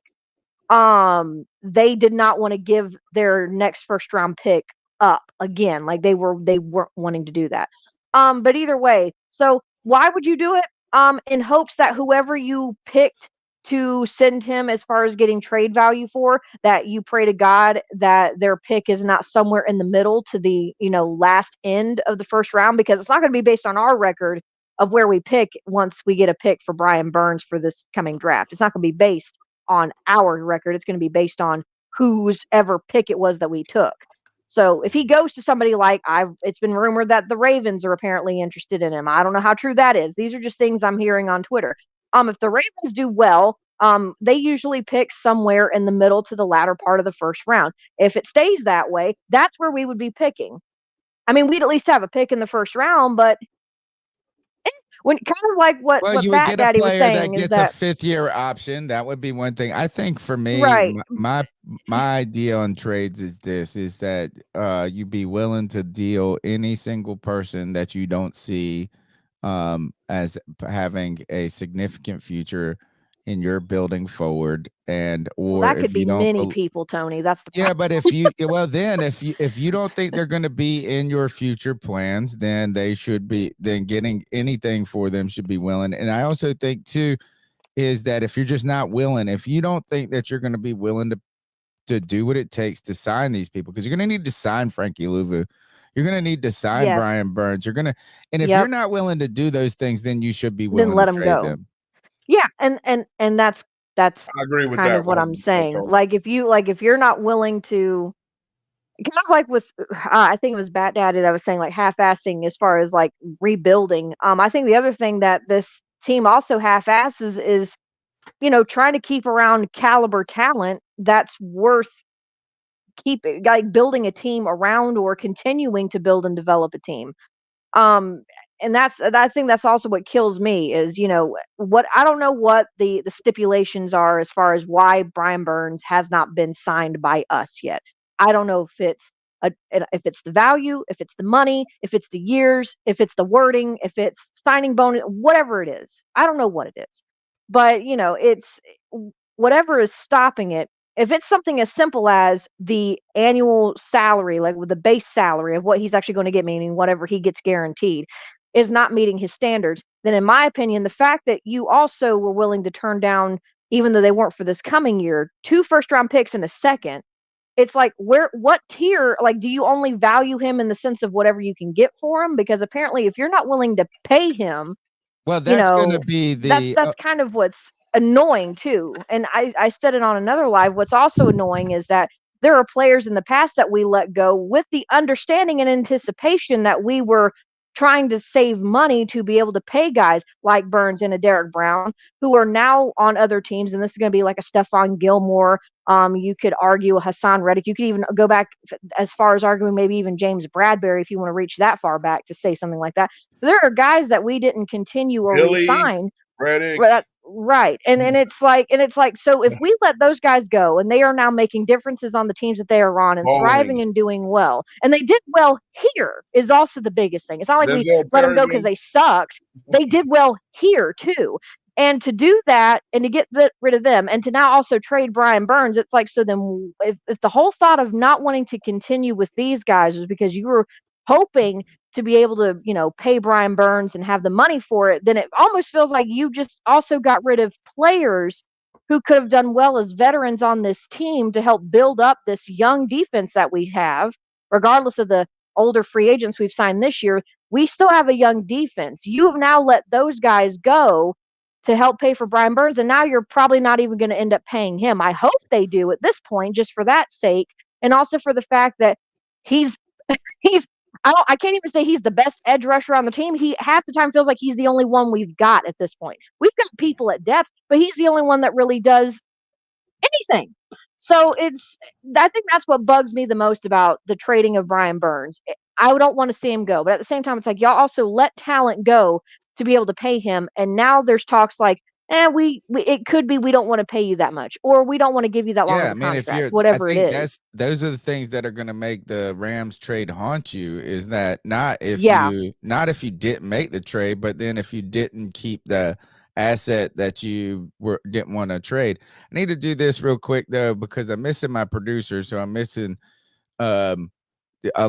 they did not want to give their next first round pick up again. Like they weren't wanting to do that. But either way, so. Why would you do it? In hopes that whoever you picked to send him as far as getting trade value for, that you pray to God that their pick is not somewhere in the middle to the, last end of the first round, because it's not going to be based on our record of where we pick once we get a pick for Brian Burns for this coming draft. It's not going to be based on our record. It's going to be based on whose ever pick it was that we took. So if he goes to somebody like it's been rumored that the Ravens are apparently interested in him. I don't know how true that is. These are just things I'm hearing on Twitter. If the Ravens do well, they usually pick somewhere in the middle to the latter part of the first round. If it stays that way, that's where we would be picking. I mean, we'd at least have a pick in the first round, but when kind of like what Well, you would Bat get a Daddy was player that saying is gets a that 5th-year option. That would be one thing. I think for me, right. my idea on trades is this: is that you be willing to deal any single person that you don't see as having a significant future in your building forward, and Well, or that could if you be don't many people, Tony. That's the yeah, but if you well then if you don't think they're going to be in your future plans, then they should be then getting anything for them should be willing. And I also think too is that if you're just not willing, if you don't think that you're going to be willing to do what it takes to sign these people, because you're going to need to sign Frankie Louvu, you're going to need to sign yes. Brian Burns, you're going to, and if Yep. you're not willing to do those things, then you should be Then willing let to them trade go. them. Yeah, and that's I agree with kind that of what I'm 100%, saying. Tony. Like if you're not willing to kind of like with I think it was Bat Daddy that was saying like half-assing as far as like rebuilding. I think the other thing that this team also half-asses is trying to keep around caliber talent that's worth keeping, like building a team around or continuing to build and develop a team. Um, and I think that's also what kills me is, what I don't know what the stipulations are as far as why Brian Burns has not been signed by us yet. I don't know if it's the value, if it's the money, if it's the years, if it's the wording, if it's signing bonus, whatever it is. I don't know what it is. But, it's whatever is stopping it. If it's something as simple as the annual salary, like with the base salary of what he's actually going to get, meaning whatever he gets guaranteed, is not meeting his standards, then in my opinion, the fact that you also were willing to turn down, even though they weren't for this coming year, 2 first-round picks and a second, it's like what tier, like, do you only value him in the sense of whatever you can get for him? Because apparently if you're not willing to pay him, Well, that's going to be the that's kind of what's annoying too. And I said it on another live. What's also annoying is that there are players in the past that we let go with the understanding and anticipation that we were trying to save money to be able to pay guys like Burns and a Derek Brown who are now on other teams. And this is going to be like a Stephon Gilmore. You could argue a Hassan Reddick. You could even go back as far as arguing maybe even James Bradbury if you want to reach that far back to say something like that. There are guys that we didn't continue or Billy, resign. Reddick. Right. And it's like so if we let those guys go and they are now making differences on the teams that they are on and thriving and doing well, and they did well here is also the biggest thing. It's not like we let them go because they sucked. They did well here too. And to do that and to get rid of them and to now also trade Brian Burns, it's like, so then if the whole thought of not wanting to continue with these guys was because you were hoping to be able to, pay Brian Burns and have the money for it, then it almost feels like you just also got rid of players who could have done well as veterans on this team to help build up this young defense that we have, regardless of the older free agents we've signed this year. We still have a young defense. You have now let those guys go to help pay for Brian Burns, and now you're probably not even going to end up paying him. I hope they do at this point, just for that sake, and also for the fact that he's I can't even say he's the best edge rusher on the team. He half the time feels like he's the only one we've got at this point. We've got people at depth, but he's the only one that really does anything. So I think that's what bugs me the most about the trading of Brian Burns. I don't want to see him go, but at the same time, it's like y'all also let talent go to be able to pay him, and now there's talks like, it could be we don't want to pay you that much, or we don't want to give you that long of a contract, whatever it is. Those are the things that are going to make the Rams trade haunt you. Is that not if you didn't make the trade, but then if you didn't keep the asset that you didn't want to trade. I need to do this real quick though because I'm missing my producer, so I'm missing a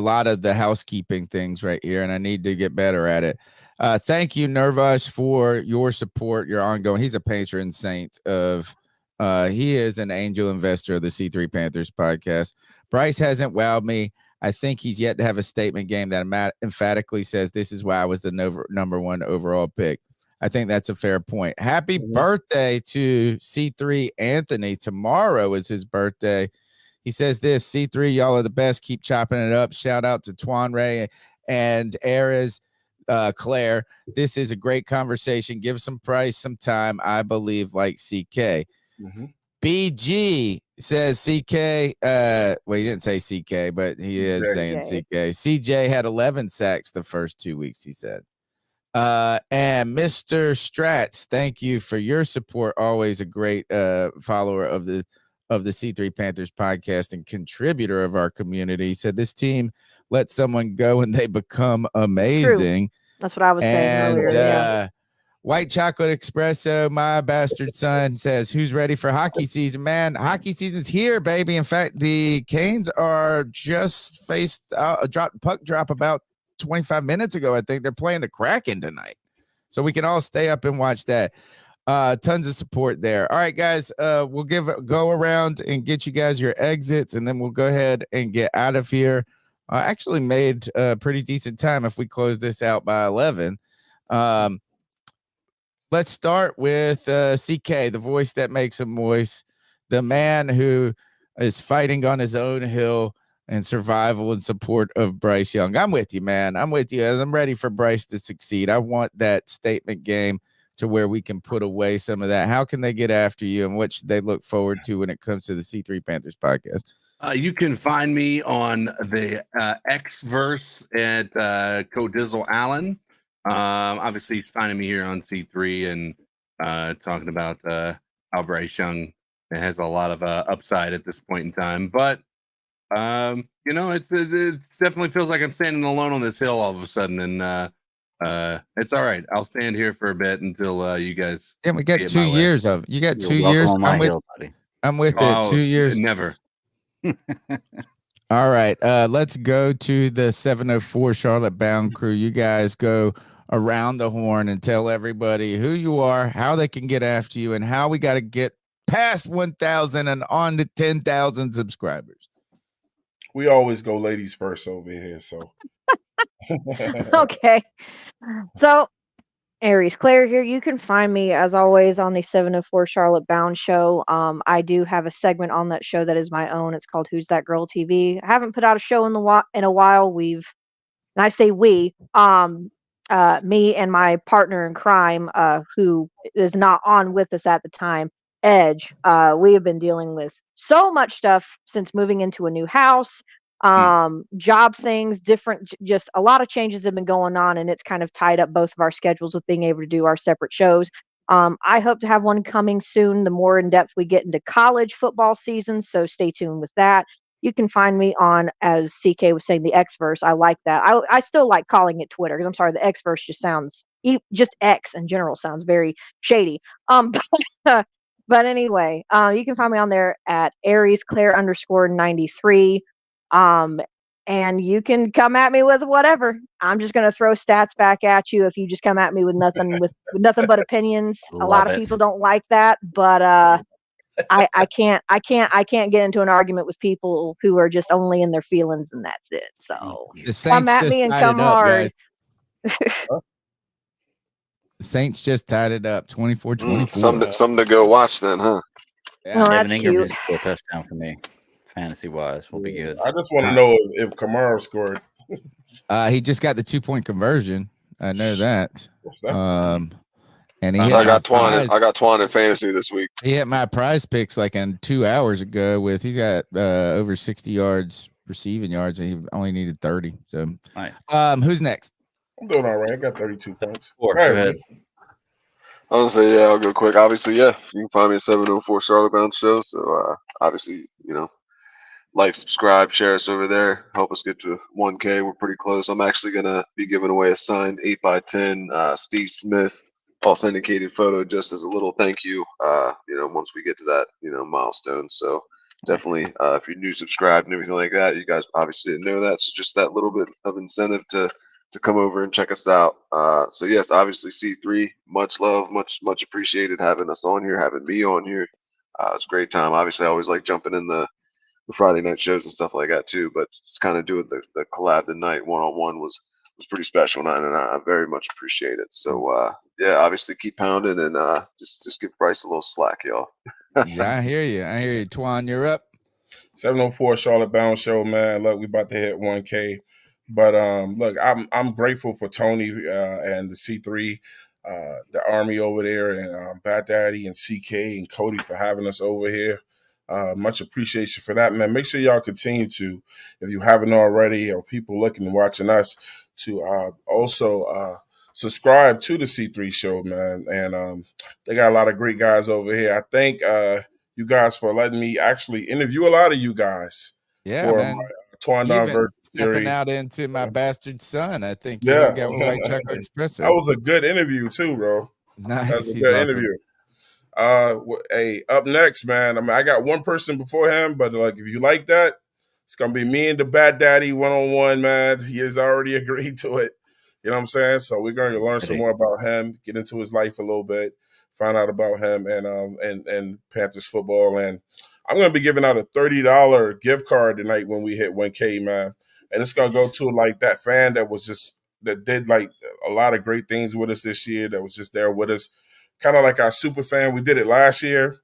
lot of the housekeeping things right here, and I need to get better at it. Thank you, Nervash, for your support, your ongoing. He's a patron saint of. He is an angel investor of the C3 Panthers podcast. Bryce hasn't wowed me. I think he's yet to have a statement game that emphatically says this is why I was the number 1 overall pick. I think that's a fair point. Happy birthday to C3 Anthony. Tomorrow is his birthday. He says this, C3, y'all are the best. Keep chopping it up. Shout out to Twan Ray and Ares, Claire. This is a great conversation. Give some Price some time. I believe like CK. Mm-hmm. BG says CK. Well, he didn't say CK, but he is saying CK. CJ had 11 sacks the first 2 weeks, he said. And Mr. Strats, thank you for your support. Always a great follower of the C3 Panthers podcast and contributor of our community. He said this team let someone go and they become amazing. True. That's what I was saying earlier. Yeah. White Chocolate Espresso, my bastard son, says, who's ready for hockey season, man? Hockey season's here, baby. In fact, the Canes are just faced a puck drop about 25 minutes ago. I think they're playing the Kraken tonight. So we can all stay up and watch that. Tons of support there. All right, guys, we'll go around and get you guys your exits, and then we'll go ahead and get out of here. I actually made a pretty decent time if we close this out by 11. Let's start with CK, the voice that makes him voice, the man who is fighting on his own hill and survival and support of Bryce Young. I'm with you, man. I'm with you. As I'm ready for Bryce to succeed. I want that statement game to where we can put away some of that. How can they get after you, and what should they look forward to when it comes to the C3 Panthers podcast? You can find me on the X-verse at Codizzle Allen. Obviously, he's finding me here on C3 and talking about how Bryce Young has a lot of upside at this point in time. But, you know, it definitely feels like I'm standing alone on this hill all of a sudden. And it's all right. I'll stand here for a bit until you guys. Yeah, we got 2 years of you got 2 years. I'm with it. 2 years. Never. All right. Let's go to the 704 Charlotte Bound crew. You guys go around the horn and tell everybody who you are, how they can get after you, and how we got to get past 1,000 and on to 10,000 subscribers. We always go ladies first over here, so. Okay. So, Aries Claire here. You can find me, as always, on the 704 Charlotte Bound show. I do have a segment on that show that is my own. It's called Who's That Girl TV. I haven't put out a show in a while. And I say we, me and my partner in crime, who is not on with us at the time, Edge. We have been dealing with so much stuff since moving into a new house. Job things, just a lot of changes have been going on, and it's kind of tied up both of our schedules with being able to do our separate shows. I hope to have one coming soon, the more in depth we get into college football season, so stay tuned with that. You can find me on, as CK was saying, the X-verse. I like that. I still like calling it Twitter, because I'm sorry, the X-verse just sounds, just X in general sounds very shady. But anyway, you can find me on there at Aries Claire _93. And you can come at me with whatever. I'm just going to throw stats back at you if you just come at me with nothing but opinions. A lot of people don't like that, but I can't get into an argument with people who are just only in their feelings, and that's it. So come at me and come hard. The Saints just tied it up 24-24. Something to go watch then, huh? Yeah. Well, Evan that's Ingram cute. just scored a touchdown for me. Fantasy wise, we'll be good. I just want to know if Kamara scored. He just got the 2-point conversion. I know that. And he I got Twan in fantasy this week. He hit my prize picks like 2 hours ago with he's got over 60 yards receiving yards, and he only needed 30. So nice. Who's next? I'm doing all right. I got 32 points. Go ahead. I was gonna say, yeah, I'll go quick. Obviously, yeah, you can find me at 704 Charlotte Bound Show. So obviously, you know, like, subscribe, share us over there. Help us get to 1K. We're pretty close. I'm actually gonna be giving away a signed 8x10 Steve Smith authenticated photo just as a little thank you. You know, once we get to that, you know, milestone. So definitely, if you're new, subscribed and everything like that, you guys obviously didn't know that. So just that little bit of incentive to come over and check us out. So yes, obviously C3, much love, much appreciated having us on here, having me on here. It's a great time. Obviously, I always like jumping in the Friday night shows and stuff like that too. But just kind of doing the collab tonight one-on-one was pretty special, and I very much appreciate it. So yeah, obviously keep pounding and just give Bryce a little slack, y'all. Yeah, I hear you. Twan, you're up. 704 Charlotte Bound Show, man. Look, we about to hit 1K. But look, I'm grateful for Tony and the C3, the Army over there, and Bad Daddy and CK and Cody for having us over here. Much appreciation for that, man. Make sure y'all continue to, if you haven't already, or people looking and watching us, to also subscribe to the C3 show, man. And they got a lot of great guys over here. I thank you guys for letting me actually interview a lot of you guys Yeah, for man. my Twan Don Even versus stepping series. out into my bastard son. I think you Yeah, hung out with White Chocolate that Espresso. was a good interview too, bro. That Nice. was a He's good awesome. interview. Hey, up next, man. I mean, I got one person before him, but like, if you like that, it's gonna be me and the Bad Daddy 1-on-1, man. He has already agreed to it. You know what I'm saying? So we're going to learn some more about him, get into his life a little bit, find out about him and Panthers football. And I'm gonna be giving out a $30 gift card tonight when we hit 1K, man. And it's gonna go to like that fan that did like a lot of great things with us this year, that was just there with us. Kind of like our super fan. We did it last year.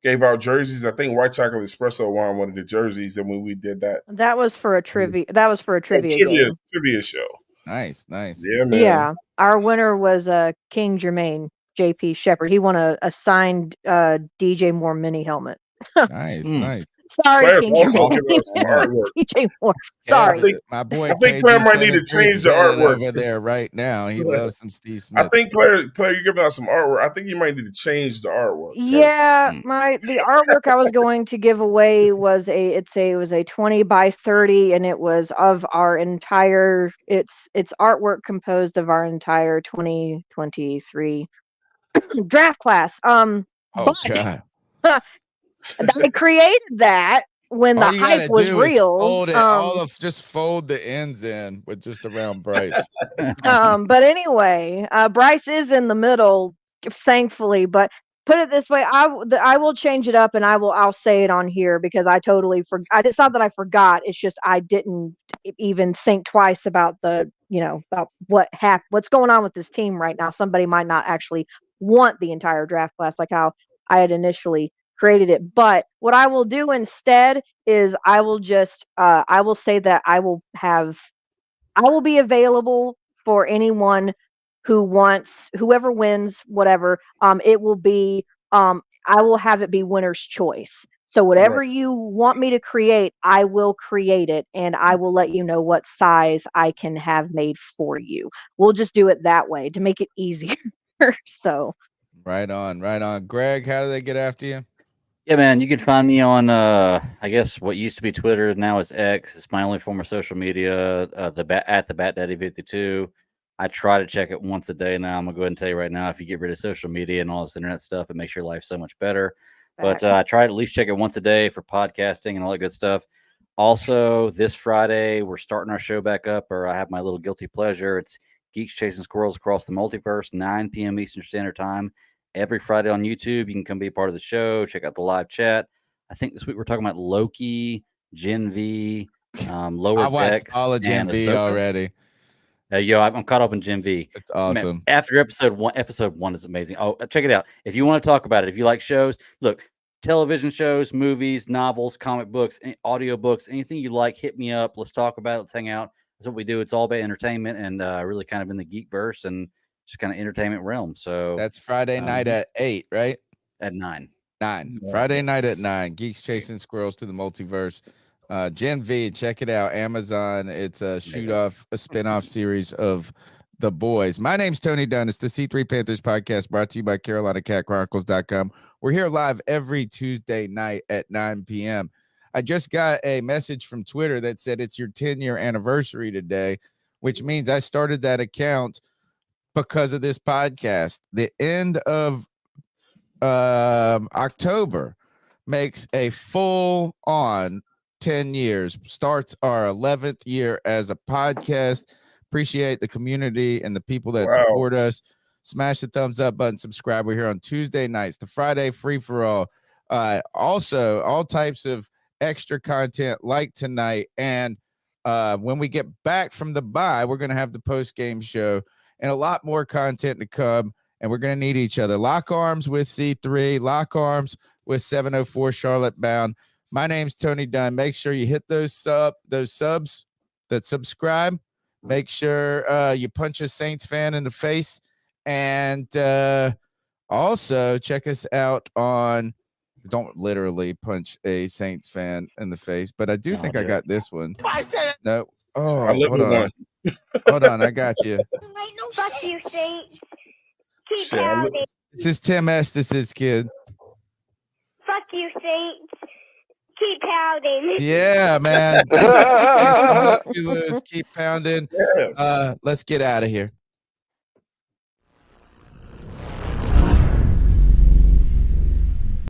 Gave out jerseys. I think White Chocolate Espresso won one of the jerseys. And when we did that, That was for a trivia. That was for a trivia trivia game. show. Nice. Yeah, man. Yeah, our winner was King Jermaine JP Shepard. He won a signed DJ Moore mini helmet. Nice. Sorry, Claire's King also Jermaine. giving us some artwork. DJ Moore. Yeah, Sorry. my boy I think KG Claire might need to change the 737 artwork. over there right now. He loves some Steve I Smith. think Claire, you're giving out some artwork. I think you might need to change the artwork. Yeah, the artwork I was going to give away was it was a 20 by 30, and it was of our entire it's artwork composed of our entire 2023 draft class. Oh But God. I created that when All the you hype gotta was do is real. fold it. Just fold the ends in with just around Bryce. But anyway, Bryce is in the middle, thankfully. But put it this way, I will change it up, and I'll say it on here because I totally forgot. It's not that I forgot. It's just I didn't even think twice about about what's going on with this team right now. Somebody might not actually want the entire draft class like how I had initially created it. But what I will do instead is I will say that I will be available for anyone whoever wins, whatever. It will be, I will have it be winner's choice. So whatever you want me to create, I will create it, and I will let you know what size I can have made for you. We'll just do it that way to make it easier. So Right on. Greg, how do they get after you? Yeah, man, you can find me on I guess what used to be Twitter now is X. It's my only form of social media. At the Bat Daddy 52. I try to check it once a day now. I'm gonna go ahead and tell you right now, if you get rid of social media and all this internet stuff, it makes your life so much better. But I try to at least check it once a day for podcasting and all that good stuff. Also, this Friday we're starting our show back up, or I have my little guilty pleasure. It's Geeks Chasing Squirrels Across the Multiverse, 9 p.m. Eastern Standard Time. Every Friday on YouTube. You can come be a part of the show. Check out the live chat. I think this week we're talking about Loki, Gen V, Lower I watched Decks, all of Gen V already. I'm caught up in Gen V. It's awesome. Man, after episode one is amazing. Oh, check it out. If you want to talk about it, if you like shows, look, television shows, movies, novels, comic books, audio books, anything you like, hit me up. Let's talk about it. Let's hang out. That's what we do. It's all about entertainment and really kind of in the geek verse and just kind of entertainment realm. So that's Friday night at 8, right? At 9. Friday night at 9. Geeks Chasing Squirrels to the Multiverse. Gen V, check it out. Amazon. It's a spinoff series of The Boys. My name's Tony Dunn. It's the C3 Panthers podcast brought to you by CarolinaCatChronicles.com. We're here live every Tuesday night at 9 p.m. I just got a message from Twitter that said it's your 10-year anniversary today, which means I started that account because of this podcast. The end of October makes a full on 10 years, starts our 11th year as a podcast. Appreciate the community and the people that support us. Smash the thumbs up button, subscribe. We're here on Tuesday nights, the Friday free for all. Also, all types of extra content like tonight. And when we get back from the bye, we're going to have the post game show and a lot more content to come. And we're going to need each other. Lock arms with C3, lock arms with 704 Charlotte Bound. My name's Tony Dunn. Make sure you hit those subs that subscribe. Make sure you punch a Saints fan in the face. And also check us out on, don't literally punch a Saints fan in the face, but I do think I got this one. No. Oh, I live hold with on. one. Hold on, I got you. Fuck you, Saints. Keep Shit, I live- pounding. This is Tim Estes' kid. Fuck you, Saints. Keep pounding. Yeah, man. Keep pounding. Yeah. Let's get out of here.